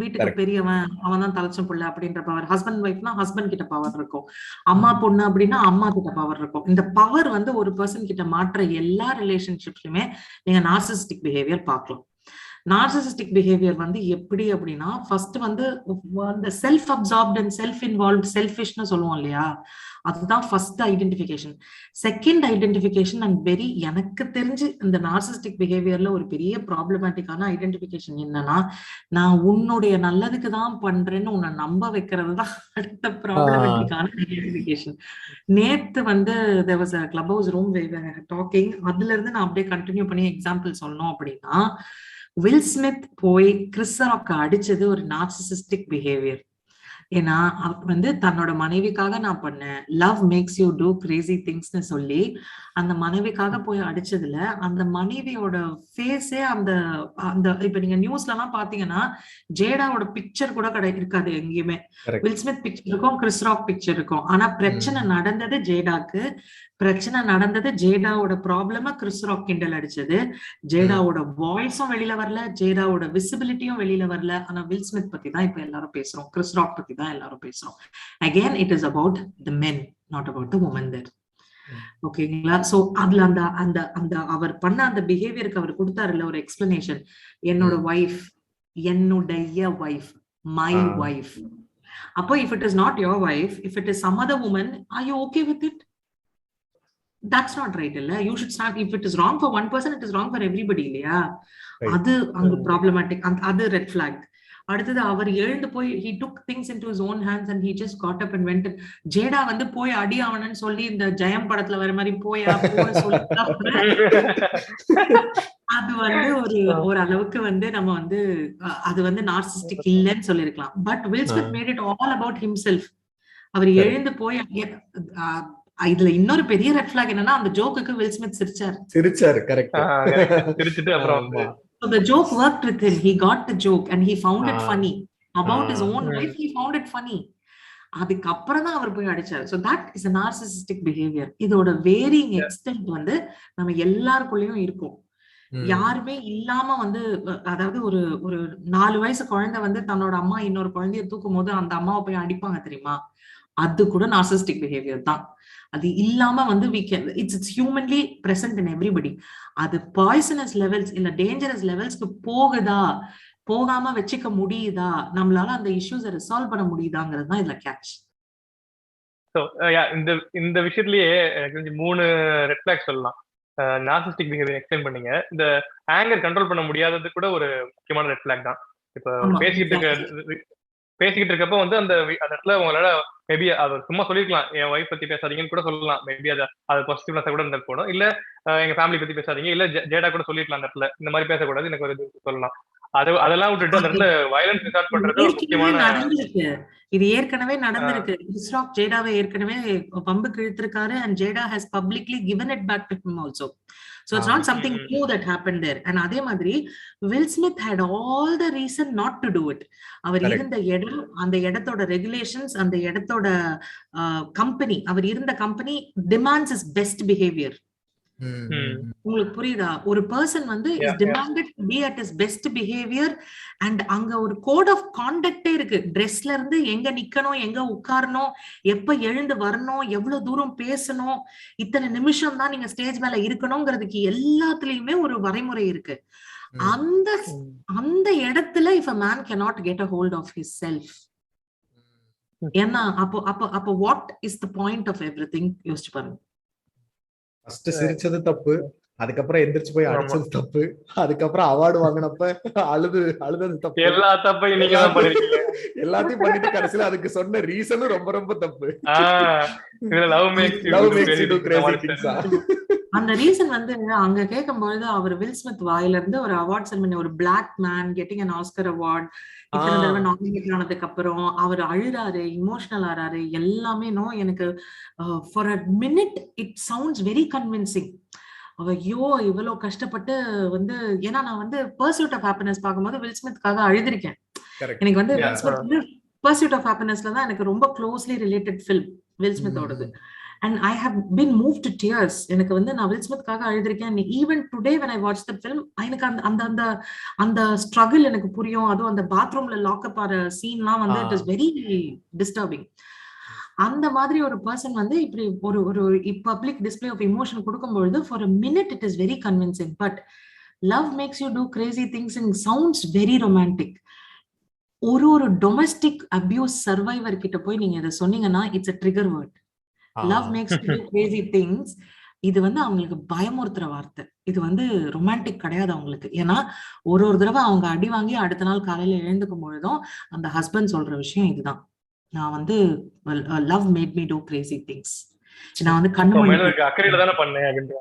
வீட்டுக்கு பெரியவன், அவன் தான் தலைச்ச புள்ள அப்படின்ற பவர். ஹஸ்பண்ட் ஒய்ஃப்னா ஹஸ்பண்ட் கிட்ட பவர் இருக்கும். அம்மா பொண்ணு அப்படின்னா அம்மா கிட்ட பவர் இருக்கும். இந்த பவர் வந்து ஒரு பர்சன் கிட்ட மாற்ற எல்லா ரிலேஷன்ஷிப்லயுமே நீங்க நார்சிஸ்டிக் பிஹேவியர் பார்க்கலாம். நார்சிசிஸ்டிக் பிஹேவியர் வந்து எப்படி அப்படின்னா, ஃபர்ஸ்ட் வந்து அந்த self absorbed and self involved, செல்ஃபிஷ்னு சொல்லுவோம் இல்லையா, அதுதான் first identification. Second identification and very, எனக்கு தெரிஞ்சு இந்த நார்சிஸ்டிக் பிஹேவியர்ல ஒரு பெரிய ப்ராப்ளமேட்டிக்கான ஐடென்டிஃபிகேஷன் என்னன்னா, நான் உன்னுடைய நல்லதுக்கு தான் பண்றேன்னு உன்னை நம்ப வைக்கிறது தான் அடுத்த ப்ராப்ளமேட்டிக்கான ஐடென்டிஃபிகேஷன். நேத்து வந்து there was a clubhouse room we were talking, அதுல இருந்து நான் அப்படியே கண்டினியூ பண்ணி எக்ஸாம்பிள் சொல்லணும் அப்படின்னா, வில் ஸ்மித் போய் கிறிஸ் ராக்கை அடிச்சது ஒரு நார்சிசிஸ்டிக் பிஹேவியர். ஏன்னா வந்து தன்னோட மனைவிக்காக நான் பண்ணேன், love makes you do crazy திங்ஸ்னு சொல்லி அந்த மனைவிக்காக போய் அடிச்சதுல அந்த மனைவியோட ஃபேஸே அந்த அந்த இப்ப நீங்க நியூஸ்ல எல்லாம் பாத்தீங்கன்னா ஜேடாவோட பிக்சர் கூட இருக்காது எங்கேயுமே. வில் ஸ்மித் பிக்சர் இருக்கும், கிறிஸ் ராக் பிக்சர் இருக்கும். ஆனா பிரச்சனை நடந்தது ஜேடாக்கு, பிரச்சனை நடந்தது ஜேடாவோட ப்ராப்ளமா கிறிஸ் ராக் கிண்டல் அடிச்சது. ஜேடாவோட வாய்ஸும் வெளியில வரல, ஜேடாவோட விசிபிலிட்டியும் வெளியில வரல. ஆனா வில் ஸ்மித் பத்தி தான் இப்ப எல்லாரும் பேசுறோம், கிறிஸ் ராக் பத்தி தான் எல்லாரும் பேசுறோம். Again it is about the men, not about the women there. ஓகேங்களா? சோ அதுல அந்த அந்த அந்த அவர் பண்ண அந்த பிஹேவியருக்கு அவர் கொடுத்தாருல ஒரு எக்ஸ்பிளனேஷன், என்னோட வைஃப், என்னுடைய வைஃப், மை வைஃப். அப்போ if it is not your wife, if it is some other woman, are you okay with it? That's not right illa. You should start, if it is wrong for one person, it is wrong for everybody இல்லையா? அது அங்க problematic, அது red flag. அடுத்தது அவர் எழுந்து போய் he took things into his own hands and he just got up and went. Jada வந்து போய் அடி ஆவணன்னு சொல்லி இந்த ஜெயம் படத்துல வர மாதிரி போயா போன்னு சொல்லி அது வந்து ஒரு அளவுக்கு வந்து நம்ம வந்து அது வந்து நார்சிஸ்டிக் இல்லைன்னு சொல்லிருக்கலாம். But Will Smith made it all about himself. அவர் எழுந்து போய் இதுல இன்னொரு பெரிய ரெட் ஃபிளாக் என்னன்னா அந்த ஜோக்குக்கு வில் ஸ்மித் சிரிச்சாரு. கரெக்ட். சிரிச்சிட்டு அப்புறம் so the joke worked with him. He got the joke and he found it funny. About his own wife, he found it funny. அதுக்கு அப்புறம் தான் அவர் போய் அடிச்சாரு. So that is a narcissistic behavior. இதோட varying extent வந்து நம்ம எல்லாருக்குள்ளயும் இருக்கும். யாருமே இல்லாம வந்து அதாவது ஒரு 4 வயசு குழந்தை வந்து தன்னோட அம்மா இன்னொரு குழந்தைய தூக்கும் போது அந்த அம்மாவை போய் அடிப்பாங்க தெரியுமா, அது கூட narcissistic behavior தான். அது இல்லாம வந்து it's humanly present in everybody. அது பாய்சனஸ் லெவல்ஸ் இல்ல டேஞ்சரஸ் லெவல்ஸ்க்கு போகாம வச்சுக்க முடியுதா, நம்மளால அந்த இஷ்யூஸை ரிசால்வ் பண்ண முடியுதாங்கிறது தான் இதுல கேட்ச். இந்த விஷயத்திலேயே எனக்கு 3 ரெட் ஃபிளாக் சொல்லலாம். நார்சிஸ்டிக் பிஹேவியர் எக்ஸ்பிளைன் பண்ணீங்க. இந்த ஆங்கர் கண்ட்ரோல் பண்ண முடியாதது கூட ஒரு முக்கியமான ரெட் ஃபிளாக் தான். இப்போ பேசிக்கிட்டு இருக்கப்போ வந்து அந்த இடத்துல உங்களால மேபி அதை சும்மா சொல்லிருக்கலாம், என் ஒய்ஃப் பத்தி பேசாதீங்கன்னு கூட சொல்லலாம். மேபி அது பாசிட்டிவ்னஸ் கூட இருந்திருக்கணும். இல்ல எங்க ஃபேமிலி பத்தி பேசாதீங்க, இல்ல ஜேடா கூட சொல்லிருக்கலாம் அந்த இடத்துல இந்த மாதிரி பேசக்கூடாது எனக்கு ஒரு சொல்லலாம். அதெல்லாம் விட்டுட்டு அந்த இடத்துல வயலன்ஸ் ரிசார்ட் பண்றது முக்கியமான. இது ஏற்கனவே நடந்திருக்கு. இஸ்ராக் ஜேடாவை ஏற்கனவே பம்புக்கு இழுத்திருக்காரு and Jada has publicly given it back to him also. So it's not something new that happened there. And அதே மாதிரி Will Smith had all the reason not to do it. அவர் இருந்த இடம், அந்த இடத்தோட ரெகுலேஷன்ஸ், அந்த இடத்தோட கம்பெனி, அவர் இருந்த company demands his best behavior. உங்களுக்கு புரியுதா? ஒரு பர்சன் வந்து is demanded to be at his best behavior and அங்க ஒரு கோட் ஆஃப் கான்டக்டே இருக்கு. ட்ரெஸ்ல இருந்து எங்க நிக்கணும், எங்க உட்காரணும், எப்ப எழுந்து வரணும், எவ்வளவு தூரம் பேசணும், இத்தனை நிமிஷம் தான் நீங்க ஸ்டேஜ் மேல இருக்கணும்ங்கிறதுக்கு எல்லாத்துலயுமே ஒரு வரைமுறை இருக்கு. அந்த இடத்துல if a man cannot get a hold of his self, ஏன்னா அப்போ what is the point of everything? யோசிச்சு பாருங்க. ஃபர்ஸ்ட் சிரிச்சது தப்பு, அதுக்கப்புறம் எந்திரிச்சு போய் அடிச்சது தப்பு, அதுக்கப்புறம் அவார்டு வாங்கினப்ப அழுதது தப்பு. எல்லா தப்பையும் நீங்க தான் பண்ணிருக்கீங்க. எல்லாத்தையும் பண்ணிட்டு கடைசியில அதுக்கு சொன்ன ரீசனும் ரொம்ப ரொம்ப தப்பு. அந்த ரீசன் வந்து அங்க கேட்கும்போது அவர் வில் ஸ்மித் வாயில இருந்து ஒரு அவார்ட் செரமனி, ஒரு black man getting an Oscar award, இத்தனை தடவை நாமினேட் ஆனதுக்கு அப்புறம் அவர் அழுறாரு, இமோஷனல் ஆறாரு, எல்லாமே எனக்கு for a minute it sounds very convincing. ஐயோ இவ்வளவு கஷ்டப்பட்டு வந்து, ஏன்னா நான் வந்து பர்சூட் ஆஃப் ஹாப்பினஸ் பார்க்கும்போது வில் ஸ்மித்காக அழுதிருக்கேன். எனக்கு வந்து வில் ஸ்மித் வந்து பர்சூட் ஆஃப் ஹாப்பினஸ்ல தான் எனக்கு ரொம்ப க்ளோஸ்லி ரிலேட்டட் ஃபில்ம் வில் ஸ்மித்தோடது. And I have been moved to tears. எனக்கு வந்து நான் வில் ஸ்மித்காக அழுதிருக்கேன். even today when I watch the film, எனக்கு அந்த ஸ்ட்ரகிள் எனக்கு புரியும். அதுவும் அந்த பாத்ரூம்ல லாக்அப் ஆற சீன்லாம் வந்து it is very disturbing. அந்த மாதிரி ஒரு பர்சன் வந்து இப்படி ஒரு பப்ளிக் டிஸ்பிளே ஆஃப் இமோஷன் கொடுக்கும்பொழுது for a minute it is very convincing, but love makes you do crazy things and sounds very romantic. ஒரு டொமஸ்டிக் அபியூஸ் சர்வைவர் கிட்ட போய் நீங்க இதை சொன்னீங்கன்னா it's a trigger word. Love makes you do crazy things. இது வந்து அவங்களுக்கு பயமுறுத்துற வார்த்தை. இது வந்து ரொமான்டிக் கிடையாது அவங்களுக்கு. ஏன்னா ஒரு தடவை அவங்க அடி வாங்கி அடுத்த நாள் காலையில எழுந்துக்கும் பொழுதும் அந்த ஹஸ்பண்ட் சொல்ற விஷயம் இதுதான், நான் வந்து love made me do crazy things. நான் வந்து கண்ணு அக்கறையில தான பண்ணேன்.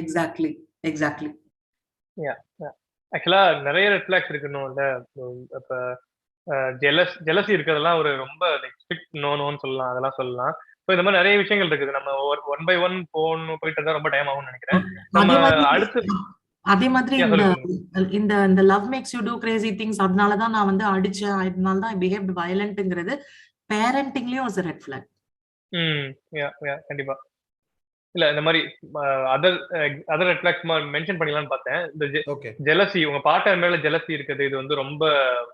எக்ஸாக்ட்லி. ஆக்சுவலா நிறைய ரெட் ஃபிளாக்ஸ் இருக்கணும்ல. இப்ப ஜெலசி இருக்கிறதெல்லாம் ஒரு ரொம்ப ஸ்ட்ரிக்ட் நோன்னு சொல்லலாம், அதெல்லாம் சொல்லலாம். இந்த மாதிரி நிறைய விஷயங்கள் இருக்குது. நம்ம ஒன் பை ஒன் போயிட்டு இருந்தா ரொம்ப டைம் ஆகும்னு நினைக்கிறேன். அதே மாதிரி இந்த love makes you do Crazy things, அதனாலதான் நான் வந்து அடிச்சேன், அதனாலதான் ஐ பிஹேவ்ட் வயலண்ட்ங்கிறது பேரண்டிங்லயும் ஒரு ரெட் ஃபிளாக். கண்டிப்பா. இல்ல இந்த மாதிரி அதர் ரெட் ஃபிளாக்ஸ் மென்ஷன் பண்ணிடலாம்னு பார்த்தேன். இந்த ஜெலசி, உங்க பார்ட்னர் மேல ஜெலசி இருக்குது, இது வந்து ரொம்ப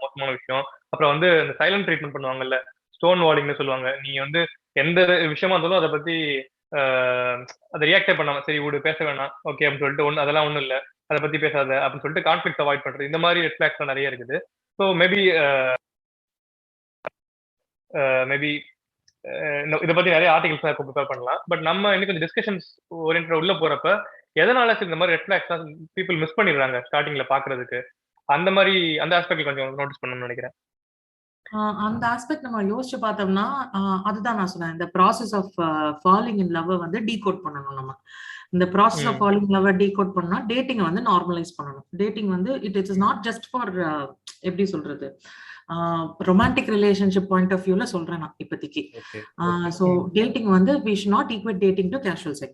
மோசமான விஷயம். அப்புறம் வந்து இந்த சைலண்ட் ட்ரீட்மெண்ட் பண்ணுவாங்கல்ல, ஸ்டோன் வாலிங்னு சொல்லுவாங்க. நீங்க வந்து எந்த விஷயமா இருந்தாலும் அதை பத்தி அதை ரியாக்டே பண்ணாம சரி விடு பேச வேணாம் ஓகே அப்படின்னு சொல்லிட்டு அதெல்லாம் ஒண்ணும் இல்ல அதை பத்தி பேசாத அப்படின்னு சொல்லிட்டு கான்ஃபிளிக்ட் அவாய்ட் பண்றது, இந்த மாதிரி ரெட் ஃபிளாக்ஸ் நிறைய இருக்குது. ஸோ மேபி இதை பத்தி நிறைய ஆர்டிகல்ஸ் ப்ரிப்பேர் பண்ணலாம். பட் நம்ம இன்னும் கொஞ்சம் டிஸ்கஷன்ஸ் ஓரியன்டா உள்ள போறப்ப எதனால இந்த மாதிரி ரெட் ஃபிளாக்ஸ் பீப்புள் மிஸ் பண்ணிடுறாங்க ஸ்டார்டிங்ல பாக்குறதுக்கு. அந்த மாதிரி அந்த ஆஸ்பெக்ட் கொஞ்சம் நோட்டீஸ் பண்ணணும்னு நினைக்கிறேன். அந்த ஆஸ்பெக்ட் நம்ம யோசிச்சு பார்த்தோம்னா அதுதான் நான் சொன்னேன், இந்த process of falling in love வந்து டீகோட் பண்ணணும். நம்ம இந்த process of falling in love decode பண்ணா டேட்டிங் வந்து நார்மலைஸ் பண்ணணும். டேட்டிங் வந்து it is not just for எப்படி சொல்றது, ரொமான்டிக் ரிலேஷன்ஷிப் பாயிண்ட் ஆஃப் வியூல சொல்றேன் நான் இப்போதைக்கு. ஸோ டேட்டிங் வந்து we should not equate dating to casual sex.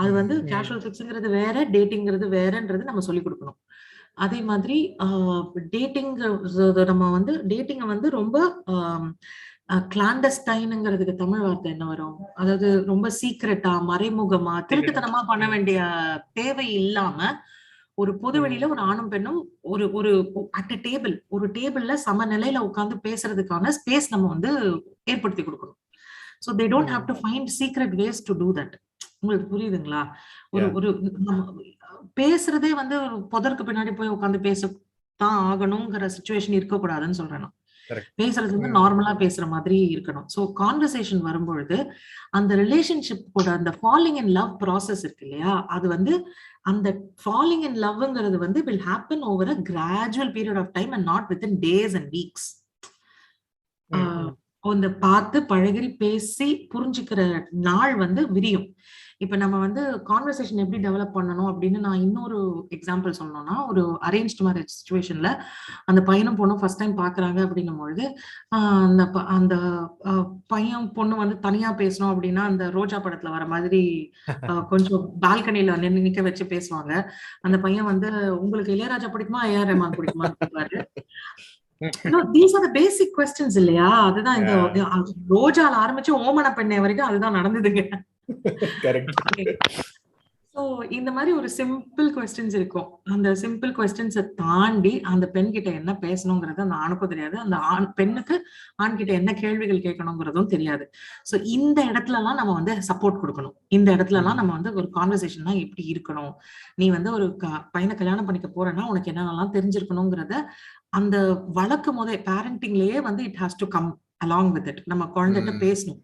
அது வந்து கேஷுவல் செக்ஸ்ங்கிறது வேற, டேட்டிங்கிறது வேறன்றது நம்ம சொல்லி கொடுக்கணும். அதே மாதிரி டேட்டிங் நம்ம வந்து டேட்டிங்கை வந்து ரொம்ப கிளாண்டஸ்டைனுங்கிறதுக்கு தமிழ் வார்த்தை என்ன வரும், அதாவது ரொம்ப சீக்ரெட்டா மறைமுகமா திருட்டுத்தனமா பண்ண வேண்டிய தேவை இல்லாம ஒரு பொது வெளியில ஒரு ஆணும் பெண்ணும் ஒரு ஒரு அட் அ டேபிள், ஒரு டேபிள்ல சமநிலையில உட்கார்ந்து பேசுறதுக்கான ஸ்பேஸ் நம்ம வந்து ஏற்படுத்தி கொடுக்கணும். So they don't have to find secret ways to do that. உங்களுக்கு புரியுதுங்களா? ஒரு ஒரு பேசுறதே வந்து ஒரு புதருக்கு பின்னாடி போய் உட்காந்து பேசத்தான் ஆகணுங்கிற சிச்சுவேஷன் இருக்கக்கூடாதுன்னு சொல்றேன் நான். பேசுறது வந்து நார்மலா பேசுற மாதிரி இருக்கணும். ஸோ கான்வர்சேஷன் வரும்பொழுது அந்த ரிலேஷன்ஷிப்போட அந்த ஃபாலிங் இன் லவ் ப்ராசஸ் இருக்கு இல்லையா, அது வந்து அந்த ஃபாலிங் இன் லவ்ங்கிறது வந்து will happen over a gradual period of time and not within days and weeks. அந்த பார்த்து பழகி பேசி புரிஞ்சுக்கிற நாள் வந்து விரியும். இப்ப நம்ம வந்து கான்வர்சேஷன் எப்படி டெவலப் பண்ணணும் அப்படின்னு நான் இன்னொரு எக்ஸாம்பிள் சொல்லணும்னா, ஒரு அரேஞ்ச் மேரேஜ் சிச்சுவேஷன்ல அந்த பையனும் பொண்ணும் ஃபர்ஸ்ட் டைம் பாக்குறாங்க அப்படின்னும் பொழுது அந்த பையன் பொண்ணு வந்து தனியா பேசணும் அப்படின்னா அந்த ரோஜா படத்துல வர மாதிரி கொஞ்சம் பால்கனில நிக்க வச்சு பேசுவாங்க. அந்த பையன் வந்து உங்களுக்கு இளையராஜா பிடிக்குமா ஏஆர் ரஹ்மான் பிடிக்குமான்னு கேட்பாரு. These are the basic questions இல்லையா? அதுதான் இந்த ரோஜால ஆரம்பிச்சு ஓமன பெண்ணை வரைக்கும் அதுதான் நடந்ததுங்க. சோ இந்த மாதிரி ஒரு சிம்பிள் கொஸ்டின்ஸ் இருக்கும். அந்த சிம்பிள் கொஸ்டின்ஸை தாண்டி அந்த பெண் கிட்ட என்ன பேசணுங்கிறது அந்த ஆணுக்கும் தெரியாது, அந்த பெண்ணுக்கு ஆண் கிட்ட என்ன கேள்விகள் கேட்கணுங்கிறதும் தெரியாது. சோ இந்த இடத்துல எல்லாம் நம்ம வந்து சப்போர்ட் கொடுக்கணும். இந்த இடத்துல எல்லாம் நம்ம வந்து ஒரு கான்வர்சேஷன்னா எப்படி இருக்கணும், நீ வந்து ஒரு பையனை கல்யாணம் பண்ணிக்க போறேன்னா உனக்கு என்னென்னலாம் தெரிஞ்சிருக்கணுங்கிறத அந்த வழக்கு போதே பேரண்டிங்லயே வந்து it has to come along with it. நம்ம குழந்தைகிட்ட பேசணும்.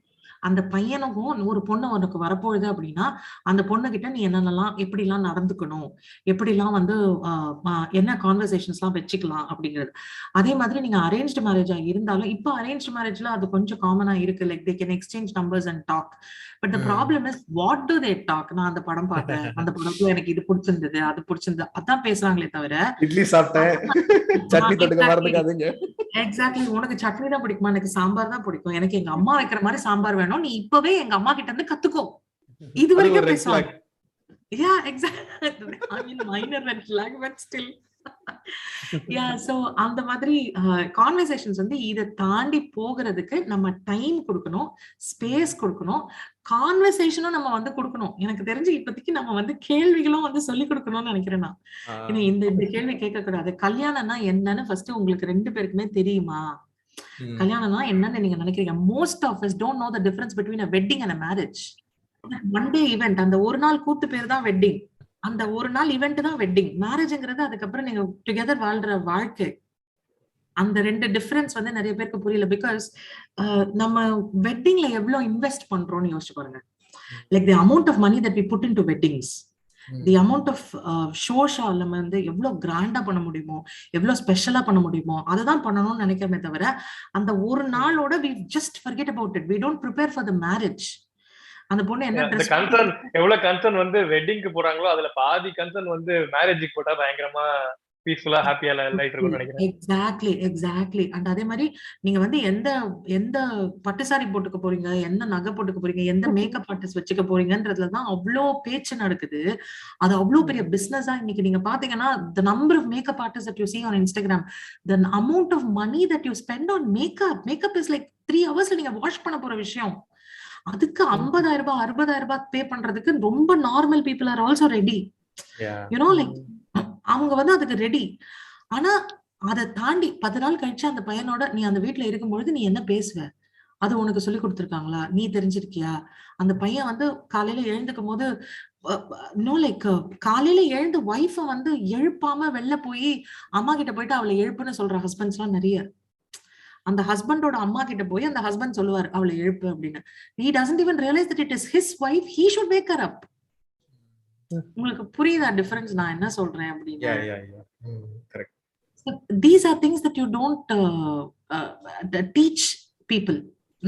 அந்த பையனுக்கும் ஒரு பொண்ணு உனக்கு வரப்போகுது அப்படின்னா அந்த பொண்ணு கிட்ட நீ என்னென்னலாம் எப்படி எல்லாம் நடந்துக்கணும், எப்படி எல்லாம் வந்து என்ன கான்வர்சேஷன்ஸ் எல்லாம் வச்சுக்கலாம் அப்படிங்கிறது. அதே மாதிரி நீங்க அரேஞ்ச்டு மேரேஜா இருந்தாலும், இப்போ அரேஞ்ச்டு மேரேஜ்ல அது கொஞ்சம் காமனா இருக்கு, like they can exchange numbers and talk. But the problem is what do they talk. நான் அந்த படம் பார்த்தேன், அந்த படத்துல எனக்கு இது பிடிச்சிருந்தது அது பிடிச்சிருந்தது அதான் பேசுறாங்களே தவிர இட்லி சாப்பிட்டேன் சட்னி தொட்டுக்க மறந்துக்காதீங்க. எக்ஸாக்ட்லி, உனக்கு சட்னி தான் பிடிக்குமா, எனக்கு சாம்பார் தான் பிடிக்கும், எனக்கு எங்க அம்மா வைக்கிற மாதிரி சாம்பார் வேணும், நீ இப்பவே எங்க அம்மா கிட்ட இருந்து கத்துக்கோ. இது வரைக்கும் பேசுவாங்க. Yeah, exactly. I mean, minor red flag, but still. Yeah, so அந்த மாதிரி கான்வர்சேஷன்ஸ் வந்து இதை தாண்டி போகிறதுக்கு நம்ம டைம் கொடுக்கணும், ஸ்பேஸ் கொடுக்கணும், கான்வர்சேஷனும் நம்ம வந்து கொடுக்கணும். எனக்கு தெரிஞ்சு இப்போதைக்கு நம்ம வந்து கேள்விகளும் வந்து சொல்லி கொடுக்கணும்னு நினைக்கிறேன் நான். ஏன்னா இந்த கேள்வி கேட்க கூடாது. கல்யாணம்னா என்னன்னு ஃபர்ஸ்ட் உங்களுக்கு 2 பேருக்குமே தெரியுமா? கல்யாணம்னா என்னன்னு நீங்க நினைக்கிறீங்க? Most of us don't know the difference between a wedding and a marriage. One day event, அந்த ஒரு நாள் கூத்து பேர் தான் வெட்டிங், அந்த ஒரு நாள் ஈவென்ட் தான் வெட்டிங். மேரேஜ்ங்கிறது அதுக்கப்புறம் நீங்க டுகெதர் வாழ்ற வாழ்க்கை. அந்த 2 டிஃபரன்ஸ் வந்து நிறைய பேருக்கு புரியல. பிகாஸ் நம்ம வெட்டிங்ல எவ்வளவு இன்வெஸ்ட் பண்றோம்னு யோசிச்சு பாருங்க. Like the amount of money that we put into weddings, the amount of ஷோஷா நம்ம வந்து எவ்வளவு கிராண்டா பண்ண முடியுமோ, எவ்வளவு ஸ்பெஷலா பண்ண முடியுமோ அதை தான் பண்ணணும்னு நினைக்கிறமே தவிர அந்த ஒரு நாளோட we just forget about it. We don't prepare for the marriage. அந்த பொண்ணு என்ன ட்ரெஸ் கன்சர்ன் எவ்வளவு கன்சர்ன் வந்து வெட்டிங்க்கு போறாங்களோ அதுல பாதி கன்சர்ன் வந்து மேரேஜுக்கு போட்டா பயங்கரமா பீஸ்ஃபுல்லா ஹாப்பியா லைஃப் இருக்கும்னு நினைக்கிறேன். எக்ஸாக்ட்லி. அண்ட் அதே மாதிரி நீங்க வந்து எந்த பட்டு சாரி போட்டுக்க போறீங்க, எந்த நகை போட்டுக்க போறீங்க, எந்த மேக்கப் ஆர்டிஸ்ட் வச்சுக்க போறீங்கன்றதுலதான் அவ்வளோ பேச்சு நடக்குது. அது அவ்வளோ பெரிய பிசினஸா இன்னைக்கு நீங்க பாத்தீங்கன்னா the number of makeup artists that you see on Instagram, the amount of money that you spend on makeup is like 3 hours நீங்க வாஷ் பண்ண போற விஷயம். அதுக்கு 50,000 ரூபாய் 60,000 ரூபாய் பே பண்றதுக்கு ரொம்ப normal people are also ready. You know like அவங்க வந்து அதுக்கு ரெடி. ஆனா அதை தாண்டி 10 நாள் கழிச்சு அந்த பையனோட நீ அந்த வீட்டுல இருக்கும்பொழுது நீ என்ன பேசுவ, அது உனக்கு சொல்லி கொடுத்துருக்காங்களா, நீ தெரிஞ்சிருக்கியா? அந்த பையன் வந்து காலையில எழுந்துக்கும் போது காலையில எழுந்து ஒய்ஃப வந்து எழுப்பாம வெளில போய் அம்மா கிட்ட போயிட்டு அவளை எழுப்புன்னு சொல்ற ஹஸ்பண்ட்ஸ் எல்லாம் நிறைய. அந்த ஹஸ்பண்டோட அம்மா கிட்ட போய் அந்த ஹஸ்பண்ட் சொல்லுவார் அவளை எழுப்பு அப்படின்னு. he doesn't even realize that it is his wife, he should wake her up. உங்களுக்கு புரியுதா டிஃபரன்ஸ் நான் என்ன சொல்றேன் அப்படின்னு? These are things that you don't teach people.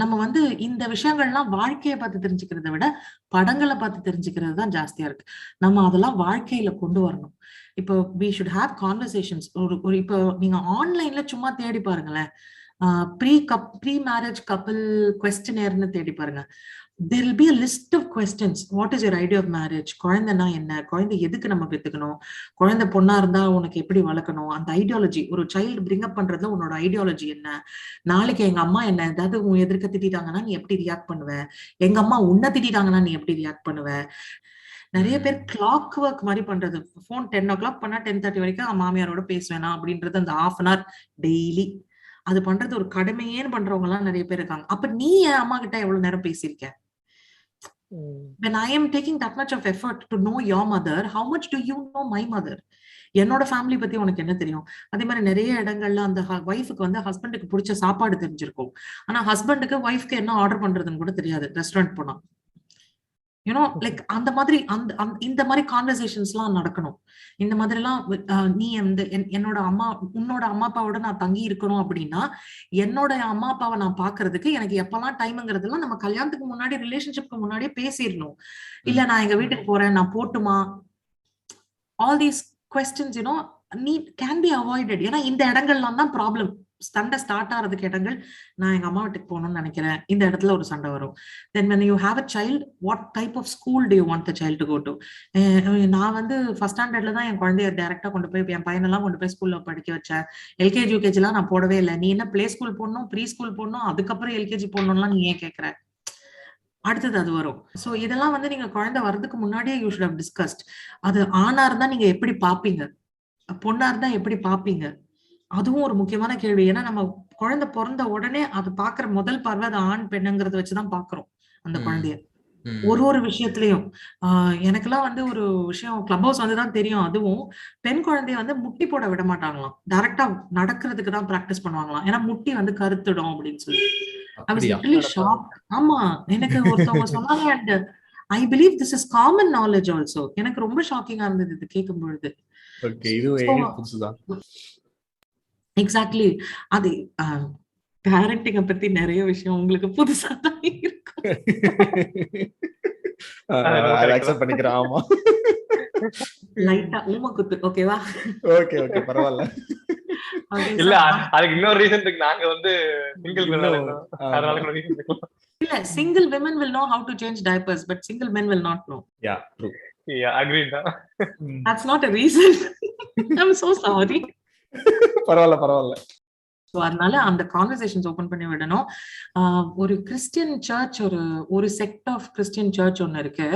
நம்ம வந்து இந்த விஷயங்கள்லாம் வாழ்க்கையை பார்த்து தெரிஞ்சுக்கிறத விட படங்களை பார்த்து தெரிஞ்சுக்கிறது தான் ஜாஸ்தியா இருக்கு. நம்ம அதெல்லாம் வாழ்க்கையில கொண்டு வரணும். இப்போ we should have conversations. ஒரு இப்போ நீங்க ஆன்லைன்ல சும்மா தேடி பாருங்களேன், ப்ரீ மேரேஜ் கப்பிள் குவெஸ்டினேர்னு தேடி பாருங்க. There will be a list of questions. What is your idea of marriage? குழந்தைனா என்ன, குழந்தை எதுக்கு நம்ம பெத்துக்கணும், குழந்தை பொண்ணா இருந்தா உனக்கு எப்படி வளர்க்கணும், அந்த ஐடியாலஜி, ஒரு சைல்டு பிரிங் அப் பண்றதுல உன்னோட ஐடியாலஜி என்ன, நாளைக்கு எங்க அம்மா என்ன ஏதாவது உன் எதிர்க்க திட்டாங்கன்னா நீ எப்படி ரியாக்ட் பண்ணுவ, எங்க அம்மா உன்னை திட்டாங்கன்னா நீ எப்படி ரியாக்ட் பண்ணுவ. நிறைய பேர் கிளாக் ஒர்க் மாதிரி பண்றது, போன் 10 o'clock பண்ணா 10:30 வரைக்கும் மாமியாரோட பேசுவேனா அப்படின்றது அந்த 1/2 hour டெய்லி அது பண்றது ஒரு கடமையேன்னு பண்றவங்க எல்லாம் நிறைய பேர் இருக்காங்க. அப்ப நீ என் அம்மா கிட்ட எவ்வளவு நேரம் பேசியிருக்க? When I am taking that much of effort to know your mother, how much do you know my mother? என்னோட ஃபேமிலி பத்தி உனக்கு என்ன தெரியும்? அதே மாதிரி நிறைய இடங்கள்ல அந்த ஒய்ஃபுக்கு வந்து ஹஸ்பண்டுக்கு பிடிச்ச சாப்பாடு தெரிஞ்சிருக்கும், ஆனா ஹஸ்பண்டுக்கு ஒய்ஃப்க்கு என்ன ஆர்டர் பண்றதுன்னு கூட தெரியாது ரெஸ்டாரண்ட் போனா. யூனோ லைக் அந்த மாதிரி இந்த மாதிரி கான்வர்சேஷன்ஸ் எல்லாம் நடக்கணும். இந்த மாதிரி எல்லாம் நீ என்னோட அம்மா உன்னோட அம்மா அப்பாவோட நான் தங்கி இருக்கணும் அப்படின்னா என்னோட அம்மா அப்பாவை நான் பாக்குறதுக்கு எனக்கு எப்பெல்லாம் டைம்ங்கிறதுலாம் நம்ம கல்யாணத்துக்கு முன்னாடி ரிலேஷன்ஷிப்க்கு முன்னாடியே பேசிடணும். இல்ல நான் எங்க வீட்டுக்கு போறேன், நான் போட்டுமா, all these questions can be avoided. ஏன்னா இந்த இடங்கள்லாம் தான் ப்ராப்ளம். சண்டை ஸ்டார்ட் ஆகிறதுக்கு இடங்கள், நான் எங்க அம்மா வீட்டுக்கு போகணும்னு நினைக்கிறேன், இந்த இடத்துல ஒரு சண்டை வரும். Then when you have a child, what type of school do you want the child to go to? நான் வந்து ஃபர்ஸ்ட் ஸ்டாண்டர்ட்ல தான் என் குழந்தைய டைரக்டா கொண்டு போய் என் பையனெல்லாம் கொண்டு போய் ஸ்கூல்ல படிக்க வச்சேன். எல்கேஜி யூகேஜி எல்லாம் நான் போடவே இல்லை. நீ என்ன பிளே ஸ்கூல் போடணும், ப்ரீ ஸ்கூல் போடணும், அதுக்கப்புறம் எல்கேஜி போடணும்லாம் நீ ஏன் கேட்கற? அடுத்தது அது வரும். சோ இதெல்லாம் வந்து நீங்க குழந்தை வர்றதுக்கு முன்னாடியே யூ ஷுட் ஹவ் டிஸ்கஸ்ட். அது ஆணா இருந்தா நீங்க எப்படி பாப்பீங்க, பொண்ணா இருந்தா எப்படி பாப்பீங்க, அதுவும் ஒரு முக்கியமான கேள்வி. ஏன்னா நம்ம குழந்தை பிறந்த உடனே அது பாக்குற முதல் பார்வை அது ஆண் பெண்ணுங்கிறத வச்சுதான் பாக்குறோம் அந்த குழந்தைய. ஒரு விஷயத்திலயும் எனக்கெல்லாம் வந்து ஒரு விஷயம் கிளப் ஹவுஸ் வந்துதான் தெரியும். அதுவும் பெண் குழந்தைய வந்து முட்டி போட விட மாட்டாங்களாம், டைரக்டா நடக்கிறதுக்கு தான் பிராக்டிஸ் பண்ணுவாங்களாம். ஏன்னா முட்டி வந்து கருத்துடும் அப்படின்னு சொல்லி. I was really shocked. ஆமா, எனக்கு ஒருத்தவங்க சொன்னாங்க. and I believe this is common knowledge also. எனக்கு ரொம்ப ஷாக்கிங்கா இருந்தது இது கேட்கும் பொழுது. ஓகே, இது புதுசுதான். எக்ஸாக்ட்லி. அது பேரண்டிங்க பத்தி நிறைய விஷயம் உங்களுக்கு புதுசா தான் இருக்கும். அக்செப்ட் பண்ணிக்கிறேன். ஆமா, லைட்டா ஊம குத்து. ஓகேவா? ஓகே ஓகே, பரவாயில்ல. இல்ல அதுக்கு இன்னொரு ரீசன் இருக்கு. நாங்க வந்து சிங்கிள் அதனால கூட ரீசன் இருக்கு. இல்ல, single women will know how to change diapers, but single men will not know. Yeah, true. Yeah, agree da. That's not a reason. I'm so sorry. பரவாயில்ல. ஸோ அதனால அந்த கான்வர்சேஷன்ஸ் ஓபன் பண்ணி விடணும். ஒரு கிறிஸ்டியன் சர்ச், ஒரு checked of Christian search ஒன்னு இருக்கு,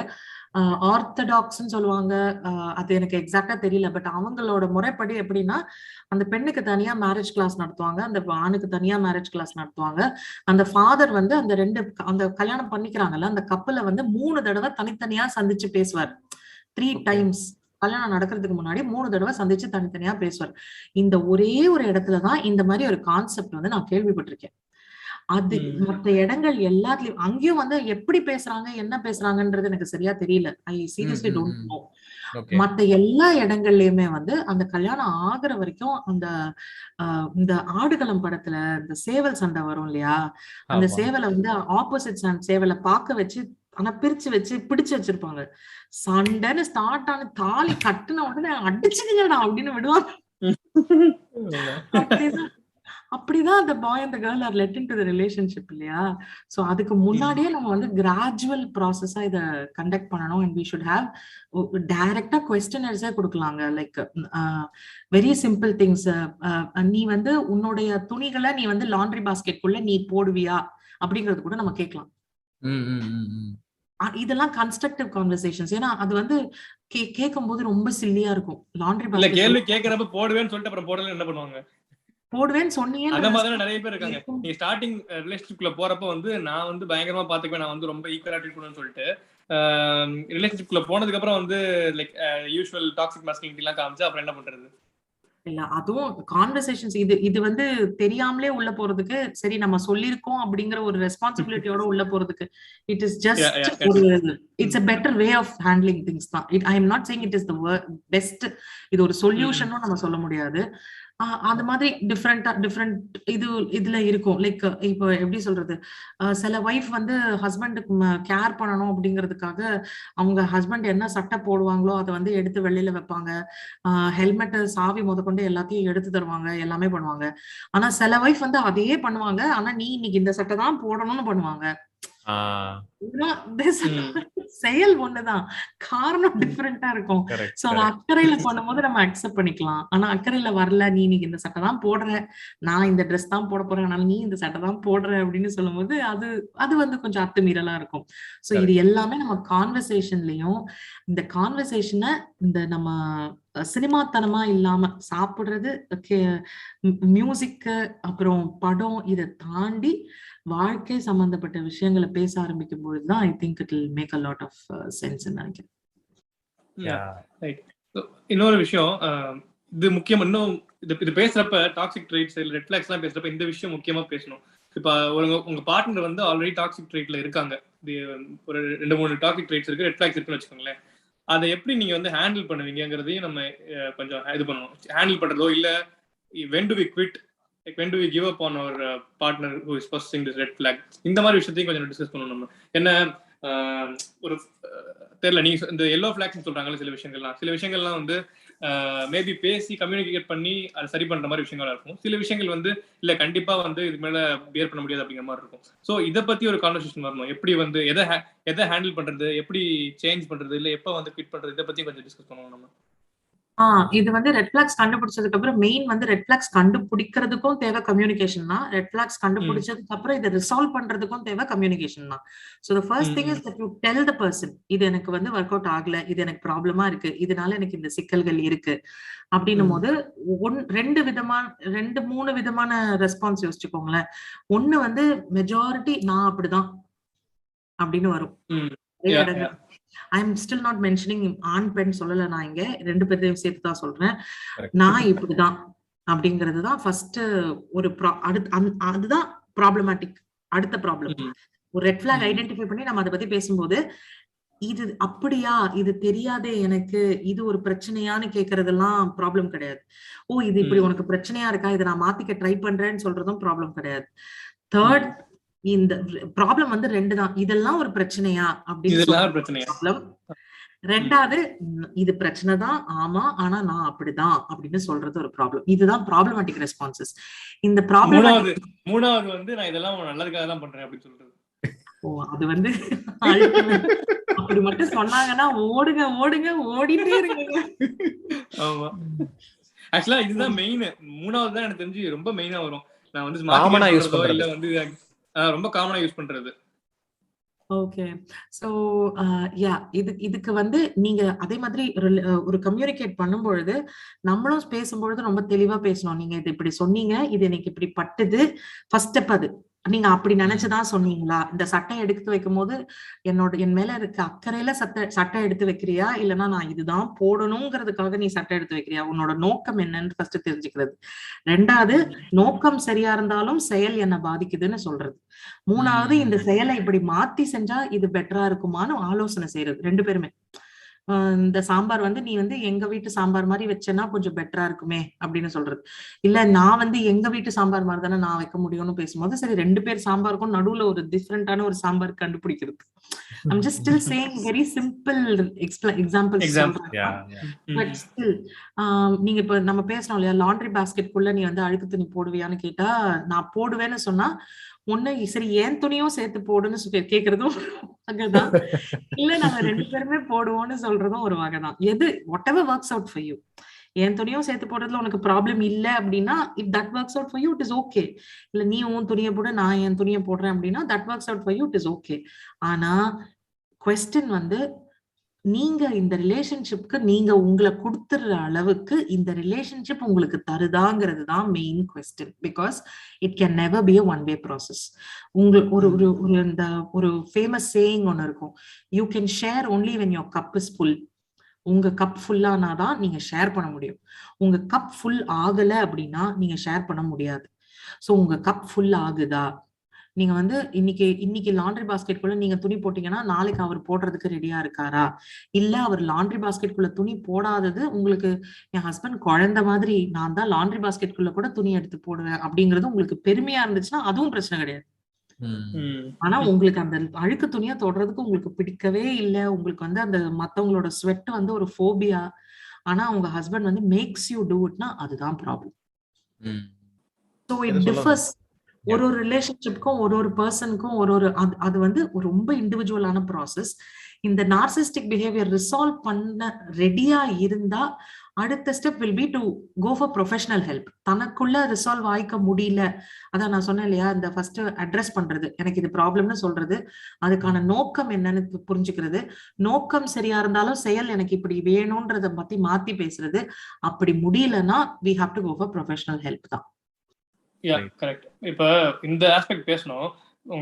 ஆர்த்தடாக்ஸ்ன்னு சொல்லுவாங்க. அது எனக்கு எக்ஸாக்டா தெரியல. பட் அவங்களோட முறைப்படி எப்படின்னா, அந்த பெண்ணுக்கு தனியா மேரேஜ் கிளாஸ் நடத்துவாங்க, அந்த ஆணுக்கு தனியா மேரேஜ் கிளாஸ் நடத்துவாங்க. அந்த ஃபாதர் வந்து அந்த கல்யாணம் பண்ணிக்கிறாங்கல்ல அந்த கப்பலை வந்து 3 தடவை தனித்தனியா சந்திச்சு பேசுவார். 3 times கல்யாணம் நடக்கிறதுக்கு முன்னாடி 3 தடவை சந்திச்சு தனித்தனியா பேசுவார். இந்த ஒரே ஒரு இடத்துலதான் இந்த மாதிரி ஒரு கான்செப்ட் வந்து நான் கேள்விப்பட்டிருக்கேன். அது மற்ற இடங்கள் எல்லாத்துலயும் அங்கேயும் வந்து எப்படி பேசுறாங்க, என்ன பேசுறாங்கன்றது எனக்கு சரியா தெரியல. I seriously don't know. மத்த எல்லா இடங்கள்லயுமே வந்து அந்த கல்யாணம் ஆகுற வரைக்கும் இந்த ஆடுகளம் படத்துல இந்த சேவல் சண்டை வரும் இல்லையா, அந்த சேவலை வந்து ஆப்போசிட் சேவலை பார்க்க வச்சு ஆனா பிரிச்சு வச்சு பிடிச்சு வச்சிருப்பாங்க. சண்டைன்னு ஸ்டார்ட் ஆன தாலி கட்டுன உடனே அடிச்சுக்கங்கடா அப்படின்னு விடுவாங்க. அப்படிதான் அந்த பாய் அந்த girl are led into the relationship இல்லையா. சோ அதுக்கு முன்னாடியே நம்ம வந்து கிராஜுவல் ப்ராசஸா இத கண்டக்ட் பண்ணணும். அண்ட் வி ஷுட் ஹேவ் டைரக்டா குவெஸ்டினர்ஸே கொடுக்கலாங்க. Like very simple things. நீ வந்து உன்னுடைய துணிகளை நீ வந்து லாண்ட்ரி பாஸ்கெட்குள்ள நீ போடுவியா அப்படிங்கறது கூட நம்ம கேட்கலாம். இதெல்லாம் கன்ஸ்ட்ரக்டிவ் கான்வர்சேஷன்ஸ். ஏன்னா அது வந்து கேட்கும் போது ரொம்ப சில்லியா இருக்கும். லாண்ட்ரி பாஸ்கெட் கேள்வி கேக்குறப்ப போடுவேன்னு சொல்லிட்டு அப்புறம் போடல என்ன பண்ணுவாங்க, போடுவேன்னு சொன்னீங்க. அந்த மாதிரி நிறைய பேர் இருக்காங்க. நீ ஸ்டார்டிங் ரிலேஷன்ஷிப்ல போறப்ப வந்து நான் வந்து பயங்கரமா பாத்துக்குவேன், நான் வந்து ரொம்ப ஈக்குவலா ட்ரீட் பண்ணுவேன்னு சொல்லிட்டு ரிலேஷன்ஷிப்ல போனதுக்கு அப்புறம் வந்து லைக் யூசுவல் டாக்ஸிக் மாஸ்குலினிட்டி எல்லாம் காமிச்சு அப்புறம் என்ன பண்றது? இல்ல, அதுவும் கான்வர்சேஷன்ஸ். இது வந்து தெரியாமலே உள்ள போறதுக்கு, சரி நம்ம சொல்லிருக்கோம் அப்படிங்கிற ஒரு ரெஸ்பான்சிபிலிட்டியோட உள்ள போறதுக்கு, it is just it's a better way of handling things தான். I am not saying it is the best. இது ஒரு சொல்யூஷனும் நம்ம சொல்ல முடியாது. அந்த மாதிரி டிஃப்ரெண்ட் இதுல இருக்கும். லைக் இப்போ எப்படி சொல்றது, சில ஒய்ஃப் வந்து ஹஸ்பண்டுக்கு கேர் பண்ணணும் அப்படிங்கிறதுக்காக அவங்க ஹஸ்பண்ட் என்ன சட்டை போடுவாங்களோ அதை வந்து எடுத்து வெளியில வைப்பாங்க. ஹெல்மெட் சாவி முதற்கொண்டு எல்லாத்தையும் எடுத்து தருவாங்க, எல்லாமே பண்ணுவாங்க. ஆனா சில ஒய்ஃப் வந்து அதையே பண்ணுவாங்க, ஆனா நீ இன்னைக்கு இந்த சட்டை தான் போடணும்னு பண்ணுவாங்க. செயல் ஒண்ணுதான், காரணம் டிஃபரெண்டா இருக்கும். சோ அது அக்கறையில பண்ணும்போது நம்ம அக்செப்ட் பண்ணிக்கலாம். ஆனா அக்கறையில வரல, நீ இன்னைக்கு இந்த சட்டை தான் போடுற, நான் இந்த ட்ரெஸ் தான் போட போறேன், அதனால நீ இந்த சட்டை தான் போடுற அப்படின்னு சொல்லும் போது அது வந்து கொஞ்சம் அத்துமீறலா இருக்கும். சோ இது எல்லாமே நம்ம கான்வர்சேஷன்லயும், இந்த கான்வர்சேஷனை இந்த நம்ம சினிமாத்தனமா இல்லாம சாப்பிடுறது, மியூசிக், அப்புறம் படம், இதை தாண்டி வாழ்க்கை சம்பந்தப்பட்ட விஷயங்களை பேச ஆரம்பிக்கும் பொழுதுதான் I think it will make a lot of sense நினைக்கிறேன். இன்னொரு விஷயம், இது முக்கியம். இன்னும் இது பேசுறப்ப டாக்ஸிக் ட்ரைட்ஸ் இல்ல ரெட் ஃபிளாக்ஸ் எல்லாம் பேசுறப்ப இந்த விஷயம் முக்கியமா பேசணும். இப்ப உங்க பார்ட்னர் வந்து ஆல்ரெடி டாக்ஸிக் ட்ரைட்ல இருக்காங்க, ஒரு 2-3 டாக்ஸிக் ட்ரைட்ஸ் இருக்கு, ரெட் ஃபிளாக்ஸ் இருக்குன்னு வச்சுக்கோங்களேன். அதை எப்படி நீங்க வந்து ஹேண்டில் பண்ணுவீங்கிறதையும் நம்ம கொஞ்சம் இது பண்ணுவோம். ஹேண்டில் பண்றதோ இல்ல when do we quit, like when do we give up on our partner who is possessing this red flag, இந்த மாதிரி விஷயத்தையும் கொஞ்சம் டிஸ்கஸ் பண்ணணும். நம்ம என்ன ஒரு தெரியல, நீங்க இந்த எல்லோ ஃபிளாக்ஸ் சொல்றாங்கல்ல, சில விஷயங்கள்லாம் வந்து மேபி பேசி கம்யூனிகேட் பண்ணி அதை சரி பண்ற மாதிரி விஷயங்களா இருக்கும். சில விஷயங்கள் வந்து இல்ல கண்டிப்பா வந்து இது மேல பியர் பண்ண முடியாது அப்படிங்கிற மாதிரி இருக்கும். சோ இதை பத்தி ஒரு கான்வர்சேஷன் வரணும். எப்படி வந்து எதை ஹேண்டில் பண்றது, எப்படி சேஞ்ச் பண்றது, இல்ல எப்ப வந்து குவிட் பண்றது, இதை பத்தி கொஞ்சம் டிஸ்கஸ் பண்ணுவோம் நம்ம. இது வந்து ரெட் ஃபிளாக்ஸ் கண்டுபிடிச்சதுக்கு அப்புறம் மெயின் வந்து ரெட் ஃபிளாக்ஸ் கண்டுபிடிக்கிறதுக்கும் தேவை கம்யூனிகேஷன் தான். ரெட் ஃபிளாக்ஸ் கண்டுபிடிச்சதுக்கு அப்புறம் இதை ரிசால்வ் பண்றதுக்கும் தேவை கம்யூனிகேஷன் தான். So the first thing is that you tell the person, இது எனக்கு வந்து ஒர்க் அவுட் ஆகல, இது எனக்கு ப்ராப்ளமா இருக்கு, இதனால எனக்கு இந்த சிக்கல்கள் இருக்கு அப்படின்னும் போது 2-3 விதமான ரெஸ்பான்ஸ் யோசிச்சுக்கோங்களேன். ஒண்ணு வந்து மெஜாரிட்டி நான் அப்படிதான் அப்படின்னு வரும். ஐ எம் ஸ்டில் நாட் மென்ஷனிங் ஆண் பெண் சொல்லல, நான் இங்க 2 பேரையும் சேர்த்து தான் சொல்றேன். நான் இப்படிதான் அப்படிங்கறதுதான் ஃபர்ஸ்ட் ஒரு அதுதான் ப்ராப்ளமேட்டிக். அடுத்த ப்ராப்ளம் ஒரு ரெட் ஃபிளாக் ஐடென்டிஃபை பண்ணி நம்ம அதை பத்தி பேசும்போது, இது அப்படியா, இது தெரியாதே எனக்கு, இது ஒரு பிரச்சனையான்னு கேக்குறதெல்லாம் ப்ராப்ளம் கிடையாது. ஓ இது இப்படி உனக்கு பிரச்சனையா இருக்கா, இதை நான் மாத்திக்க ட்ரை பண்றேன்னு சொல்றதும் ப்ராப்ளம் கிடையாது. தேர்ட், இந்த ப்ராப்ளம் வந்து 2 தான். இதெல்லாம் ஒரு பிரச்சனையா அப்படின்னு ப்ராப்ளம். 2வது, இது பிரச்சனை தான், ஆமா, ஆனா நான் அப்படிதான் அப்படின்னு சொல்றது ஒரு ப்ராப்ளம். இதுதான் ப்ராப்ளமேட்டிக் ரெஸ்பான்சஸ். இந்த மூணாவது வந்து நான் இதெல்லாம் நல்லதுக்காக தான் பண்றேன் அப்படின்னு சொல்றது. ஓ அது வந்து அப்படி மட்டும் சொன்னாங்கன்னா ஓடுங்க ஓடிட்டே இருங்க. ஆமா, ஆக்சுவலா இதுதான் மெயின். மூணாவது தான் எனக்கு தெரிஞ்சு ரொம்ப மெயினா வரும். நான் வந்து இல்ல வந்து ரொம்ப காமனா யூஸ் பண்றது. ஓகே, சோ இதுக்கு வந்து நீங்க அதே மாதிரி ஒரு கம்யூனிகேட் பண்ணும் பொழுது நம்மளும் பேசும்பொழுது ரொம்ப தெளிவா பேசணும். நீங்க இது இப்படி சொன்னீங்க, இது எனக்கு இப்படி பட்டுது, ஃபர்ஸ்ட் ஸ்டெப் அது. நீங்க அப்படி நினைச்சுதான் சொன்னீங்களா? இந்த சட்டை எடுத்து வைக்கும் போது என் மேல இருக்க அக்கறையில சட்டை எடுத்து வைக்கிறியா, இல்லைன்னா நான் இதுதான் போடணுங்கிறதுக்காக நீ சட்டை எடுத்து வைக்கிறியா? உன்னோட நோக்கம் என்னன்னு ஃபர்ஸ்ட் தெரிஞ்சுக்கிறது. 2வது, நோக்கம் சரியா இருந்தாலும் செயல் என்ன பாதிக்குதுன்னு சொல்றது. 3வது, இந்த செயலை இப்படி மாத்தி செஞ்சா இது பெட்டரா இருக்குமான்னு ஆலோசனை செய்யறது. 2 பேருமே இந்த சாம்பார் வந்து நீ வந்து எங்க வீட்டு சாம்பார் மாதிரி வச்சேன்னா கொஞ்சம் பெட்டரா இருக்குமே அப்படின்னு சொல்றது. இல்ல நான் வந்து எங்க வீட்டு சாம்பார் மாதிரி தானே நான் வைக்க முடியும்னு பேசும்போது, சரி 2 பேர் சாம்பாருக்கும் நடுவுல ஒரு டிஃப்ரெண்டான ஒரு சாம்பார் கண்டுபிடிக்கிறது. I'm just still saying very simple examples. But still, நீங்க இப்ப நம்ம பேசணும் இல்லையா, லாண்ட்ரி பாஸ்கெட்குள்ள நீ வந்து அழுக்கு துணி போடுவியான்னு கேட்டா, நான் போடுவேன்னு சொன்னா ஒண்ணு சரி ஏன் துணியும் சேர்த்து போடுன்னு கேக்குறதும் வகைதான், இல்ல நாங்க 2 பேருமே போடுவோம்னு சொல்றதும் ஒரு வகைதான். எது whatever works out for you. என் துணியும் சேர்த்து போடுறதுல உனக்கு ப்ராப்ளம் இல்ல அப்படின்னா, if that works out for you, it is okay. இல்ல நீ உன் துணியை போட, நான் என் துணியை போடுறேன் அப்படின்னா that works out for you, it is okay. ஆனா question வந்து, நீங்க இந்த ரிலேஷன்ஷிப்க்கு நீங்க உங்களை கொடுத்துற அளவுக்கு இந்த ரிலேஷன்ஷிப் உங்களுக்கு தருதாங்கிறது தான் main question. Because it can never be a one way process. உங்களுக்கு ஒரு ஃபேமஸ் சேயிங் ஒன்னு இருக்கும், you can share only when your cup is full. உங்க கப் ஃபுல்லானாதான் நீங்க ஷேர் பண்ண முடியும். உங்க கப் ஃபுல் ஆகல அப்படின்னா நீங்க ஷேர் பண்ண முடியாது. சோ உங்க கப் ஃபுல் ஆகுதா, நீங்க வந்து இன்னைக்கு லாண்ட்ரி பாஸ்கெட்குள்ள நீங்க துணி போட்டீங்கன்னா நாளைக்கு அவர் போடுறதுக்கு ரெடியா இருக்காரா, இல்ல அவர் லாண்ட்ரி பாஸ்கெட்குள்ள துணி போடாதது உங்களுக்கு என் ஹஸ்பண்ட் குழந்தை மாதிரி நான் தான் லாண்ட்ரி பாஸ்கெட்குள்ள கூட துணி எடுத்து போடுவேன் அப்படிங்கிறது உங்களுக்கு பெருமையா இருந்துச்சுன்னா அதுவும் பிரச்சனை கிடையாது. ஆனா உங்களுக்கு அந்த அழுக்கு துணியா தொடுறதுக்கு உங்களுக்கு பிடிக்கவே இல்லை, உங்களுக்கு வந்து அந்த மத்தவங்களோட ஸ்வெட் வந்து ஒரு ஃபோபியா, ஆனா உங்க ஹஸ்பண்ட் வந்து மேக்ஸ் யூ டூ இட்னா அதுதான் ப்ராப்ளம். So it differs. ஒரு ரிலேஷன்ஷிப்க்கும் ஒரு பர்சனுக்கும் அது வந்து ரொம்ப இண்டிவிஜுவலான ப்ராசஸ். இந்த நார்சிஸ்டிக் பிஹேவியர் ரிசால்வ் பண்ண ரெடியா இருந்தா அடுத்த step will be to go for professional help. தனக்குள்ள ரிசால்வ் ஆயிக்க முடியல, அதான் நான் சொன்னேன் இல்லையா, இந்த ஃபர்ஸ்ட் அட்ரஸ் பண்றது, எனக்கு இது ப்ராப்ளம்னு சொல்றது, அதுக்கான நோக்கம் என்னன்னு புரிஞ்சுக்கிறது, நோக்கம் சரியா இருந்தாலும் செயல் எனக்கு இப்படி வேணும்ன்றத பத்தி மாத்தி பேசுறது, அப்படி முடியலன்னா we have to go for professional help தான். கரெக்ட். இப்ப இந்த ஆஸ்பெக்ட் பேசணும்,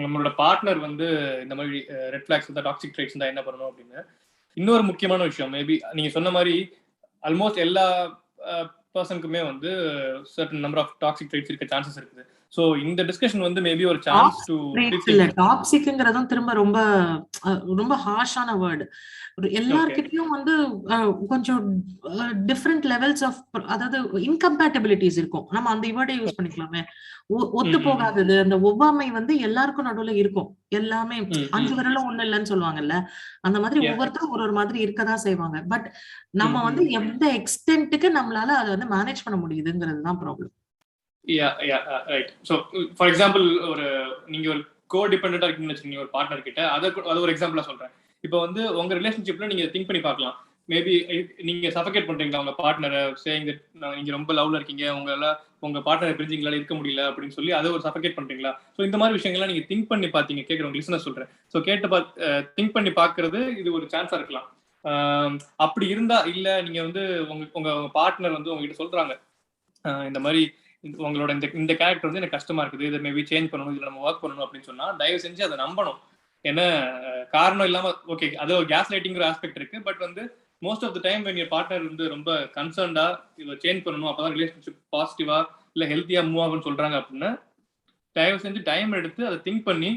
நம்மளோட பார்ட்னர் வந்து இந்த மாதிரி ரெட் ஃபிளாக்ஸ் இருந்தா, டாக்ஸிக் ட்ரைட்ஸ் இருந்தா என்ன பண்ணணும் அப்படின்னு. இன்னொரு முக்கியமான விஷயம், மேபி நீங்க சொன்ன மாதிரி ஆல்மோஸ்ட் எல்லா பர்சனுக்குமே வந்து certain number of toxic traits இருக்க சான்சஸ் இருக்குது. சோ இந்த டிஸ்கஷன் வந்து மேபி ஒரு சான்ஸ் டு டாக்ஸிக்ங்கிறதும் திரும்ப ரொம்ப ரொம்ப ஹார்ஷான வேர்டு. எல்லார்கிட்டயும் வந்து கொஞ்சம் டிஃப்ரெண்ட் லெவல்ஸ் ஆஃப், அதாவது இன்கம்பேட்டபிலிட்டிஸ் இருக்கும். நம்ம அந்த வேர்டை யூஸ் பண்ணிக்கலாமே. ஒத்து போகாதது, அந்த ஒவ்வாமை வந்து எல்லாருக்கும் நடுவுல இருக்கும். எல்லாமே 5 விரலும் ஒண்ணு இல்லைன்னு சொல்லுவாங்கல்ல, அந்த மாதிரி ஒவ்வொருத்தரும் ஒரு மாதிரி இருக்கதான் செய்வாங்க. பட் நம்ம வந்து எந்த எக்ஸ்டென்ட்டுக்கு நம்மளால அதை வந்து மேனேஜ் பண்ண முடியுதுங்கிறது தான் problem. Right. So for example, நீங்க ஒரு கோ-டிபெண்டண்டா இருக்கீங்கன்னு வச்சுக்கோங்க ஒரு பார்ட்னர் கிட்ட, அது ஒரு எக்ஸாம்பிளா சொல்றேன். இப்போ வந்து உங்க ரிலேஷன்ஷிப்ல நீங்க திங்க் பண்ணி பார்க்கலாம், மேபி நீங்க சஃபகேட் பண்றீங்களா உங்க பார்ட்னரை, சேயிங் தட் நீங்க ரொம்ப லவ்ல இருக்கீங்க, உங்க பார்ட்னரை பிரிஞ்சு எங்களால இருக்க முடியல அப்படின்னு சொல்லி அதை ஒரு சஃபகேட் பண்றீங்களா? ஸோ இந்த மாதிரி விஷயங்கள்லாம் நீங்க திங்க் பண்ணி பார்த்தீங்க, கேட்குறவங்க லிசனர் சொல்றேன். ஸோ திங்க் பண்ணி பார்க்கறது இது ஒரு சான்ஸா இருக்கலாம். அப்படி இருந்தா, இல்ல நீங்க வந்து உங்க பார்ட்னர் வந்து உங்ககிட்ட சொல்றாங்க இந்த மாதிரி உங்களோட இந்த கேரக்டர் வந்து எனக்கு கஷ்டமா இருக்குது, இதை மேபி சேஞ்ச் பண்ணணும், இதுல நம்ம ஒர்க் பண்ணணும் அப்படின்னு சொன்னா தயவு செஞ்சு அதை நம்பணும். ஏன்னா காரணம் இல்லாம, ஓகே அது ஒரு கேஸ் லைட்டிங்கிற ஆஸ்பெக்ட் இருக்கு, பட் வந்து most of the time when your partner வந்து ரொம்ப கன்சர்ன்டா இதை சேஞ்ச் பண்ணணும், அப்பதான் ரிலேஷன்ஷிப் பாசிட்டிவா இல்ல ஹெல்த்தியா மூவ் ஆகும்னு சொல்றாங்க அப்படின்னா தயவு செஞ்சு டைம் எடுத்து அதை திங்க் பண்ணி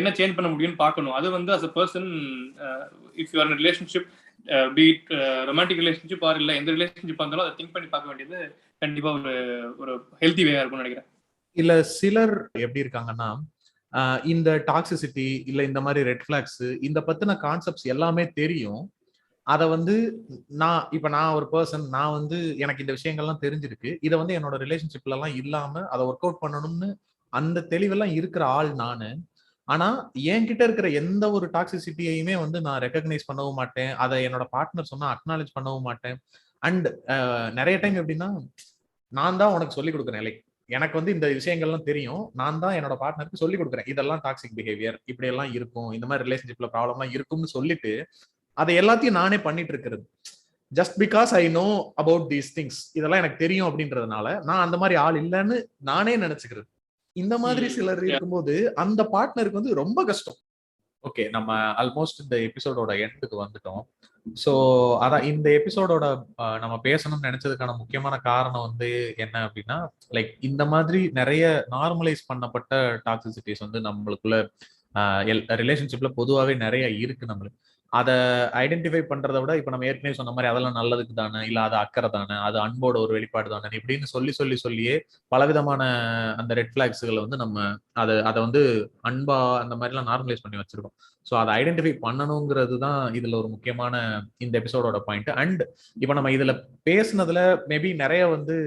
என்ன சேஞ்ச் பண்ண முடியும்னு பார்க்கணும். அது வந்து as a person, if you are in a relationship, be it romantic relationship or இல்ல எந்த ரிலேஷன்ஷிப் இருந்தாலும் அதை திங்க் பண்ணி பார்க்க வேண்டியது கண்டிப்பா ஒரு ஹெல்த்தி வேயா இருக்கும்னு நினைக்கிறேன். இல்ல சிலர் எப்படி இருக்காங்கன்னா, இந்த டாக்ஸிசிட்டி இல்ல இந்த மாதிரி ரெட் ஃபிளாக்ஸ் இந்த பத்தின கான்செப்ட்ஸ் எல்லாமே தெரியும். அதை வந்து நான் ஒரு பர்சன், நான் வந்து எனக்கு இந்த விஷயங்கள்லாம் தெரிஞ்சிருக்கு, இதை வந்து என்னோட ரிலேஷன்ஷிப்ல எல்லாம் இல்லாம அதை ஒர்க் அவுட் பண்ணணும்னு அந்த தெளிவெல்லாம் இருக்கிற ஆள் நானு. ஆனா என்கிட்ட இருக்கிற எந்த ஒரு டாக்ஸிசிட்டியையுமே வந்து நான் ரெகக்னைஸ் பண்ணவும் மாட்டேன், அதை என்னோட பார்ட்னர் சொன்னா அக்னாலேஜ் பண்ணவும் மாட்டேன். அண்ட் நிறைய டைம் எப்படின்னா, நான் தான் உனக்கு சொல்லிக் கொடுக்குறேன், லைக் எனக்கு வந்து இந்த விஷயங்கள்லாம் தெரியும், நான் தான் என்னோட பார்ட்னருக்கு சொல்லிக் கொடுக்குறேன், இதெல்லாம் டாக்ஸிக் பிஹேவியர், இப்படி எல்லாம் இருக்கும், இந்த மாதிரி ரிலேஷன்ஷிப்ல ப்ராப்ளம்லாம் இருக்கும்னு சொல்லிட்டு அதை எல்லாத்தையும் நானே பண்ணிட்டு இருக்கிறது. Just because I know about these things, இதெல்லாம் எனக்கு தெரியும் அப்படின்றதுனால நான் அந்த மாதிரி ஆள் இல்லைன்னு நானே நினைச்சுக்கிறது. இந்த மாதிரி சிலர் இருக்கும்போது அந்த பார்ட்னருக்கு வந்து ரொம்ப கஷ்டம். ஓகே, நம்ம ஆல்மோஸ்ட் இந்த எபிசோடோட எண்டுக்கு வந்துட்டோம். ஸோ அதான் இந்த எபிசோடோட நம்ம பேசணும்னு நினைச்சதுக்கான முக்கியமான காரணம் வந்து என்ன அப்படின்னா, லைக் இந்த மாதிரி நிறைய நார்மலைஸ் பண்ணப்பட்ட டாக்ஸிசிட்டிஸ் வந்து நம்மளுக்குள்ள ரிலேஷன்ஷிப்ல பொதுவாகவே நிறைய இருக்கு. நம்மளுக்கு அதை ஐடென்டிஃபை பண்றதை விட, இப்ப நம்ம ஏற்கனவே சொன்ன மாதிரி அதெல்லாம் நல்லதுக்கு தானே, இல்ல அது அக்கறை தானே, அது அன்போட ஒரு வெளிப்பாடு தானே இப்படின்னு சொல்லியே பலவிதமான அந்த ரெட் ஃபிளாக்ஸ்களை வந்து நம்ம அதை வந்து அன்பா அந்த மாதிரிலாம் நார்மலைஸ் பண்ணி வச்சிருக்கோம். ஸோ அதை ஐடென்டிஃபை பண்ணணுங்கிறது தான் இதுல ஒரு முக்கியமான இந்த எபிசோடோட பாயிண்ட். அண்ட் இப்ப நம்ம இதுல பேசுனதுல மேபி நிறைய வந்து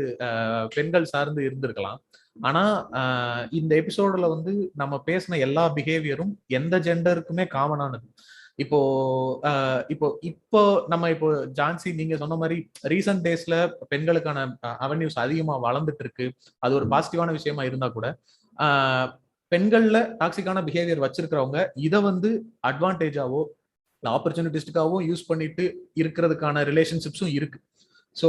பெண்கள் சார்ந்து இருந்திருக்கலாம். ஆனா இந்த எபிசோடுல வந்து நம்ம பேசின எல்லா பிஹேவியரும் எந்த ஜெண்டருக்குமே காமனானது. இப்போ நம்ம ஜான்சி நீங்க சொன்ன மாதிரி ரீசன்ட் டேஸ்ல பெண்களுக்கான அவென்யூஸ் அதிகமா வளர்ந்துட்டு இருக்கு. அது ஒரு பாசிட்டிவான விஷயமா இருந்தா கூட பெண்கள்ல டாக்ஸிக்கான பிஹேவியர் வச்சிருக்கிறவங்க இதை வந்து அட்வான்டேஜாவோ ஆப்பர்ச்சுனிட்டிஸ்டுக்காகவும் யூஸ் பண்ணிட்டு இருக்கிறதுக்கான ரிலேஷன்ஷிப்ஸும் இருக்கு. ஸோ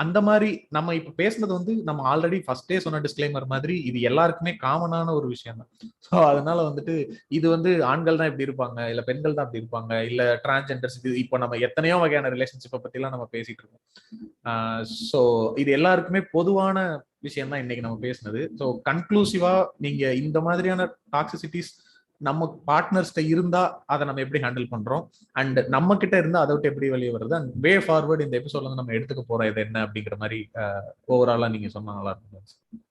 அந்த மாதிரி நம்ம இப்ப பேசுனது வந்து நம்ம ஆல்ரெடி ஃபர்ஸ்டே சொன்ன டிஸ்க்ளைமர் மாதிரி இது எல்லாருக்குமே காமனான ஒரு விஷயம் தான். ஸோ அதனால வந்துட்டு இது வந்து ஆண்கள் தான் இப்படி இருப்பாங்க, இல்ல பெண்கள் தான் இப்படி இருப்பாங்க, இல்ல டிரான்ஸ்ஜெண்டர்ஸ், இது இப்போ நம்ம எத்தனையோ வகையான ரிலேஷன்ஷிப்பை பத்தி எல்லாம் நம்ம பேசிட்டு இருக்கோம். ஸோ இது எல்லாருக்குமே பொதுவான விஷயம் தான் இன்னைக்கு நம்ம பேசுனது. ஸோ கன்க்ளூசிவா நீங்க இந்த மாதிரியான டாக்ஸிசிட்டிஸ் நம்ம பார்ட்னர்ஸ்ட இருந்தா அதை நம்ம எப்படி ஹேண்டில் பண்றோம், அண்ட் நம்ம கிட்ட இருந்தா அதை விட்டு எப்படி வெளியே வருது, அண்ட் வே ஃபார்வர்ட் இந்த எபிசோட்ல வந்து நம்ம எடுத்துக்க போறோம் இது என்ன அப்படிங்கிற மாதிரி ஓவராலா நீங்க சொன்னா நல்லா இருக்கும்.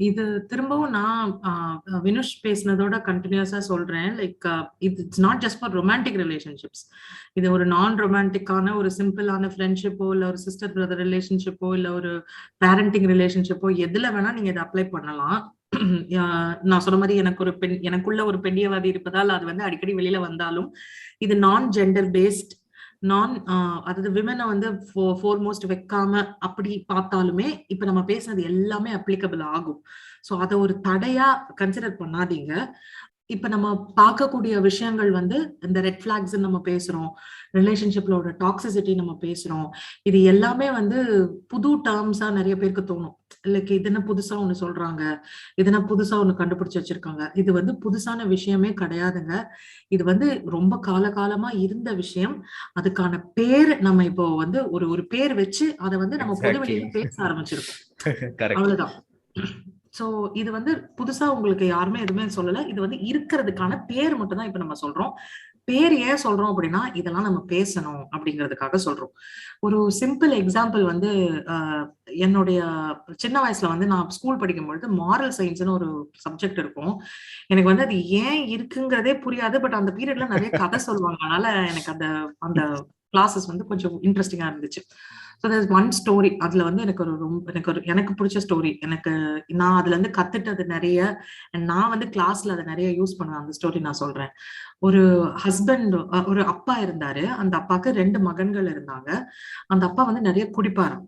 இது திரும்பவும் நான் வினுஷ் பேசினதோட கண்டினியூஸா சொல்றேன். Like it's not just for romantic relationships. இது ஒரு நான் ரொமான்டிக்கான ஒரு சிம்பிளான ஃப்ரெண்ட்ஷிப்போ இல்ல ஒரு சிஸ்டர் பிரதர் ரிலேஷன்ஷிப்போ இல்ல ஒரு பேரண்டிங் ரிலேஷன்ஷிப்போ எதுல வேணா நீங்க இதை அப்ளை பண்ணலாம். நான் சொன்ன மாதிரி எனக்குள்ள ஒரு பெண்ணியவாதி இருப்பதால் அது வந்து அடிக்கடி வெளியில வந்தாலும் இது நான் ஜெண்டர் பேஸ்ட், அதாவது விமனை வந்து ஃபோர்மோஸ்ட் வைக்காம அப்படி பார்த்தாலுமே இப்ப நம்ம பேசுனது எல்லாமே அப்ளிகபிள் ஆகும். ஸோ அதை ஒரு தடையா கன்சிடர் பண்ணாதீங்க. இப்ப நம்ம பார்க்கக்கூடிய விஷயங்கள் வந்து இந்த ரெட் ஃபிளாக்ஸ் நம்ம பேசுறோம், ரிலேஷன்ஷிப்லோட டாக்ஸிசிட்டி நம்ம பேசுறோம். இது எல்லாமே வந்து புது டேர்ம்ஸா நிறைய பேருக்கு தோணும். லைக் இது என்ன புதுசா ஒண்ணு சொல்றாங்க, இது என்ன புதுசா ஒண்ணு கண்டுபிடிச்சு வச்சிருக்காங்க. இது வந்து புதுசான விஷயமே கிடையாதுங்க. இது வந்து ரொம்ப காலகாலமா இருந்த விஷயம். அதுக்கான பேர் நம்ம இப்போ வந்து ஒரு பேர் வச்சு அதை வந்து நம்ம பொதுவெளியில பேச ஆரம்பிச்சிருக்கோம். அவ்வளவுதான். சோ இது வந்து புதுசா உங்களுக்கு யாருமே எதுவுமே சொல்லல. இது வந்து இருக்கிறதுக்கான பேர் மட்டும் தான் இப்ப நம்ம சொல்றோம். பேர் ஏன் சொல்றோம் அப்படின்னா இதெல்லாம் நம்ம பேசணும் அப்படிங்கிறதுக்காக சொல்றோம். ஒரு சிம்பிள் எக்ஸாம்பிள் வந்து என்னுடைய சின்ன வயசுல வந்து நான் ஸ்கூல் படிக்கும் பொழுது மாரல் சயின்ஸ்னு ஒரு சப்ஜெக்ட் இருக்கும். எனக்கு வந்து அது ஏன் இருக்குங்கிறதே புரியாது. பட் அந்த பீரியட்ல நிறைய கதை சொல்லுவாங்க. அதனால எனக்கு அந்த கிளாஸஸ் வந்து கொஞ்சம் இன்ட்ரெஸ்டிங்கா இருந்துச்சு. So there's one story. அதுல வந்து எனக்கு பிடிச்ச ஸ்டோரி. நான் அதுல இருந்து கத்துட்டது நிறைய. நான் வந்து கிளாஸ்ல அதை நிறைய யூஸ் பண்ணுவேன். அந்த ஸ்டோரி நான் சொல்றேன். ஒரு ஹஸ்பண்ட், ஒரு அப்பா இருந்தாரு. அந்த அப்பாவுக்கு 2 மகன்கள் இருந்தாங்க. அந்த அப்பா வந்து நிறைய குடிப்பாராம்.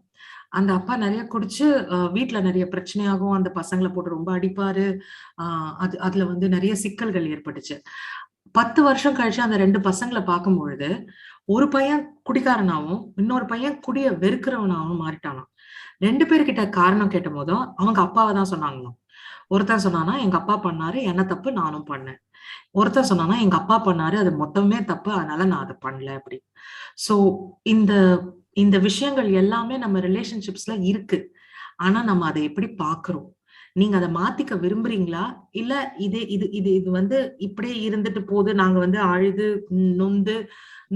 அந்த அப்பா நிறைய குடிச்சு வீட்டுல நிறைய பிரச்சனையாகும். அந்த பசங்களை போட்டு ரொம்ப அடிப்பாரு. அதுல வந்து நிறைய சிக்கல்கள் ஏற்பட்டுச்சு. 10 வருஷம் கழிச்சு அந்த 2 பசங்களை பார்க்கும் பொழுது ஒரு பையன் குடிக்காரனாவும் இன்னொரு பையன் குடிய வெறுக்கிறவனாவும் மாறிட்டானாம். 2 பேர்கிட்ட காரணம் கேட்ட போதும் அவங்க அப்பாவை தான் சொன்னாங்களாம். ஒருத்தன் சொன்னானா எங்க அப்பா பண்ணாரு, என்ன தப்பு நானும் பண்ணேன். ஒருத்தன் சொன்னானா எங்க அப்பா பண்ணாரு, அது மொத்தமே தப்பு, அதனால நான் அதை பண்ணல அப்படி. சோ இந்த விஷயங்கள் எல்லாமே நம்ம ரிலேஷன்ஷிப்ஸ்ல இருக்கு. ஆனா நம்ம அதை எப்படி பாக்குறோம்? நீங்க அதை மாத்திக்க விரும்புறீங்களா, இல்ல இது வந்து இப்படியே இருந்துட்டு போது, நாங்க வந்து அழுது நொந்து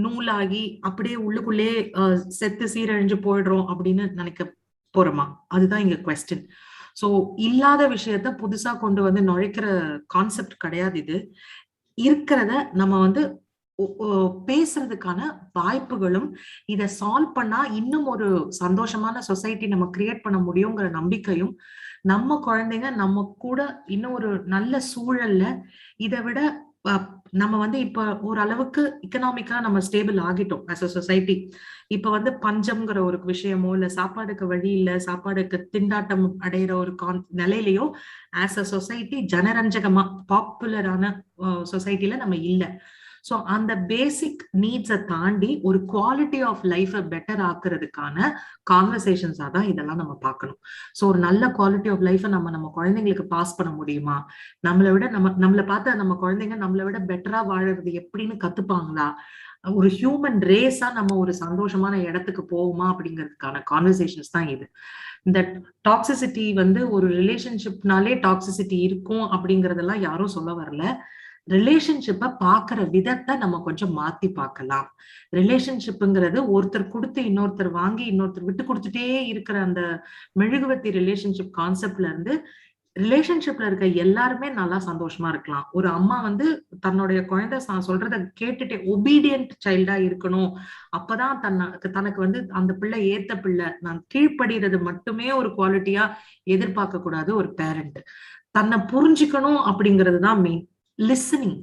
நூலாகி அப்படியே உள்ளுக்குள்ளே செத்து சீரழிஞ்சு போயிடுறோம் அப்படின்னு நினைக்க போறோமா? அதுதான் இங்க குவெஸ்டின். சோ இல்லாத விஷயத்த புதுசா கொண்டு வந்து நுழைக்கிற கான்செப்ட் கிடையாது இது. இருக்கிறத நம்ம வந்து பேசுறதுக்கான வாய்ப்புகளும், இதை சால்வ் பண்ணா இன்னும் ஒரு சந்தோஷமான சொசைட்டி நம்ம கிரியேட் பண்ண முடியுங்கிற நம்பிக்கையும், நம்ம குழந்தைங்க நம்ம கூட இன்னும் ஒரு நல்ல சூழல்ல இதை விட நம்ம வந்து இப்ப ஓரளவுக்கு எக்கனாமிக்கா நம்ம ஸ்டேபிள் ஆகிட்டோம் ஆஸ் அ சொசைட்டி. இப்ப வந்து பஞ்சம்ங்கிற ஒரு விஷயமோ இல்ல சாப்பாடுக்கு வழி இல்ல சாப்பாடுக்கு திண்டாட்டம் அடையிற ஒரு நிலையிலயோ ஆஸ் அ சொசைட்டி ஜனரஞ்சகமா பாப்புலரான சொசைட்டில நம்ம இல்ல. சோ அந்த பேசிக் நீட்ஸை தாண்டி ஒரு குவாலிட்டி ஆஃப் லைஃபை பெட்டர் ஆக்குறதுக்கான கான்வர்சேஷன்ஸா தான் இதெல்லாம் நம்ம பார்க்கணும். சோ ஒரு நல்ல குவாலிட்டி ஆஃப் லைஃபை நம்ம குழந்தைங்களுக்கு பாஸ் பண்ண முடியுமா? நம்மளை பார்த்து நம்ம குழந்தைங்க நம்மளை விட பெட்டரா வாழறது எப்படின்னு கத்துப்பாங்களா? ஒரு ஹியூமன் ரேஸா நம்ம ஒரு சந்தோஷமான இடத்துக்கு போவோமா அப்படிங்கிறதுக்கான கான்வர்சேஷன்ஸ் தான் இது. இந்த டாக்ஸிசிட்டி வந்து ஒரு ரிலேஷன்ஷிப்னாலே டாக்ஸிசிட்டி இருக்கும் அப்படிங்கறதெல்லாம் யாரும் சொல்ல வரல. ரிலேஷன்ஷிப்பை பாக்குற விதத்தை நம்ம கொஞ்சம் மாத்தி பார்க்கலாம். ரிலேஷன்ஷிப்புங்கிறது ஒருத்தர் கொடுத்து இன்னொருத்தர் வாங்கி இன்னொருத்தர் விட்டு கொடுத்துட்டே இருக்கிற அந்த மெழுகுவர்த்தி ரிலேஷன்ஷிப் கான்செப்ட்ல இருந்து ரிலேஷன்ஷிப்ல இருக்க எல்லாருமே நல்லா சந்தோஷமா இருக்கலாம். ஒரு அம்மா வந்து தன்னுடைய குழந்தை சொல்றத கேட்டுட்டே ஒபீடியன்ட் சைல்டா இருக்கணும். அப்பதான் தனக்கு வந்து அந்த பிள்ளை ஏத்த பிள்ளை, நான் கீழ்ப்படுகிறது மட்டுமே ஒரு குவாலிட்டியா எதிர்பார்க்க கூடாது. ஒரு பேரண்ட் தன்னை புரிஞ்சுக்கணும் அப்படிங்கிறது தான் மெயின். லிசனிங்,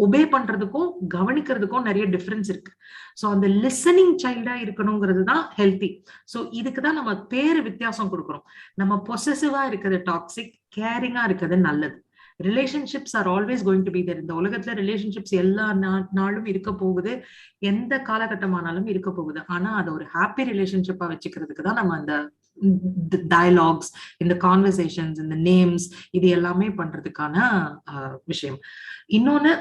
ஒபே பண்றதுக்கும் கவனிக்கிறதுக்கும் நிறைய டிஃபரன்ஸ் இருக்கு. சோ அந்த லிசனிங் சைல்டா இருக்கணுங்கிறது தான் ஹெல்த்தி. சோ இதுக்குதான் நம்ம பேரு வித்தியாசம் கொடுக்குறோம். நம்ம பொசசிவா இருக்கிறது டாக்ஸிக், கேரிங்கா இருக்கிறது நல்லது. Relationships are always going to be there. இந்த உலகத்துல ரிலேஷன்ஷிப்ஸ் எல்லா நாளும் இருக்க போகுது, எந்த காலகட்டமானாலும் இருக்க போகுது. ஆனா அதை ஒரு ஹாப்பி ரிலேஷன்ஷிப்பா வச்சுக்கிறதுக்கு தான் நம்ம அந்த டயலாக்ஸ், இந்த கான்வர்சேஷன்ஸ், இந்த நேம்ஸ், இது எல்லாமே பண்றதுக்கான விஷயம். இன்னொன்னு,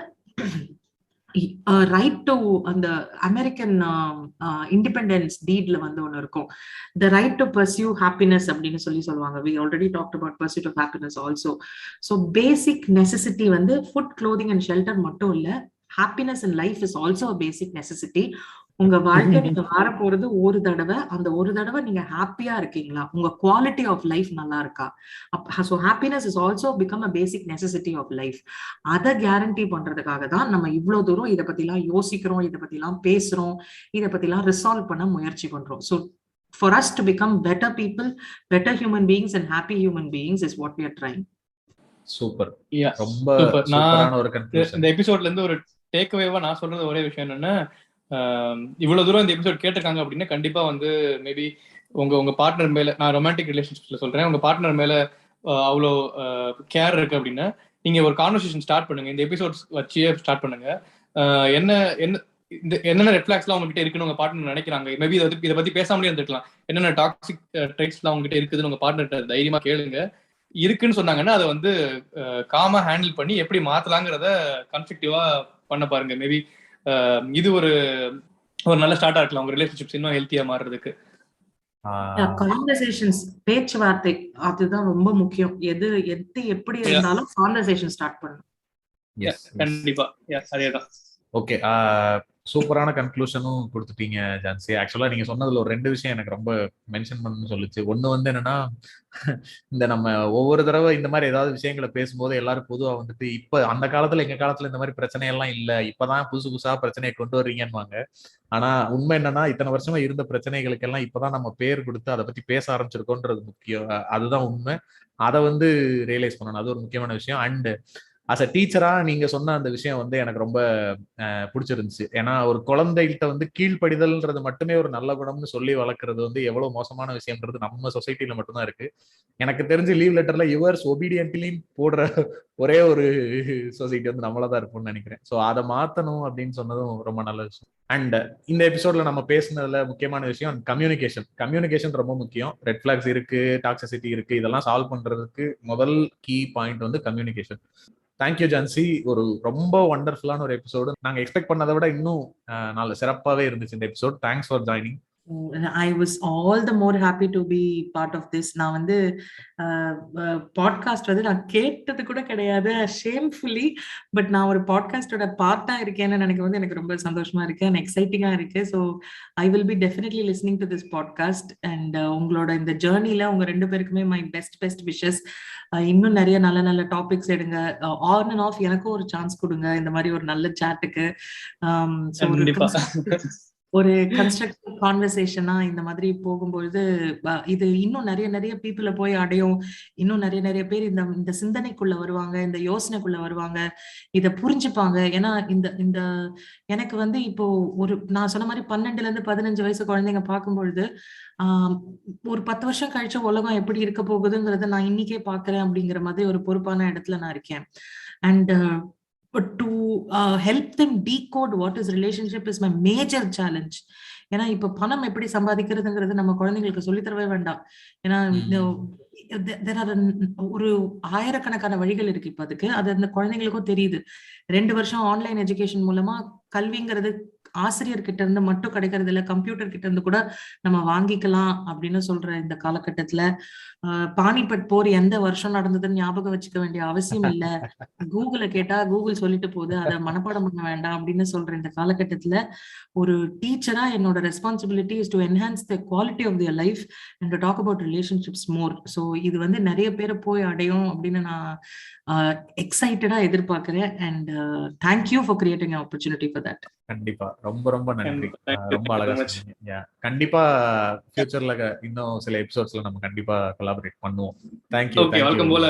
ரைட் டு அந்த அமெரிக்கன் இண்டிபெண்டன்ஸ் டீட்ல வந்து ஒண்ணு இருக்கும், the right to pursue happiness அப்படின்னு சொல்லுவாங்க. we already talked about pursuit of happiness also. so basic necessity வந்து food, clothing and shelter மட்டும் இல்ல, happiness in life is also a basic necessity. உங்க வாழ்க்கை நீங்க வாழ போறது ஒரு தடவை, அந்த ஒரு தடவை நீங்க ஹாப்பியா இருக்கீங்களா, உங்க குவாலிட்டி ஆஃப் லைஃப் நல்லா இருக்கா? So happiness is also become a basic necessity of life. அதை கேரண்டி பண்றதுக்காக தான் நம்ம இவ்வளவு தூரம் இதை பத்தி எல்லாம் யோசிக்கிறோம், இதை பத்தி எல்லாம் பேசுறோம், இதை பத்தி எல்லாம் ரிசால்வ் பண்ண முயற்சி பண்றோம். So for us to become better people, better human beings and happy human beings is what we are trying. Super. ரொம்ப சூப்பர். சூப்பரான ஒரு கன்க்ளூஷன். இந்த எபிசோட்ல இருந்து ஒரு டேக் அவேவா நான் சொல்றது ஒரே விஷயம் என்னன்னா, இவ்வளவு தூரம் இந்த எபிசோட் கேட்டிருக்காங்க அப்படின்னா கண்டிப்பா வந்து மேபி உங்க பார்ட்னர் மேல, நான் ரொமான்டிக் ரிலேஷன்ஷிப்ல சொல்றேன், உங்க பார்ட்னர் மேல அவ்வளோ கேர் இருக்கு அப்படின்னா நீங்க ஒரு கான்வர்சேஷன் ஸ்டார்ட் பண்ணுங்க. இந்த எபிசோட்ஸ் வச்சே ஸ்டார்ட் பண்ணுங்க. என்னென்ன ரெட் ஃபிளாக்ஸ்லாம் உங்ககிட்ட இருக்குன்னு உங்க பார்ட்னர் நினைக்கிறாங்க, மேபி இதை பத்தி பேசாமலே இருந்திருக்கலாம், என்னென்ன டாக்ஸிக் ட்ரைட்ஸ்லாம் உங்ககிட்ட இருக்குதுன்னு உங்க பார்ட்னர்கிட்ட தைரியமா கேளுங்க. இருக்குன்னு சொன்னாங்கன்னா அதை வந்து காமா ஹேண்டில் பண்ணி எப்படி மாத்தலாங்கிறத கன்ஸ்ட்ரக்டிவா பண்ண பாருங்க. மேபி இது ஒரு நல்ல ஸ்டார்டா இருக்கலாம் உங்க ரிலேஷன்ஷிப்ஸ் இன்னும் ஹெல்த்தியா மாறுறதுக்கு. கான்வர்சேஷன்ஸ், பேச்சுவார்த்தை, அதுதான் ரொம்ப முக்கியம். எது எப்படி இருந்தாலும் கான்வர்சேஷன் ஸ்டார்ட் பண்ணணும். கண்டிப்பா. அதேதான். ஓகே, சூப்பரான கன்க்ளூஷனும் கொடுத்துட்டீங்க ஜான்சி. ஆக்சுவலா நீங்க சொன்னதுல ஒரு 2 விஷயம் எனக்கு ரொம்ப மென்ஷன் பண்ணணும்னு சொல்லுச்சு. ஒண்ணு வந்து என்னன்னா, இந்த நம்ம ஒவ்வொரு தடவை இந்த மாதிரி ஏதாவது விஷயங்களை பேசும்போது எல்லாரும் பொதுவா வந்துட்டு இப்ப அந்த காலத்துல எங்க காலத்துல இந்த மாதிரி பிரச்சனை எல்லாம் இல்ல, இப்பதான் புதுசு புதுசா பிரச்சனையை கொண்டு வர்றீங்கன்னு. ஆனா உண்மை என்னன்னா, இத்தனை வருஷமா இருந்த பிரச்சனைகளுக்கு எல்லாம் இப்பதான் நம்ம பேர் கொடுத்து அதை பத்தி பேச ஆரம்பிச்சிருக்கோன்றது முக்கியம். அதுதான் உண்மை. அதை வந்து ரியலைஸ் பண்ணணும், அது ஒரு முக்கியமான விஷயம். அண்ட் அஸ் அ டீச்சரா நீங்க சொன்ன அந்த விஷயம் வந்து எனக்கு ரொம்ப பிடிச்சிருந்துச்சு. ஏன்னா ஒரு குழந்தைகிட்ட வந்து கீழ்ப்படிதல்ன்றது மட்டுமே ஒரு நல்ல குணம்னு சொல்லி வளர்க்கறது வந்து எவ்வளவு மோசமான விஷயம்ன்றது நம்ம சொசைட்டில மட்டும்தான் இருக்கு. எனக்கு தெரிஞ்சு லீவ் லெட்டர்ல யுவர்ஸ் ஒபீடியன்ட்லின்னு போடுற ஒரே ஒரு சொசைட்டி வந்து நம்மளதான் இருக்கும்னு நினைக்கிறேன். ஸோ அதை மாத்தணும் அப்படின்னு சொன்னதும் ரொம்ப நல்ல விஷயம். அண்ட் இந்த எபிசோட்ல நம்ம பேசுனதுல முக்கியமான விஷயம் கம்யூனிகேஷன் ரொம்ப முக்கியம். ரெட் ஃபிளாக்ஸ் இருக்கு, டாக்ஸிசிட்டி இருக்கு, இதெல்லாம் சால்வ் பண்றதுக்கு முதல் கீ பாயிண்ட் வந்து கம்யூனிகேஷன். தேங்க்யூ ஜான்சி. ஒரு ரொம்ப வண்டர்ஃபுல்லான ஒரு எபிசோடு. நாங்க எக்ஸ்பெக்ட் பண்ணதை விட இன்னும் நல்ல சிறப்பாவே இருந்துச்சு இந்த episode. Thanks for joining. I was all the more happy to be part of this. நான் வந்து பாட்காஸ்ட் வந்து நான் கேட்டது கூட கிடையாது, ஷேம்ஃபுல்லி. பட் நான் ஒரு பாட்காஸ்டோட பார்ட்டா இருக்கேன்னு எனக்கு ரொம்ப சந்தோஷமா இருக்கு அண்ட் எக்ஸைட்டிங்கா இருக்கு. So I will be definitely listening to this podcast. And உங்களோட இந்த ஜேர்னில உங்க 2 பேருக்குமே மை பெஸ்ட் விஷஸ். இன்னும் நிறைய நல்ல நல்ல டாபிக்ஸ் எடுங்க. ஆன் அண்ட் ஆஃப் எனக்கும் ஒரு சான்ஸ் கொடுங்க இந்த மாதிரி ஒரு நல்ல சாட்டுக்கு. ஒரு கன்ஸ்ட்ரக்டிவ் கான்வர்சேஷனா இந்த மாதிரி போகும்பொழுது இது இன்னும் நிறைய பீப்புள போய் அடையும். இன்னும் நிறைய பேர் இந்த சிந்தனைக்குள்ள வருவாங்க, இந்த யோசனைக்குள்ள வருவாங்க, இத புரிஞ்சுப்பாங்க. ஏன்னா இந்த எனக்கு வந்து இப்போ நான் சொன்ன மாதிரி 12 to 15 வயசு குழந்தைங்க பார்க்கும்பொழுது ஒரு 10 வருஷம் கழிச்சு உலகம் எப்படி இருக்க போகுதுங்கிறத நான் இன்னைக்கே பாக்குறேன் அப்படிங்கிற மாதிரி ஒரு பொறுப்பான இடத்துல நான் இருக்கேன். And to help them decode what is relationship is my major challenge. ஏன்னா இப்ப பணம் எப்படி சம்பாதிக்கிறதுங்கிறது நம்ம குழந்தைங்களுக்கு சொல்லித்தரவே வேண்டாம். ஏன்னா ஒரு 1000கணக்கான வழிகள் இருக்கு இப்ப அதுக்கு. அது அந்த குழந்தைங்களுக்கும் தெரியுது. 2 வருஷம் ஆன்லைன் எஜுகேஷன் மூலமா கல்விங்கிறது ஆசிரியர்கிட்ட இருந்து மட்டும் கிடைக்கிறது இல்ல, கம்ப்யூட்டர் கிட்ட இருந்து கூட நம்ம வாங்கிக்கலாம் அப்படின்னு சொல்ற இந்த காலகட்டத்துல பானிபட் போர் எந்த வருஷம் நடந்ததுன்னு ஞாபகம் வச்சுக்க வேண்டிய அவசியம் இல்ல, கூகுள கேட்டா கூகுள் சொல்லிட்டு போகுது, அதை மனப்பாடம் பண்ண வேண்டாம் அப்படின்னு சொல்ற இந்த காலகட்டத்துல ஒரு டீச்சரா என்னோட responsibility is to enhance the quality of their life and to talk about relationships more. So இது வந்து நிறைய பேரை போய் அடையும் அப்படின்னு நான் எக்ஸைட்டடா எதிர்பார்க்கிறேன். And thank you for creating an opportunity for that. கண்டிப்பா ரொம்ப நன்றி. ரொம்ப அழகா சொன்னீங்க. கண்டிப்பா ஃபியூச்சர்ல இன்னும் சில எபிசோட்ஸ்ல நம்ம கண்டிப்பா கொலாபரேட் பண்ணுவோம். தேங்க்யூ. ஓகே, வழக்கம் போல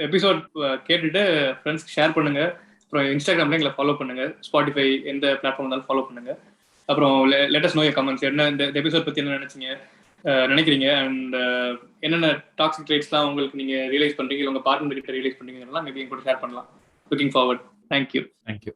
எபிசோட் கேட்டுட்டு ஃப்ரெண்ட்ஸ்க்கு ஷேர் பண்ணுங்க. அப்புறம் இன்ஸ்டாகிராம்ல எங்களை ஃபாலோ பண்ணுங்க, ஸ்பாட்டிஃபை எந்த பிளாட்ஃபார்ம் இருந்தாலும் ஃபாலோ பண்ணுங்க. அப்புறம் let us know your comments. என்ன இந்த எபிசோட் பத்தி என்ன நினைச்சீங்க, நினைக்கிறீங்க அண்ட் என்னென்ன டாக்ஸிக் ட்ரேட்ஸ்லாம் உங்களுக்கு நீங்க ரியலைஸ் பண்றீங்க, உங்க பார்ட்னர் கிட்ட ரியலைஸ் பண்றீங்கன்னா மேபி கூட ஷேர் பண்ணலாம். Looking forward. தேங்க்யூ.